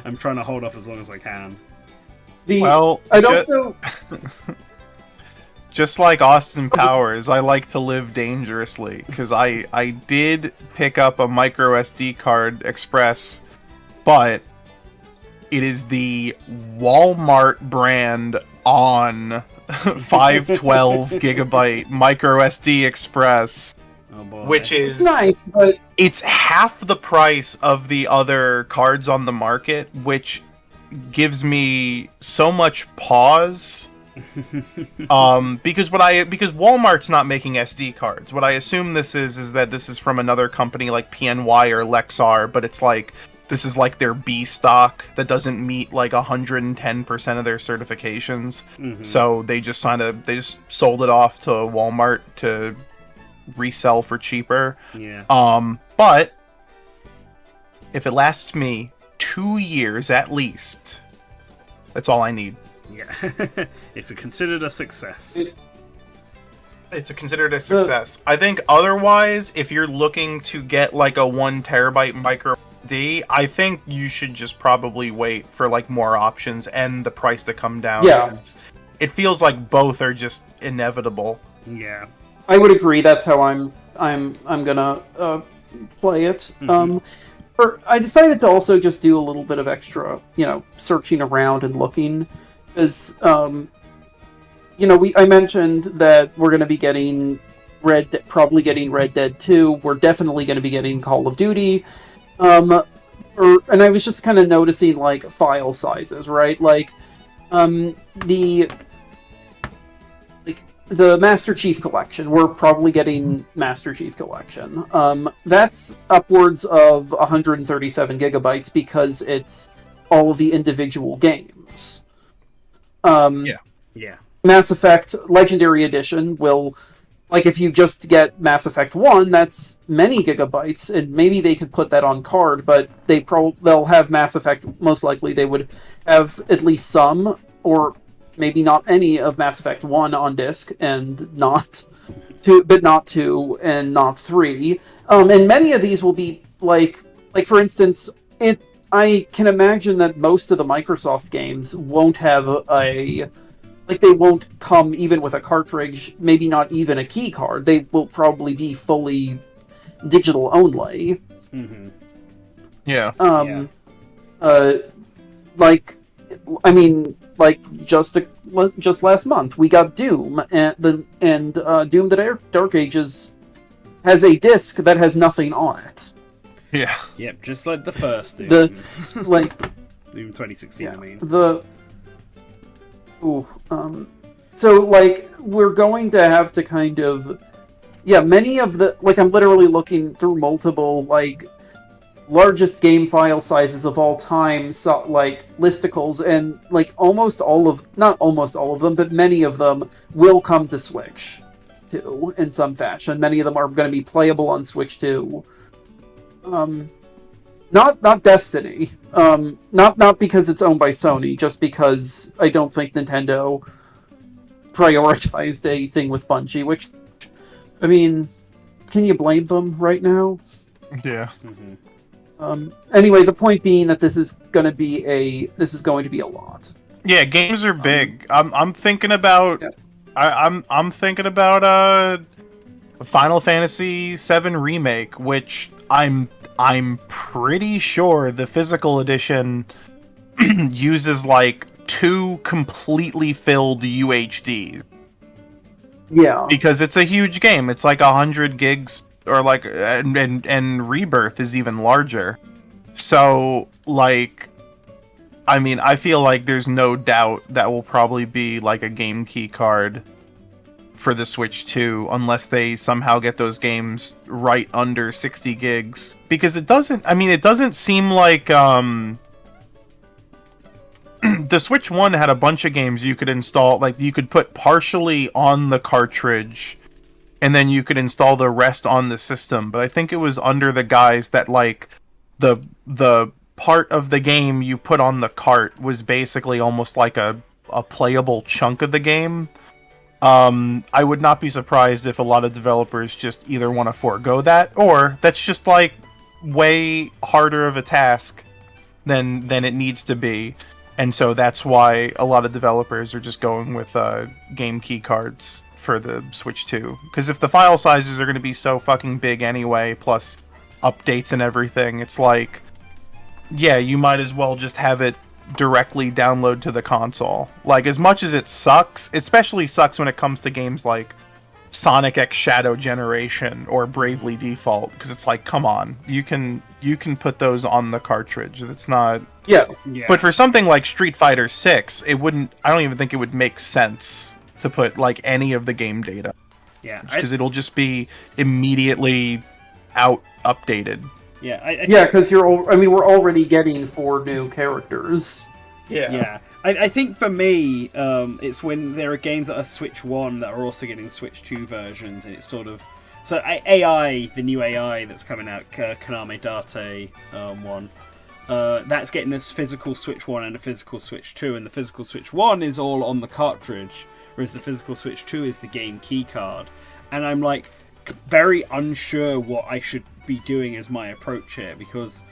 I'm trying to hold off as long as I can. Just like Austin Powers, I like to live dangerously, because I did pick up a micro SD card express, but it is the Walmart brand on 512 gigabyte micro SD express. Oh boy. Which is It's nice, but... It's half the price of the other cards on the market, which gives me so much pause. Because Walmart's not making SD cards. What I assume this is that this is from another company like PNY or Lexar, but it's like this is like their B stock that doesn't meet like 110% of their certifications. Mm-hmm. So they just sold it off to Walmart to resell for cheaper. Yeah. But if it lasts me 2 years at least, that's all I need. Yeah. It's considered a success. It's considered a success. I think otherwise, if you're looking to get like a 1 terabyte micro SD, I think you should just probably wait for like more options and the price to come down. Yeah. It feels like both are just inevitable. Yeah. I would agree. That's how I'm gonna play it. Mm-hmm. I decided to also just do a little bit of extra, searching around and looking, because I mentioned that we're gonna be getting probably getting Red Dead 2. We're definitely gonna be getting Call of Duty. And I was just kind of noticing like file sizes, right? Like, the Master Chief Collection. We're probably getting Master Chief Collection. That's upwards of 137 gigabytes because it's all of the individual games. Yeah. Mass Effect Legendary Edition will, like, if you just get Mass Effect 1, that's many gigabytes, and maybe they could put that on card, but they'll have Mass Effect, most likely they would have at least some, or maybe not any of Mass Effect 1 on disc, and not 2, but not 2, and not 3. And many of these will be, like for instance, I can imagine that most of the Microsoft games won't have they won't come even with a cartridge, maybe not even a key card. They will probably be fully digital only. Mm-hmm. Yeah. Just last month we got Doom, and Doom: The Dark Ages has a disc that has nothing on it. Yeah. Yep, just like the first Doom. Doom 2016. Yeah. I mean. So, like, we're going to have to kind of... Yeah, many of the... Like, I'm literally looking through multiple, like, largest game file sizes of all time, so, like, listicles, and, like, almost all of... Not almost all of them, but many of them will come to Switch, too, in some fashion. Many of them are going to be playable on Switch, too. Not Destiny. Not because it's owned by Sony, just because I don't think Nintendo prioritized a thing with Bungie, which, I mean, can you blame them right now? Yeah. Anyway, the point being that this is going to be a lot. Yeah, games are big. I'm thinking about Yeah. I'm thinking about Final Fantasy VII Remake, which I'm pretty sure the physical edition uses like 2 completely filled UHD. Yeah. Because it's a huge game. It's like 100 gigs, or like, and Rebirth is even larger. So, like, I mean, I feel like there's no doubt that will probably be like a game key card for the Switch 2, unless they somehow get those games right under 60 gigs. Because it doesn't seem like, the Switch 1 had a bunch of games you could install, like, you could put partially on the cartridge, and then you could install the rest on the system, but I think it was under the guise that, like, the part of the game you put on the cart was basically almost like a playable chunk of the game. I would not be surprised if a lot of developers just either want to forego that, or that's just, like, way harder of a task than it needs to be. And so that's why a lot of developers are just going with game key cards for the Switch 2. Because if the file sizes are going to be so fucking big anyway, plus updates and everything, it's like, yeah, you might as well just have it directly download to the console. Like, as much as it sucks, especially sucks when it comes to games like Sonic X Shadow Generation or Bravely Default, because it's like, come on, you can put those on the cartridge. It's not... Yeah. But for something like Street Fighter 6, I don't even think it would make sense to put, like, any of the game data. Yeah. Because it'll just be immediately updated. Yeah. Yeah, because we're already getting 4 new characters. Yeah. I think for me, it's when there are games that are Switch 1 that are also getting Switch 2 versions, and it's sort of... So AI, the new AI that's coming out, Konami Date 1, that's getting this physical Switch 1 and a physical Switch 2, and the physical Switch 1 is all on the cartridge, whereas the physical Switch 2 is the game key card. And I'm, like, very unsure what I should be doing as my approach here, because...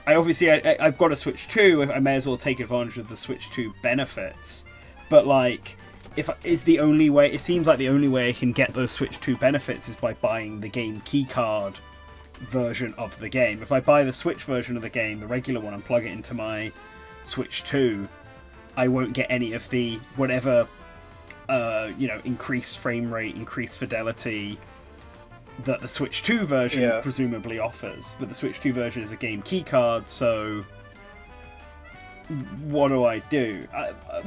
I've got a Switch 2, I may as well take advantage of the Switch 2 benefits. But, like, it seems like the only way I can get those Switch 2 benefits is by buying the game keycard version of the game. If I buy the Switch version of the game, the regular one, and plug it into my Switch 2, I won't get any of the whatever, increased frame rate, increased fidelity that the Switch 2 version presumably offers. But the Switch 2 version is a game keycard, so what do I do?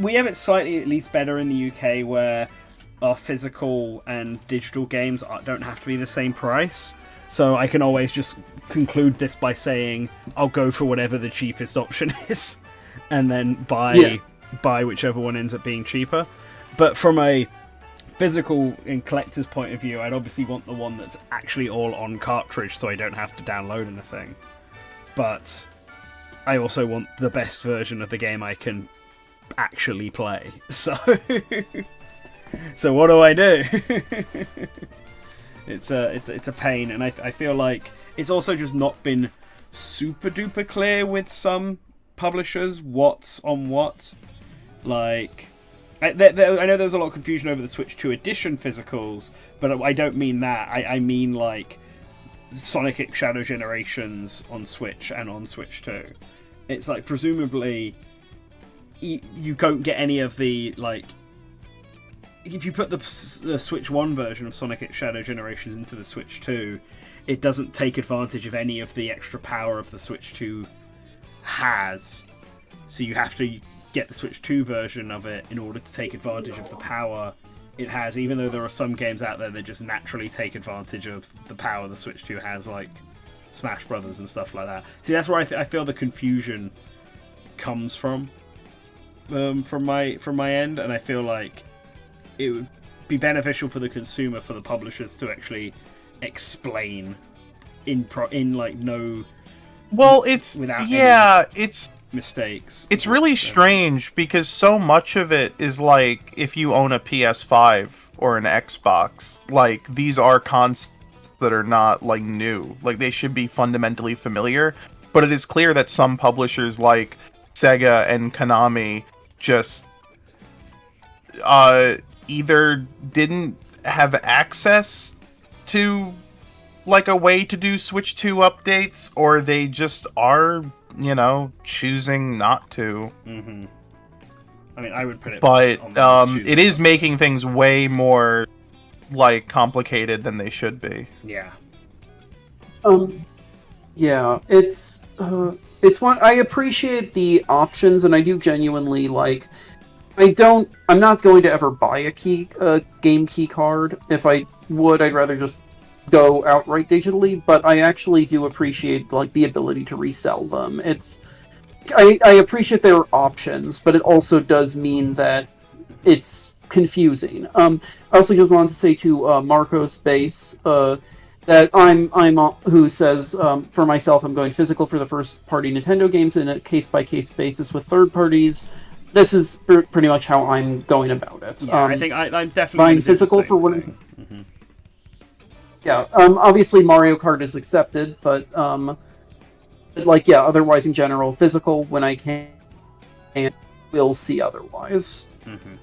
We have it slightly at least better in the UK, where our physical and digital games don't have to be the same price. So I can always just conclude this by saying I'll go for whatever the cheapest option is, and then buy whichever one ends up being cheaper. But from a physical and collector's point of view, I'd obviously want the one that's actually all on cartridge, so I don't have to download anything. But I also want the best version of the game I can actually play. So what do I do? It's a pain, and I feel like it's also just not been super duper clear with some publishers what's on what. Like, I know there was a lot of confusion over the Switch 2 edition physicals, but I don't mean that. I mean, like, Sonic X Shadow Generations on Switch and on Switch 2. It's like, presumably, you don't get any of the, like... If you put the Switch 1 version of Sonic X Shadow Generations into the Switch 2, it doesn't take advantage of any of the extra power of the Switch 2 has. So you have to get the Switch 2 version of it in order to take advantage of the power it has, even though there are some games out there that just naturally take advantage of the power the Switch 2 has, like Smash Brothers and stuff like that. See, that's where I feel the confusion comes from my end, and I feel like it would be beneficial for the consumer, for the publishers to actually explain in like no. Well, it's it's mistakes. It's really strange because so much of it is like if you own a PS5 or an Xbox, like these are concepts that are not like new. Like they should be fundamentally familiar, but it is clear that some publishers like Sega and Konami just either didn't have access to like a way to do Switch 2 updates, or they just are, choosing not to. Mm-hmm. I mean, I would put it. But it is making things way more like complicated than they should be. Yeah. Yeah, it's one. I appreciate the options, and I do genuinely like. I'm not going to ever buy a game key card. If I would, I'd rather just go outright digitally. But I actually do appreciate like the ability to resell them. I appreciate their options, but it also does mean that it's confusing. I also just wanted to say to Marcos Base that I'm who says for myself I'm going physical for the first party Nintendo games in a case by case basis with third parties. This is pretty much how I'm going about it. Yeah, I think I'm definitely buying physical for what. Mm-hmm. Yeah, obviously Mario Kart is accepted, but otherwise in general, physical when I can, and we'll see otherwise. Mm-hmm.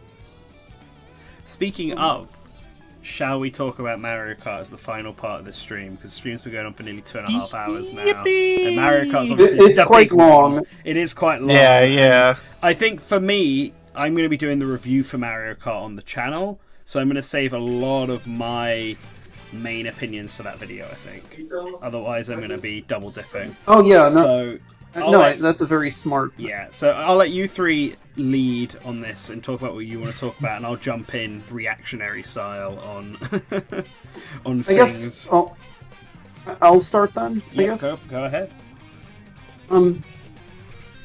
Speaking of, shall we talk about Mario Kart as the final part of this stream? Because the stream's been going on for nearly 2.5 hours now. Yippee! And Mario Kart's obviously it's quite long. It is quite long. Yeah. I think for me, I'm going to be doing the review for Mario Kart on the channel, so I'm going to save a lot of my main opinions for that video, I think. Otherwise, I'm going to be double dipping. Oh yeah, So that's a very smart. Yeah, so I'll let you three lead on this and talk about what you want to talk about, and I'll jump in reactionary style on on things. I guess I'll start then. I guess. Go ahead.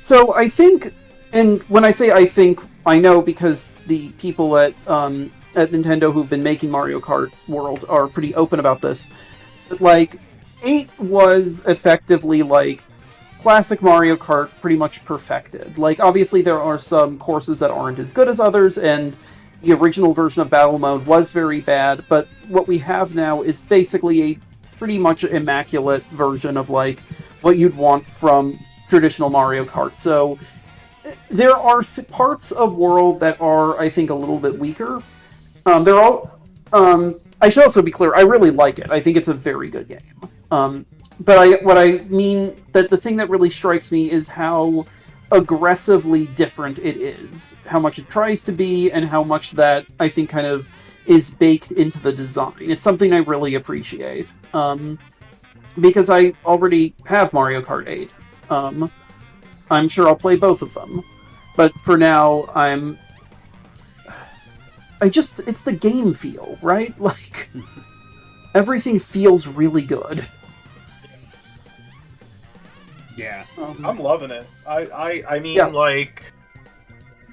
So I think, and when I say I think, I know because the people at Nintendo who've been making Mario Kart World are pretty open about this. But like, 8 was effectively like classic Mario Kart pretty much perfected. Like, obviously there are some courses that aren't as good as others, and the original version of Battle Mode was very bad, but what we have now is basically a pretty much immaculate version of, like, what you'd want from traditional Mario Kart. So, there are parts of World that are, I think, a little bit weaker. They're all... I should also be clear, I really like it. I think it's a very good game. But what I mean, that the thing that really strikes me is how aggressively different it is. How much it tries to be, and how much that, I think, kind of is baked into the design. It's something I really appreciate. Because I already have Mario Kart 8. I'm sure I'll play both of them. But for now, it's the game feel, right? Like, everything feels really good. Yeah. I'm loving it. I mean, Yeah. like,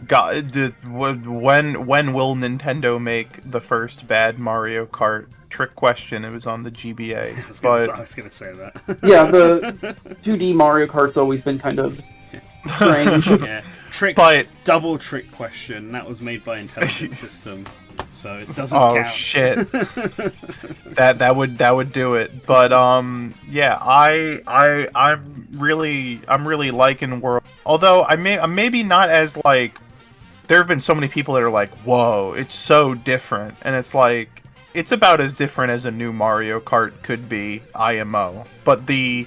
God, when will Nintendo make the first bad Mario Kart? Trick question. It was on the GBA, I was going to say that. Yeah, the 2D Mario Kart's always been kind of strange. Yeah. Double trick question. That was made by Intelligent System, so it doesn't count. Oh shit! that would do it. But yeah, I'm really liking World. Although I'm maybe not as like. There have been so many people that are like, "Whoa, it's so different," and it's like it's about as different as a new Mario Kart could be, IMO. But the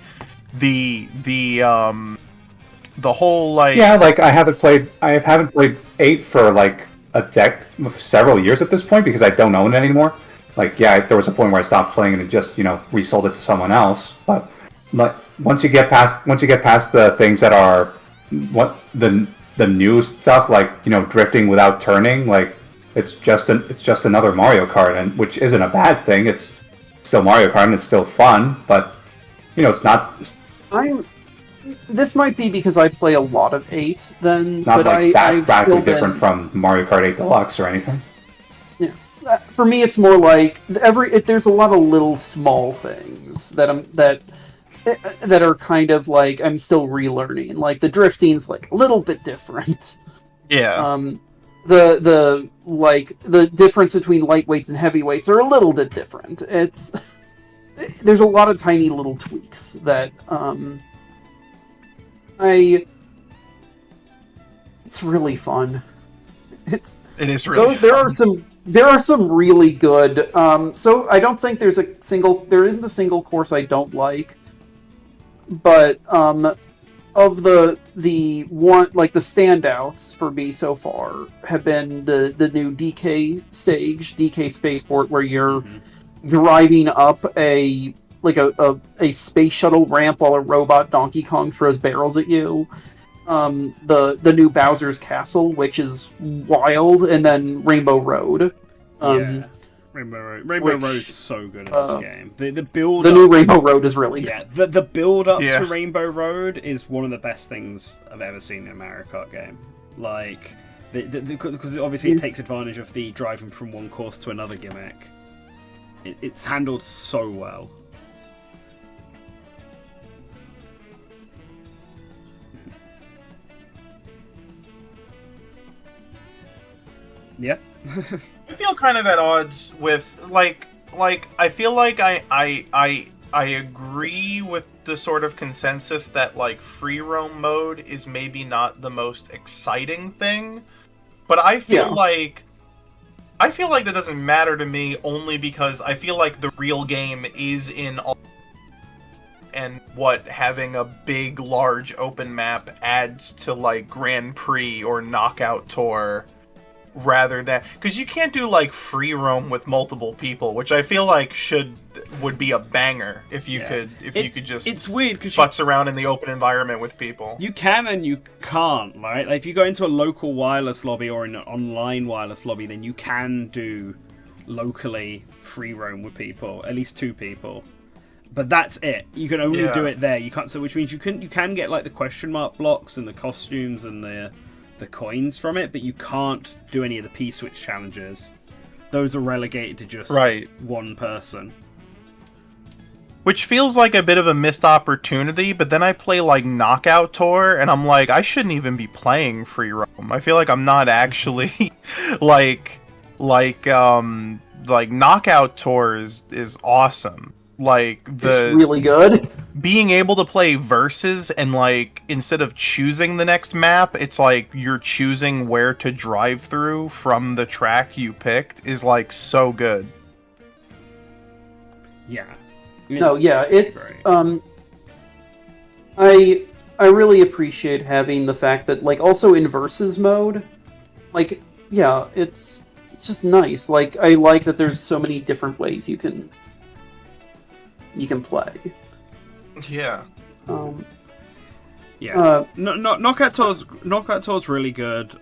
whole like I haven't played 8 for like several years at this point because I don't own it anymore. Like there was a point where I stopped playing and just resold it to someone else. But once you get past the things that are the new stuff, like, you know, drifting without turning, like it's just another Mario Kart, and which isn't a bad thing. It's still Mario Kart and it's still fun, but you know, it's not. This might be because I play a lot of 8, then, It's not but like that I've radically still different from Mario Kart 8 Deluxe or anything. Yeah, for me, it's more like there's a lot of little small things that are kind of like I'm still relearning. Like the drifting's like a little bit different. Yeah. The difference between lightweights and heavyweights are a little bit different. There's a lot of tiny little tweaks that it's really fun. It is really fun. There are some really good. So I don't think there isn't a single course I don't like, but of the one, like the standouts for me so far have been the new DK stage, DK Spaceport, where you're driving up a space shuttle ramp while a robot Donkey Kong throws barrels at you. The new Bowser's Castle, which is wild, and then Rainbow Road. Rainbow Road is so good in this game. The new Rainbow Road is really good. Yeah, the build up to Rainbow Road is one of the best things I've ever seen in a Mario Kart game. Like, because obviously it takes advantage of the driving from one course to another gimmick. It's handled so well. Yeah. I feel kind of at odds with like I feel like I agree with the sort of consensus that like free roam mode is maybe not the most exciting thing, but I feel like that doesn't matter to me only because I feel like the real game is in all, and what having a big large open map adds to like Grand Prix or Knockout Tour, rather than because you can't do like free roam with multiple people, which I feel like would be a banger if you could just it's weird because futz around in the open environment with people. You can and you can't, right? Like if you go into a local wireless lobby or an online wireless lobby, then you can do locally free roam with people, at least 2 people. But that's it. You can only do it there. You can't. So which means you can get like the question mark blocks and the costumes and the coins from it, but you can't do any of the P-switch challenges. Those are relegated to just one person. Which feels like a bit of a missed opportunity, but then I play like Knockout Tour and I'm like, I shouldn't even be playing free roam. I feel like I'm not actually like Knockout Tour is awesome. Like it's really good. Being able to play versus and like instead of choosing the next map, it's like you're choosing where to drive through from the track you picked is like so good. Yeah. It's I really appreciate having the fact that like also in versus mode, like it's just nice. Like I like that there's so many different ways you can play. Yeah. Knockout Tour's really good.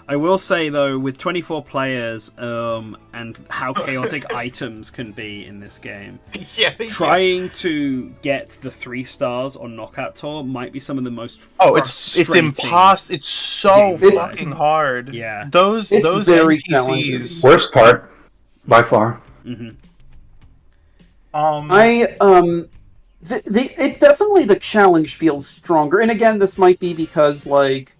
I will say though, with 24 players, and how chaotic items can be in this game, trying to get the 3 stars on Knockout Tour might be some of the most it's impossible. It's so fucking hard. Yeah, those very NPCs. Worst part by far. Mm-hmm. It's definitely the challenge feels stronger, and again, this might be because like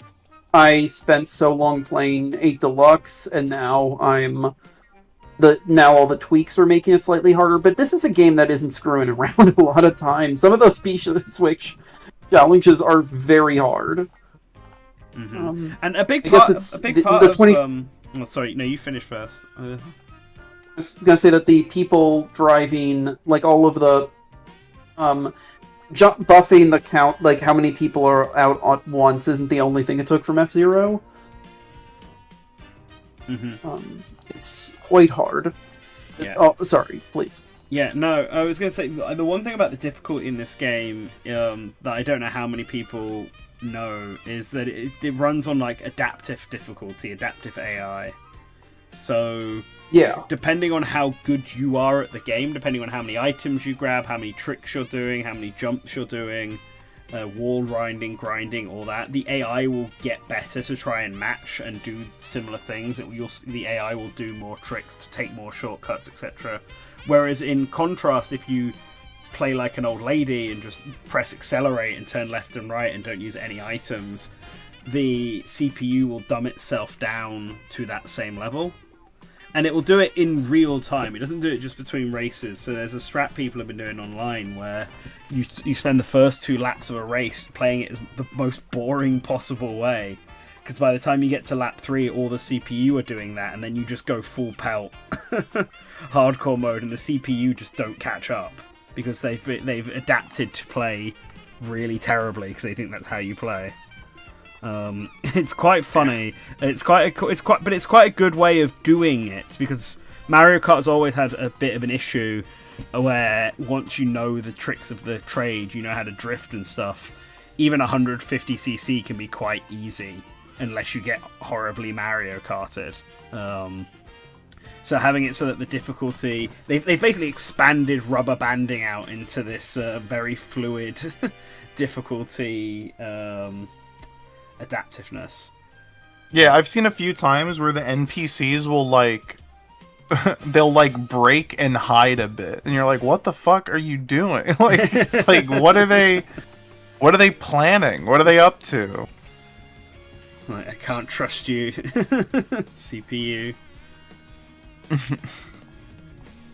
I spent so long playing 8 Deluxe, and now all the tweaks are making it slightly harder. But this is a game that isn't screwing around a lot of times. Some of those P-switch challenges are very hard. Mm-hmm. And a big part of oh, sorry, no, you finish first. I was gonna say that the people driving, like all of the, buffing the count, like how many people are out at once, isn't the only thing it took from F-Zero. Mm-hmm. It's quite hard. Oh, sorry, please. Yeah, no, I was going to say, the one thing about the difficulty in this game, that I don't know how many people know is that it runs on like adaptive difficulty, adaptive AI. So Yeah. depending on how good you are at the game, depending on how many items you grab, how many tricks you're doing, how many jumps you're doing, wall grinding, all that, the AI will get better to try and match and do similar things. The AI will do more tricks to take more shortcuts, etc. Whereas in contrast, if you play like an old lady and just press accelerate and turn left and right and don't use any items, the CPU will dumb itself down to that same level. And it will do it in real time. It doesn't do it just between races. So there's a strat people have been doing online where you spend the first 2 laps of a race playing it as the most boring possible way. Because by the time you get to lap 3, all the CPU are doing that, and then you just go full pelt hardcore mode, and the CPU just don't catch up because they've adapted to play really terribly because they think that's how you play. It's quite funny. It's quite a good way of doing it, because Mario Kart has always had a bit of an issue where once you know the tricks of the trade, you know how to drift and stuff, even 150cc can be quite easy unless you get horribly Mario Karted. So having it so that the difficulty, they've basically expanded rubber banding out into this very fluid difficulty adaptiveness. Yeah, I've seen a few times where the NPCs will like they'll like break and hide a bit, and you're like, what the fuck are you doing? Like, it's like, what are they planning? What are they up to? It's like, I can't trust you. CPU.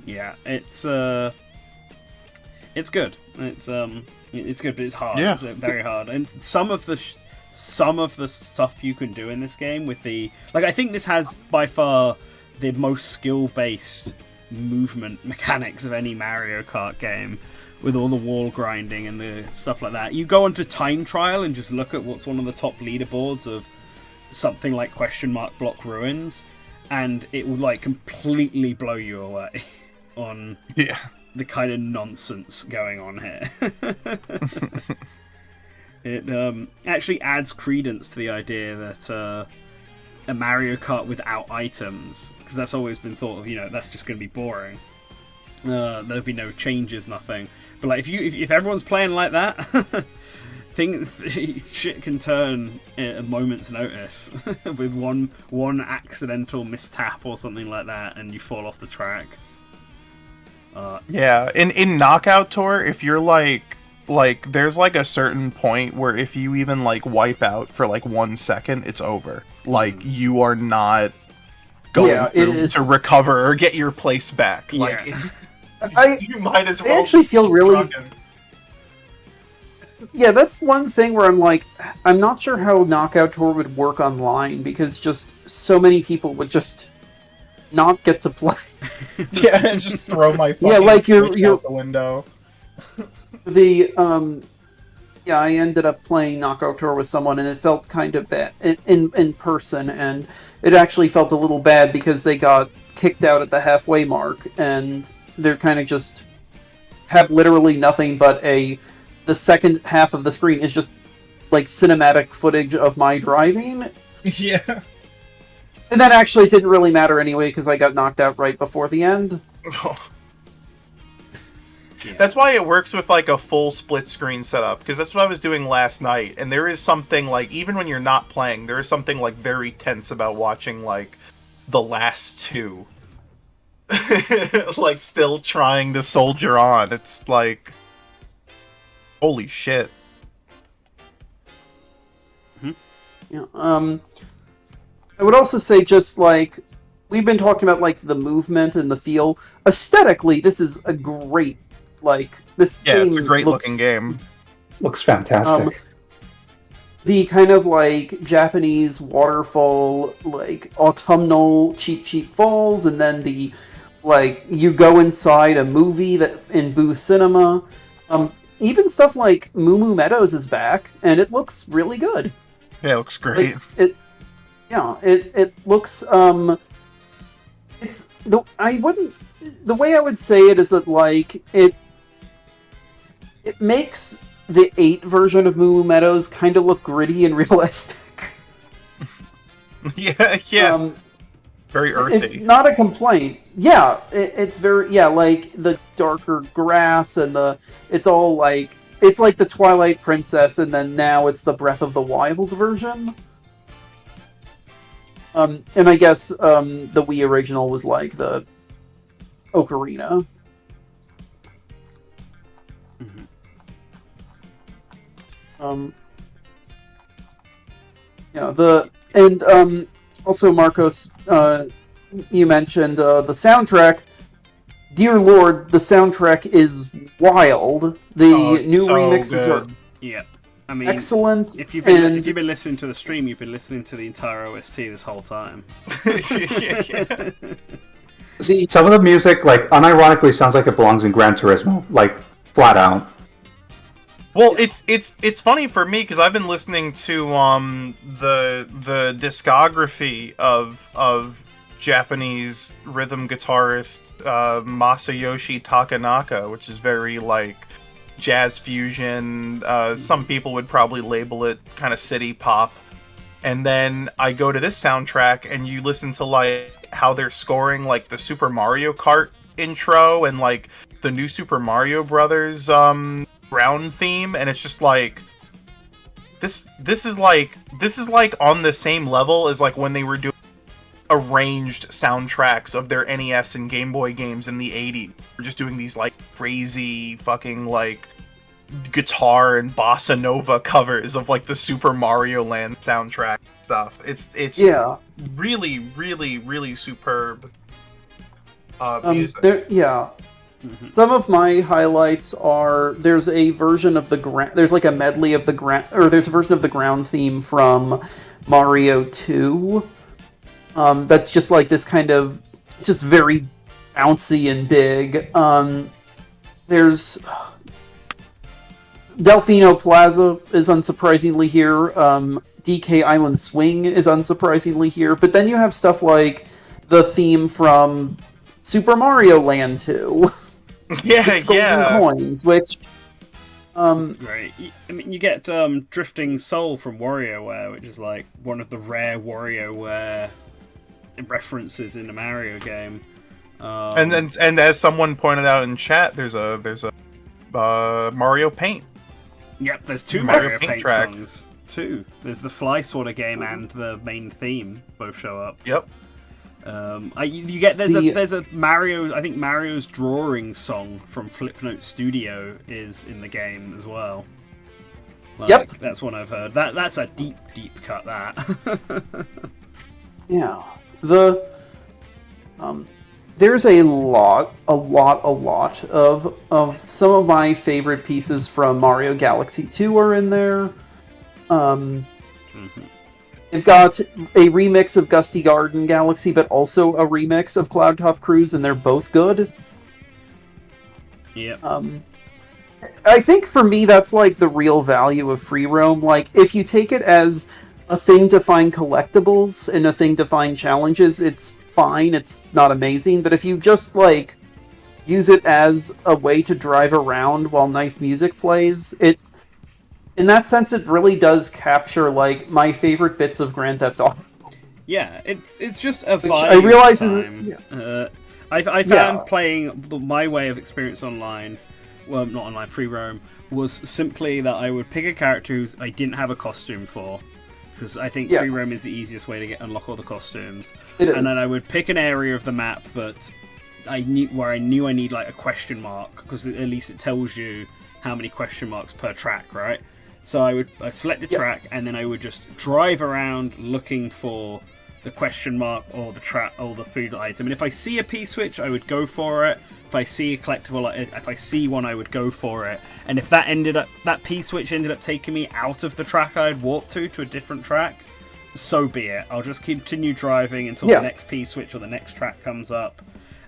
Yeah, it's good. It's good, but it's hard. Yeah. It's very hard. And some of the stuff you can do in this game with the, like, I think this has by far the most skill-based movement mechanics of any Mario Kart game, with all the wall grinding and the stuff like that. You go onto Time Trial and just look at what's one of the top leaderboards of something like Block Ruins, and it will like completely blow you away on the kind of nonsense going on here. It actually adds credence to the idea that a Mario Kart without items, because that's always been thought of, that's just going to be boring. There'll be no changes, nothing. But like if everyone's playing like that, shit can turn at a moment's notice with one accidental mishap or something like that, and you fall off the track. Yeah, in Knockout Tour, if you're like there's like a certain point where if you even like wipe out for like 1 second, it's over. Like, you are not going to recover or get your place back. Like, it's you might as well. I actually feel really. Yeah, that's one thing where I'm like, I'm not sure how Knockout Tour would work online, because just so many people would just not get to play. Yeah, and just throw my fucking you're out the window. I ended up playing Knockout Tour with someone, and it felt kind of bad in person, and it actually felt a little bad because they got kicked out at the halfway mark, and they're kind of just have literally nothing but the second half of the screen is just like cinematic footage of my driving. Yeah. And that actually didn't really matter anyway, because I got knocked out right before the end. Oh. Yeah. That's why it works with like a full split screen setup, because that's what I was doing last night, and there is something like, even when you're not playing, there is something like very tense about watching like the last two like still trying to soldier on. It's like, holy shit. Yeah. I would also say, just like we've been talking about, like the movement and the feel. Aesthetically, this is a great this game. It's a great looking game. Looks fantastic. The kind of like Japanese waterfall, like autumnal cheap falls, and then the like you go inside a movie that in Booth Cinema. Even stuff like Moo Moo Meadows is back, and it looks really good. Yeah, it looks great. It looks it's the way I would say it is that like it makes the 8 version of Moo Moo Meadows kind of look gritty and realistic. yeah. Very earthy. It's not a complaint. Yeah, it's very like the darker grass and it's all like it's like the Twilight Princess, and then now it's the Breath of the Wild version. And I guess the Wii original was like the Ocarina. Also Marcos, you mentioned the soundtrack. Dear Lord, the soundtrack is wild. The new so remixes good. are Yeah. I mean, excellent. If you've been listening to the stream, you've been listening to the entire OST this whole time. Some of the music, like, unironically sounds like it belongs in Gran Turismo, like, flat out. Well, it's funny for me because I've been listening to the discography of Japanese rhythm guitarist Masayoshi Takanaka, which is very like jazz fusion. Some people would probably label it kind of city pop. And then I go to this soundtrack and you listen to like how they're scoring like the Super Mario Kart intro and like the new Super Mario Brothers ground theme, and it's just like this is like on the same level as like when they were doing arranged soundtracks of their NES and Game Boy games in the 80s. We're just doing these like crazy fucking like guitar and bossa nova covers of like the Super Mario Land soundtrack stuff. It's really really superb music. Some of my highlights are there's a version of there's like a medley of there's a version of the ground theme from Mario 2. That's just like this kind of just very bouncy and big. There's Delfino Plaza is unsurprisingly here. DK Island Swing is unsurprisingly here. But then you have stuff like the theme from Super Mario Land 2. It's Golden Coins, which right. I mean, you get Drifting Soul from WarioWare, which is like one of the rare WarioWare references in a Mario game. And as someone pointed out in chat, there's a Mario Paint. Yep, there's 2 Mario Mario Paint Paint track. songs. 2. There's the Fly Swatter game and the main theme both show up. Yep. There's a Mario. I think Mario's drawing song from Flipnote Studio is in the game as well. Yep, that's one I've heard. That's a deep cut. That. Yeah, there's a lot of some of my favorite pieces from Mario Galaxy 2 are in there. They've got a remix of Gusty Garden Galaxy, but also a remix of Cloud Top Cruise, and they're both good. Yeah. I think for me, that's like the real value of free roam. Like, if you take it as a thing to find collectibles and a thing to find challenges, it's fine. It's not amazing. But if you just like use it as a way to drive around while nice music plays, in that sense, it really does capture like my favorite bits of Grand Theft Auto. Yeah, it's just a vibe. Which I realize I found playing my way of experience online, well, not online, free roam, was simply that I would pick a character who I didn't have a costume for, because I think free roam is the easiest way to unlock all the costumes. And then I would pick an area of the map that I knew I need like a question mark, because at least it tells you how many question marks per track, right? So I select the track, and then I would just drive around looking for the question mark or the trap or the food item. And if I see a P-switch, I would go for it. If I see a collectible, if I see one, I would go for it. And if that P-switch ended up taking me out of the track I'd walked to a different track, so be it. I'll just continue driving until the next P-switch or the next track comes up.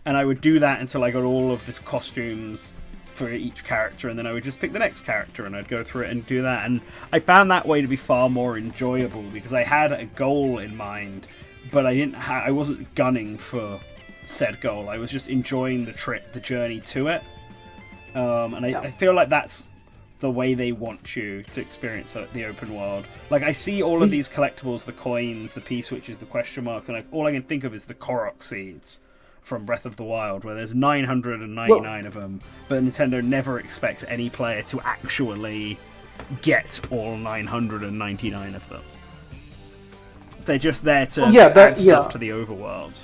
And I would do that until I got all of the costumes for each character, and then I would just pick the next character and I'd go through it and do that. And I found that way to be far more enjoyable because I had a goal in mind, but I wasn't gunning for said goal. I was just enjoying the journey to it. And I feel like that's the way they want you to experience the open world. Like, I see all of these collectibles, the coins, the P-switches, the question marks, and all I can think of is the Korok seeds from Breath of the Wild, where there's 999 of them, but Nintendo never expects any player to actually get all 999 of them. They're just there to add stuff to the overworld.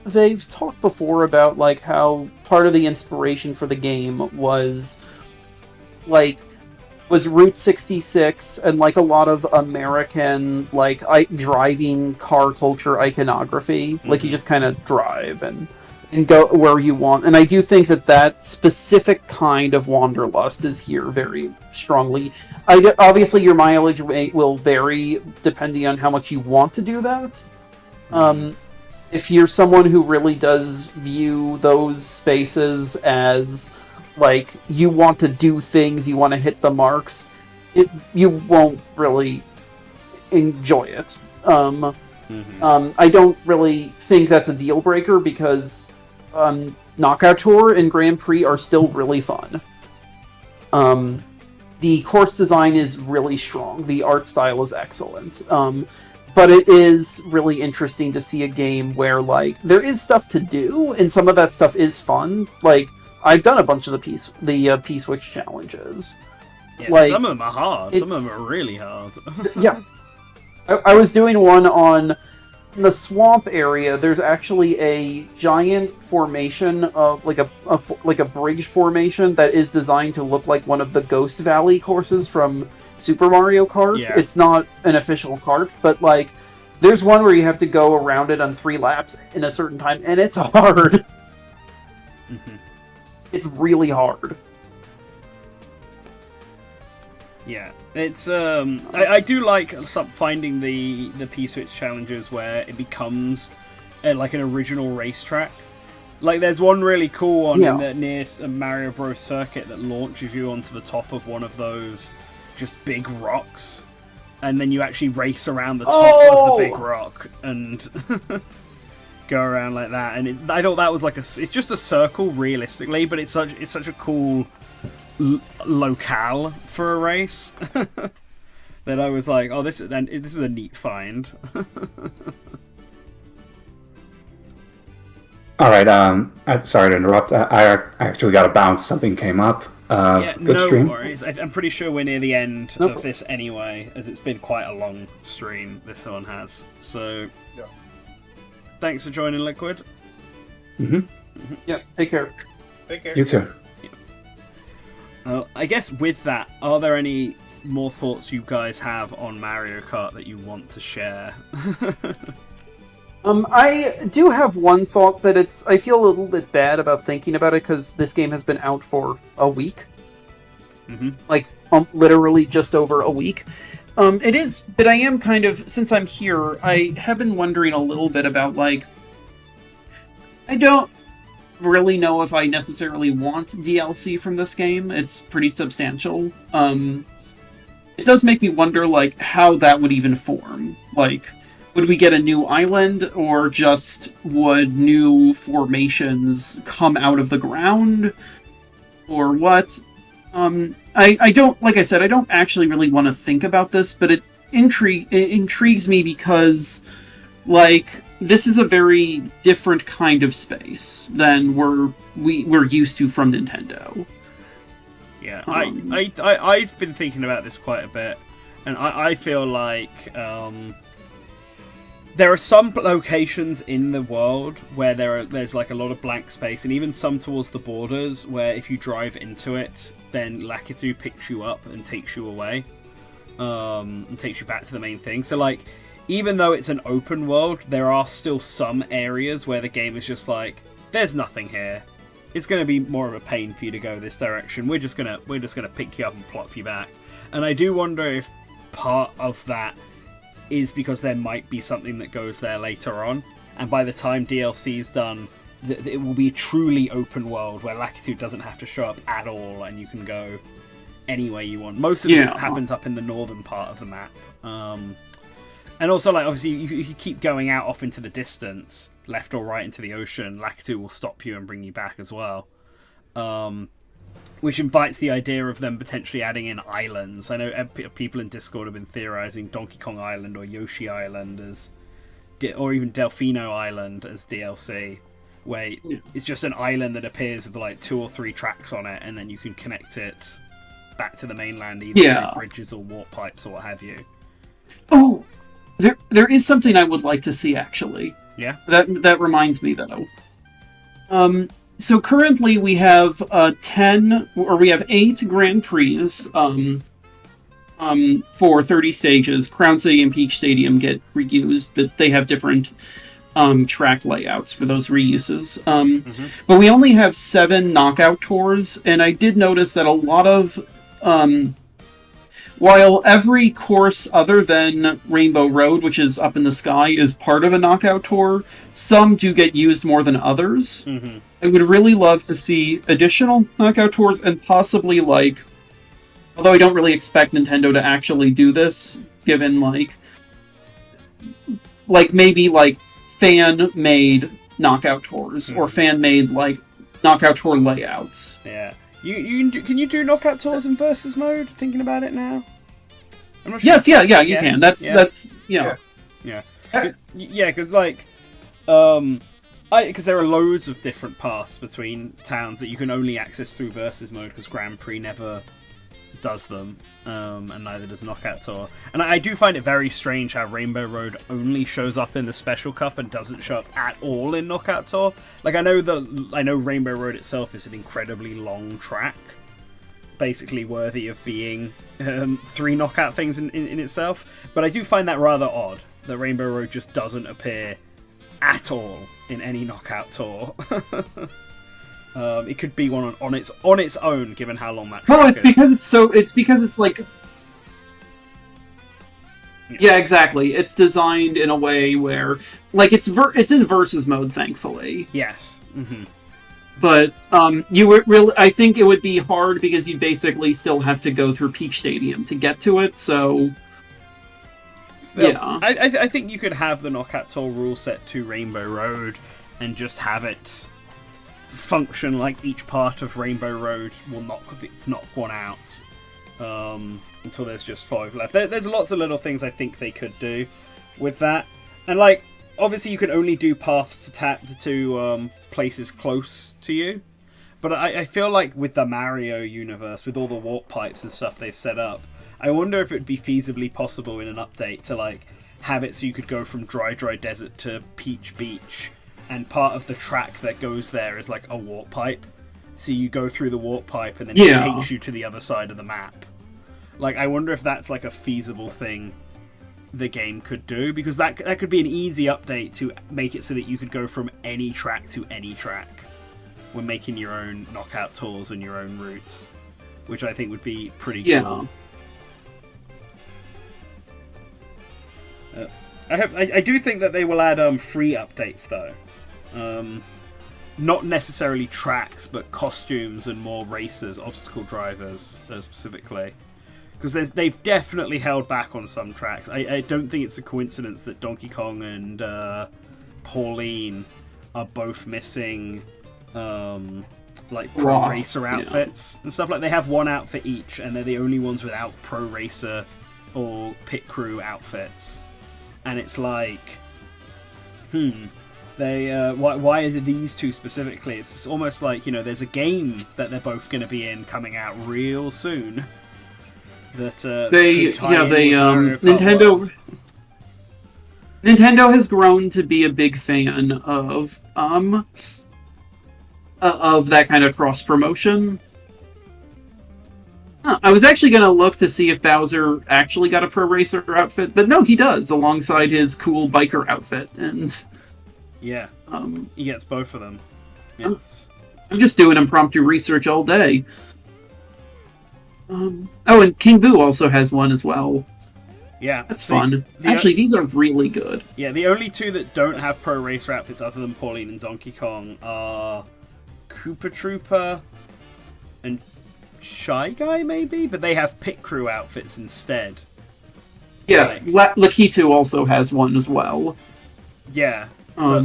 They've talked before about, like, how part of the inspiration for the game was Route 66 and, like, a lot of American, like, driving car culture iconography. Mm-hmm. Like, you just kind of drive and go where you want. And I do think that specific kind of wanderlust is here very strongly. Obviously, your mileage will vary depending on how much you want to do that. Mm-hmm. If you're someone who really does view those spaces as, like, you want to do things, you want to hit the marks, you won't really enjoy it. I don't really think that's a deal breaker because Knockout Tour and Grand Prix are still really fun. The course design is really strong. The art style is excellent. But it is really interesting to see a game where, like, there is stuff to do, and some of that stuff is fun. Like, I've done a bunch of the P-Switch challenges. Yeah, like, some of them are hard. Some of them are really hard. Yeah. I was doing one on the swamp area. There's actually a giant formation of, like a bridge formation that is designed to look like one of the Ghost Valley courses from Super Mario Kart. Yeah. It's not an official kart, but, like, there's one where you have to go around it on 3 laps in a certain time, and it's hard. Mm-hmm. It's really hard. Yeah, it's I do like finding the P-Switch challenges where it becomes like an original racetrack. Like, there's one really cool one near Mario Bros. Circuit that launches you onto the top of one of those just big rocks, and then you actually race around the top of the big rock and go around like that. And I thought that was like it's just a circle realistically, but it's such a cool locale for a race that I was like, oh, this is a neat find. All right. I'm sorry to interrupt. I actually got to bounce. Something came up. Yeah, good no stream. worries. I'm pretty sure we're near the end of this anyway, as it's been quite a long stream, this one has. So, thanks for joining, Liquid. Mm-hmm. Yeah, take care. Take care. You too. I guess with that, are there any more thoughts you guys have on Mario Kart that you want to share? I do have one thought, but I feel a little bit bad about thinking about it because this game has been out for a week. Mm-hmm. Like, literally just over a week. It is, but I am kind of, since I'm here, I have been wondering a little bit about, like, I don't really know if I necessarily want DLC from this game. It's pretty substantial. It does make me wonder, like, how that would even form. Like, would we get a new island, or just would new formations come out of the ground? Or what? I don't, like I said, I don't actually really want to think about this, but it intrigues me because, like, this is a very different kind of space than we're used to from Nintendo. Yeah, I've been thinking about this quite a bit, and I feel like there are some locations in the world where there's like a lot of blank space, and even some towards the borders where if you drive into it, then Lakitu picks you up and takes you away, and takes you back to the main thing. So, like, even though it's an open world, there are still some areas where the game is just like, there's nothing here. It's going to be more of a pain for you to go this direction. We're just gonna pick you up and plop you back. And I do wonder if part of that is because there might be something that goes there later on, and by the time DLC's done, it will be a truly open world where Lakitu doesn't have to show up at all, and you can go anywhere you want. Most of this happens up in the northern part of the map. And also, like, obviously, you keep going out off into the distance, left or right into the ocean, Lakitu will stop you and bring you back as well. which invites the idea of them potentially adding in islands. I know people in Discord have been theorizing Donkey Kong Island or Yoshi Island or even Delfino Island as DLC, where it's just an island that appears with like 2 or 3 tracks on it, and then you can connect it back to the mainland either through bridges or warp pipes or what have you. Oh, there is something I would like to see, actually. Yeah? That reminds me, though. So currently we have 8 Grand Prix for 30 stages. Crown City and Peach Stadium get reused, but they have different track layouts for those reuses. But we only have 7 knockout tours, and I did notice that a lot of while every course other than Rainbow Road, which is up in the sky, is part of a knockout tour, some do get used more than others. I would really love to see additional knockout tours, and possibly although I don't really expect Nintendo to actually do this, given maybe fan-made knockout tours or fan-made knockout tour layouts. Yeah. Can you do knockout tours in versus mode? Thinking about it now. I'm not sure. Yes, you can. That's Yeah, because because there are loads of different paths between towns that you can only access through versus mode, because Grand Prix never does them, and neither does Knockout Tour. And I do find it very strange how Rainbow Road only shows up in the Special Cup and doesn't show up at all in Knockout Tour. I know Rainbow Road itself is an incredibly long track, basically worthy of being 3 knockout things in itself. But I do find that rather odd that Rainbow Road just doesn't appear at all in any Knockout Tour. It could be one on its own, given how long that track is. It's because it's yeah, exactly. It's designed in a way where it's in versus mode, thankfully. Yes. Mm-hmm. But you would really, I think it would be hard because you basically still have to go through Peach Stadium to get to it. So still, yeah, I think you could have the Knockout Tour rule set to Rainbow Road and just have it function like each part of Rainbow Road will knock one out until there's just 5 left. There's lots of little things I think they could do with that, and obviously you can only do paths to places close to you, but I feel like with the Mario universe, with all the warp pipes and stuff they've set up, I wonder if it would be feasibly possible in an update to have it so you could go from dry desert to Peach Beach, and part of the track that goes there is a warp pipe. So you go through the warp pipe and then it takes you to the other side of the map. I wonder if that's a feasible thing the game could do, because that could be an easy update to make it so that you could go from any track to any track when making your own knockout tours and your own routes, which I think would be pretty cool. I do think that they will add free updates though. Not necessarily tracks, but costumes and more racers, obstacle drivers specifically. Because they've definitely held back on some tracks. I don't think it's a coincidence that Donkey Kong and Pauline are both missing pro racer outfits and stuff. They have one outfit each, and they're the only ones without pro racer or pit crew outfits. And it's they why are these two specifically? It's almost there's a game that they're both going to be in coming out real soon. That Nintendo has grown to be a big fan of that kind of cross promotion. I was actually going to look to see if Bowser actually got a Pro Racer outfit, but no, he does, alongside his cool biker outfit, and yeah, he gets both of them. I'm just doing impromptu research all day. And King Boo also has one as well. Yeah, that's fun. Actually, these are really good. Yeah, the only two that don't have Pro Racer outfits other than Pauline and Donkey Kong are Koopa Trooper and Shy Guy, maybe? But they have pit crew outfits instead. Yeah, Lakitu also has one as well. Yeah. So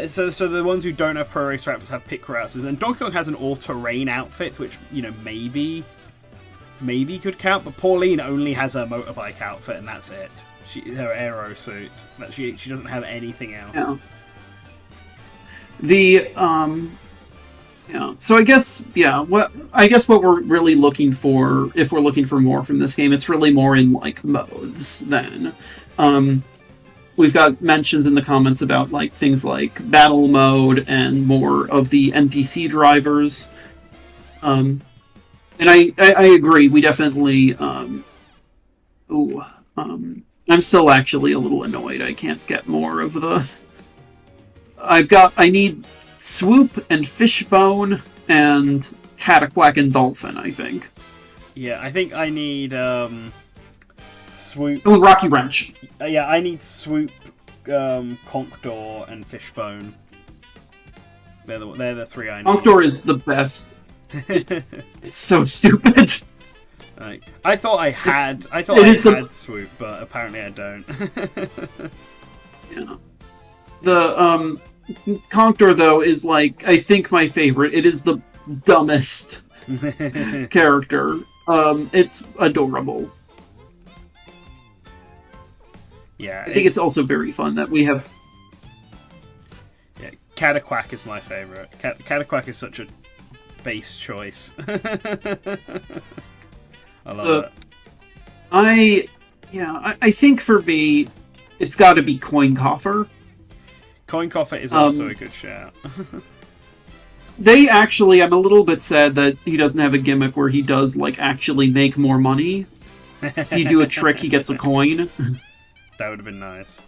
So the ones who don't have Pro Racer outfits have pit crew outfits, and Donkey Kong has an all-terrain outfit, which maybe could count. But Pauline only has her motorbike outfit, and that's it. Her aero suit. She doesn't have anything else. Yeah. So I guess what we're really looking for, if we're looking for more from this game, it's really more in like modes then. We've got mentions in the comments about like things like battle mode and more of the NPC drivers. And I agree. We definitely. I'm still actually a little annoyed. I can't get more of the. I need Swoop and Fishbone and Cataquack and Dolphin, I think. Yeah, I think I need Swoop. Oh, Rocky Wrench. Yeah, I need Swoop, Conkdor, and Fishbone. They're the three I need. Conkdor is the best. It's so stupid. I thought I had Swoop, but apparently I don't. Yeah. The Conkdor though is like, I think, my favorite. It is the dumbest character. It's adorable. Yeah, I think it's also very fun that we have. Yeah, Cataquack is my favorite. Cataquack is such a base choice. I love it. I think for me, it's got to be Coin Coffer. Coin Coffer is also a good shout. They actually, I'm a little bit sad that he doesn't have a gimmick where he does like actually make more money. If you do a trick, he gets a coin. That would have been nice.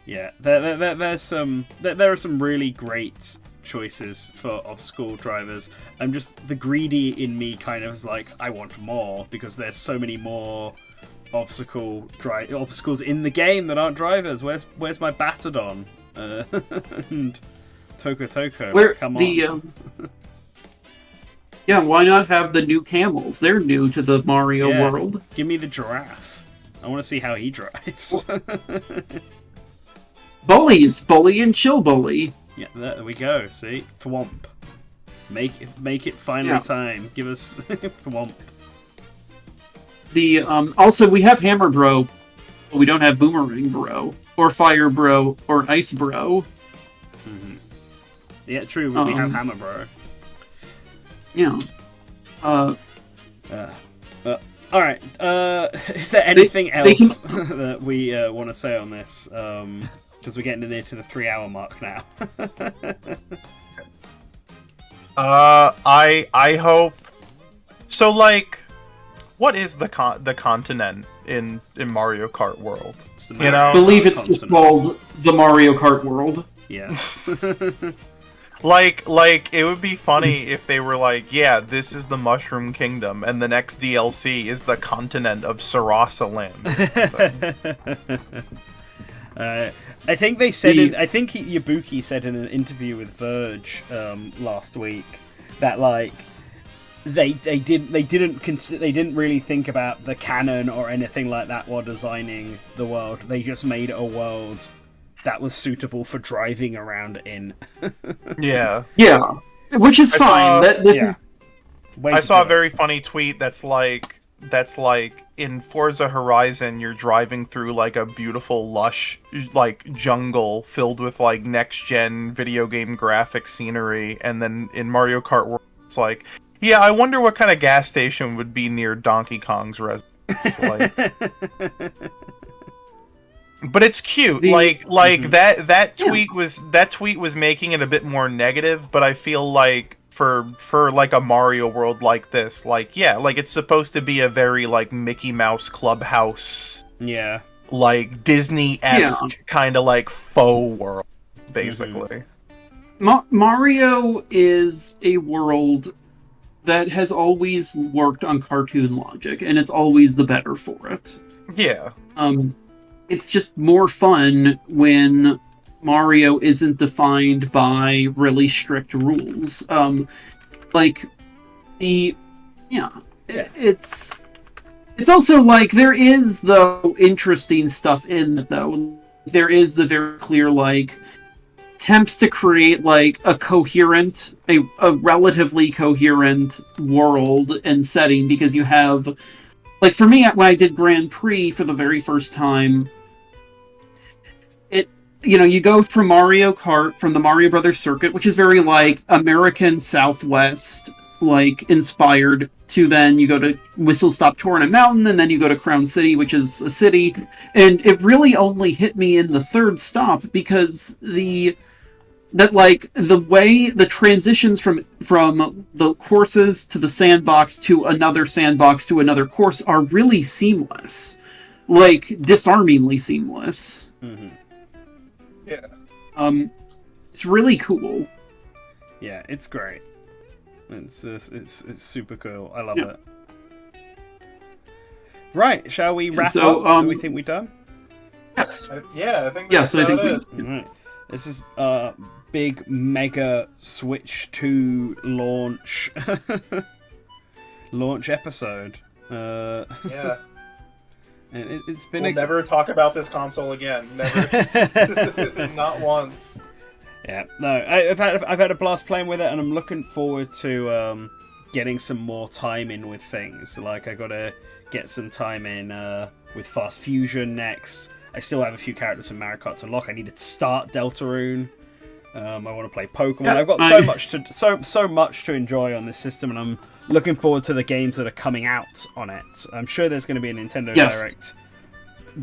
Yeah, there are some really great choices for obstacle drivers. I'm just, the greedy in me kind of is like, I want more, because there's so many more obstacles in the game that aren't drivers. Where's my Batadon and Toko? Come on. Yeah, why not have the new camels? They're new to the Mario world. Give me the giraffe. I want to see how he drives. Bullies, Bully and Chill Bully. Yeah, there we go. See, Thwomp. Make it finally time. Give us Thwomp. The also we have Hammer Bro, but we don't have Boomerang Bro or Fire Bro or Ice Bro. Mm-hmm. Yeah, true. We have Hammer Bro. Yeah. All right. Is there anything else that we want to say on this? Because we're getting near to the 3-hour mark now. I hope. So, like, what is the continent in Mario Kart World? I believe it's just called the Mario Kart World. Yes. Like it would be funny if they were like, yeah, this is the Mushroom Kingdom, and the next DLC is the continent of Sarasa Land. I think they said I think Yabuki said in an interview with Verge last week that like they didn't really think about the canon or anything like that while designing the world. They just made a world that was suitable for driving around in. Yeah, which is fine. I saw a very funny tweet that's like in Forza Horizon you're driving through like a beautiful lush like jungle filled with like next gen video game graphic scenery, and then in Mario Kart World it's like, yeah, I wonder what kind of gas station would be near Donkey Kong's residence. Like, but it's cute. That tweet was making it a bit more negative, but I feel like for like a Mario world like this, like, yeah, like it's supposed to be a very like Mickey Mouse Clubhouse, like Disney-esque kind of like faux world, basically. Mario is a world that has always worked on cartoon logic, and it's always the better for it. Yeah. It's just more fun when Mario isn't defined by really strict rules. It's also like there is though interesting stuff in it though. there is the very clear, like, attempts to create, like, a relatively coherent world and setting, because you have, like, for me, when I did Grand Prix for the very first time, you go from Mario Kart, from the Mario Brothers circuit, which is very, like, American Southwest, like, inspired, to then you go to Whistle Stop Tournament Mountain, and then you go to Crown City, which is a city, and it really only hit me in the third stop, because the way the transitions from the courses to the sandbox to another sandbox to another course are really seamless, like, disarmingly seamless. Mm-hmm. Yeah. It's really cool. Yeah, it's great. It's super cool. I love it. Right, shall we wrap up? Do we think we're done? Yes. I think. Yes, I think it. Right. This is big mega Switch 2 launch episode. Yeah. And it's been. We'll never talk about this console again. Never. Not once. Yeah, no, I've had a blast playing with it, and I'm looking forward to getting some more time in with things. Like, I gotta get some time in with Fast Fusion next. I still have a few characters from Mario Kart to lock. I need to start Deltarune. I want to play Pokemon. Yeah, I've got so much to enjoy on this system, and I'm looking forward to the games that are coming out on it. I'm sure there's going to be a Nintendo Direct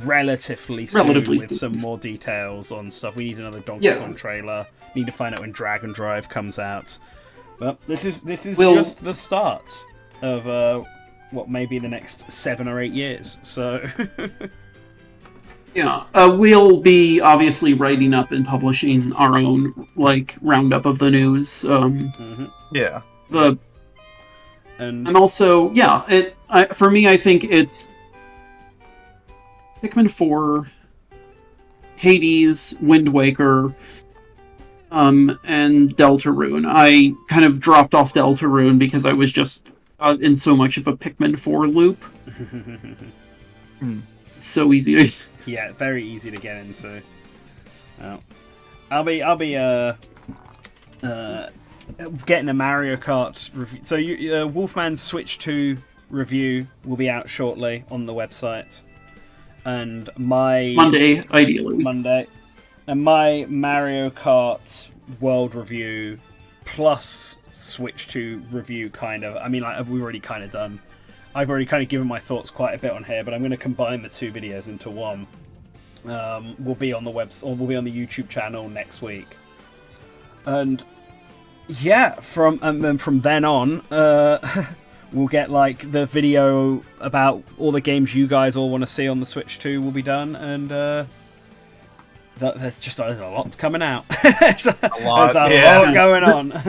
relatively soon with some more details on stuff. We need another Donkey Kong trailer. Need to find out when Dragon Drive comes out. But this is just the start of what may be the next 7 or 8 years. So yeah, we'll be obviously writing up and publishing our own, like, roundup of the news. Yeah. And also, for me, I think it's Pikmin 4, Hades, Wind Waker, and Deltarune. I kind of dropped off Deltarune because I was just in so much of a Pikmin 4 loop. It's so easy to... Yeah, very easy to get into. I'll be getting a Mario Kart review. So Wolfman's Switch 2 review will be out shortly on the website. And my... Monday, ideally. Monday. And my Mario Kart World review plus Switch 2 review, kind of. I mean, like, we've already kind of done... I've already kind of given my thoughts quite a bit on here, but I'm going to combine the two videos into one. We'll be on the we'll be on the YouTube channel next week. And yeah, from then on, we'll get, like, the video about all the games you guys all want to see on the Switch 2 will be done, and there's a lot coming out. There's a lot going on.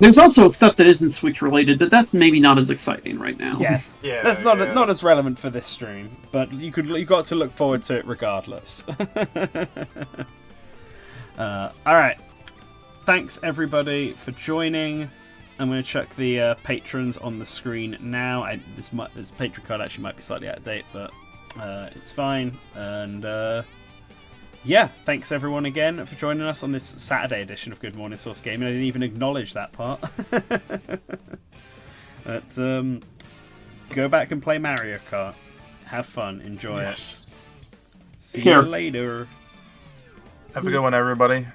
There's also stuff that isn't Switch related, but that's maybe not as exciting right now. Yeah, that's not as relevant for this stream, but you got to look forward to it regardless. All right, thanks everybody for joining. I'm going to chuck the patrons on the screen now. This Patreon card actually might be slightly out of date, but it's fine. And yeah, thanks everyone again for joining us on this Saturday edition of Good Morning Source Gaming. I didn't even acknowledge that part. But go back and play Mario Kart. Have fun. Enjoy it. See you later. Have a good one, everybody.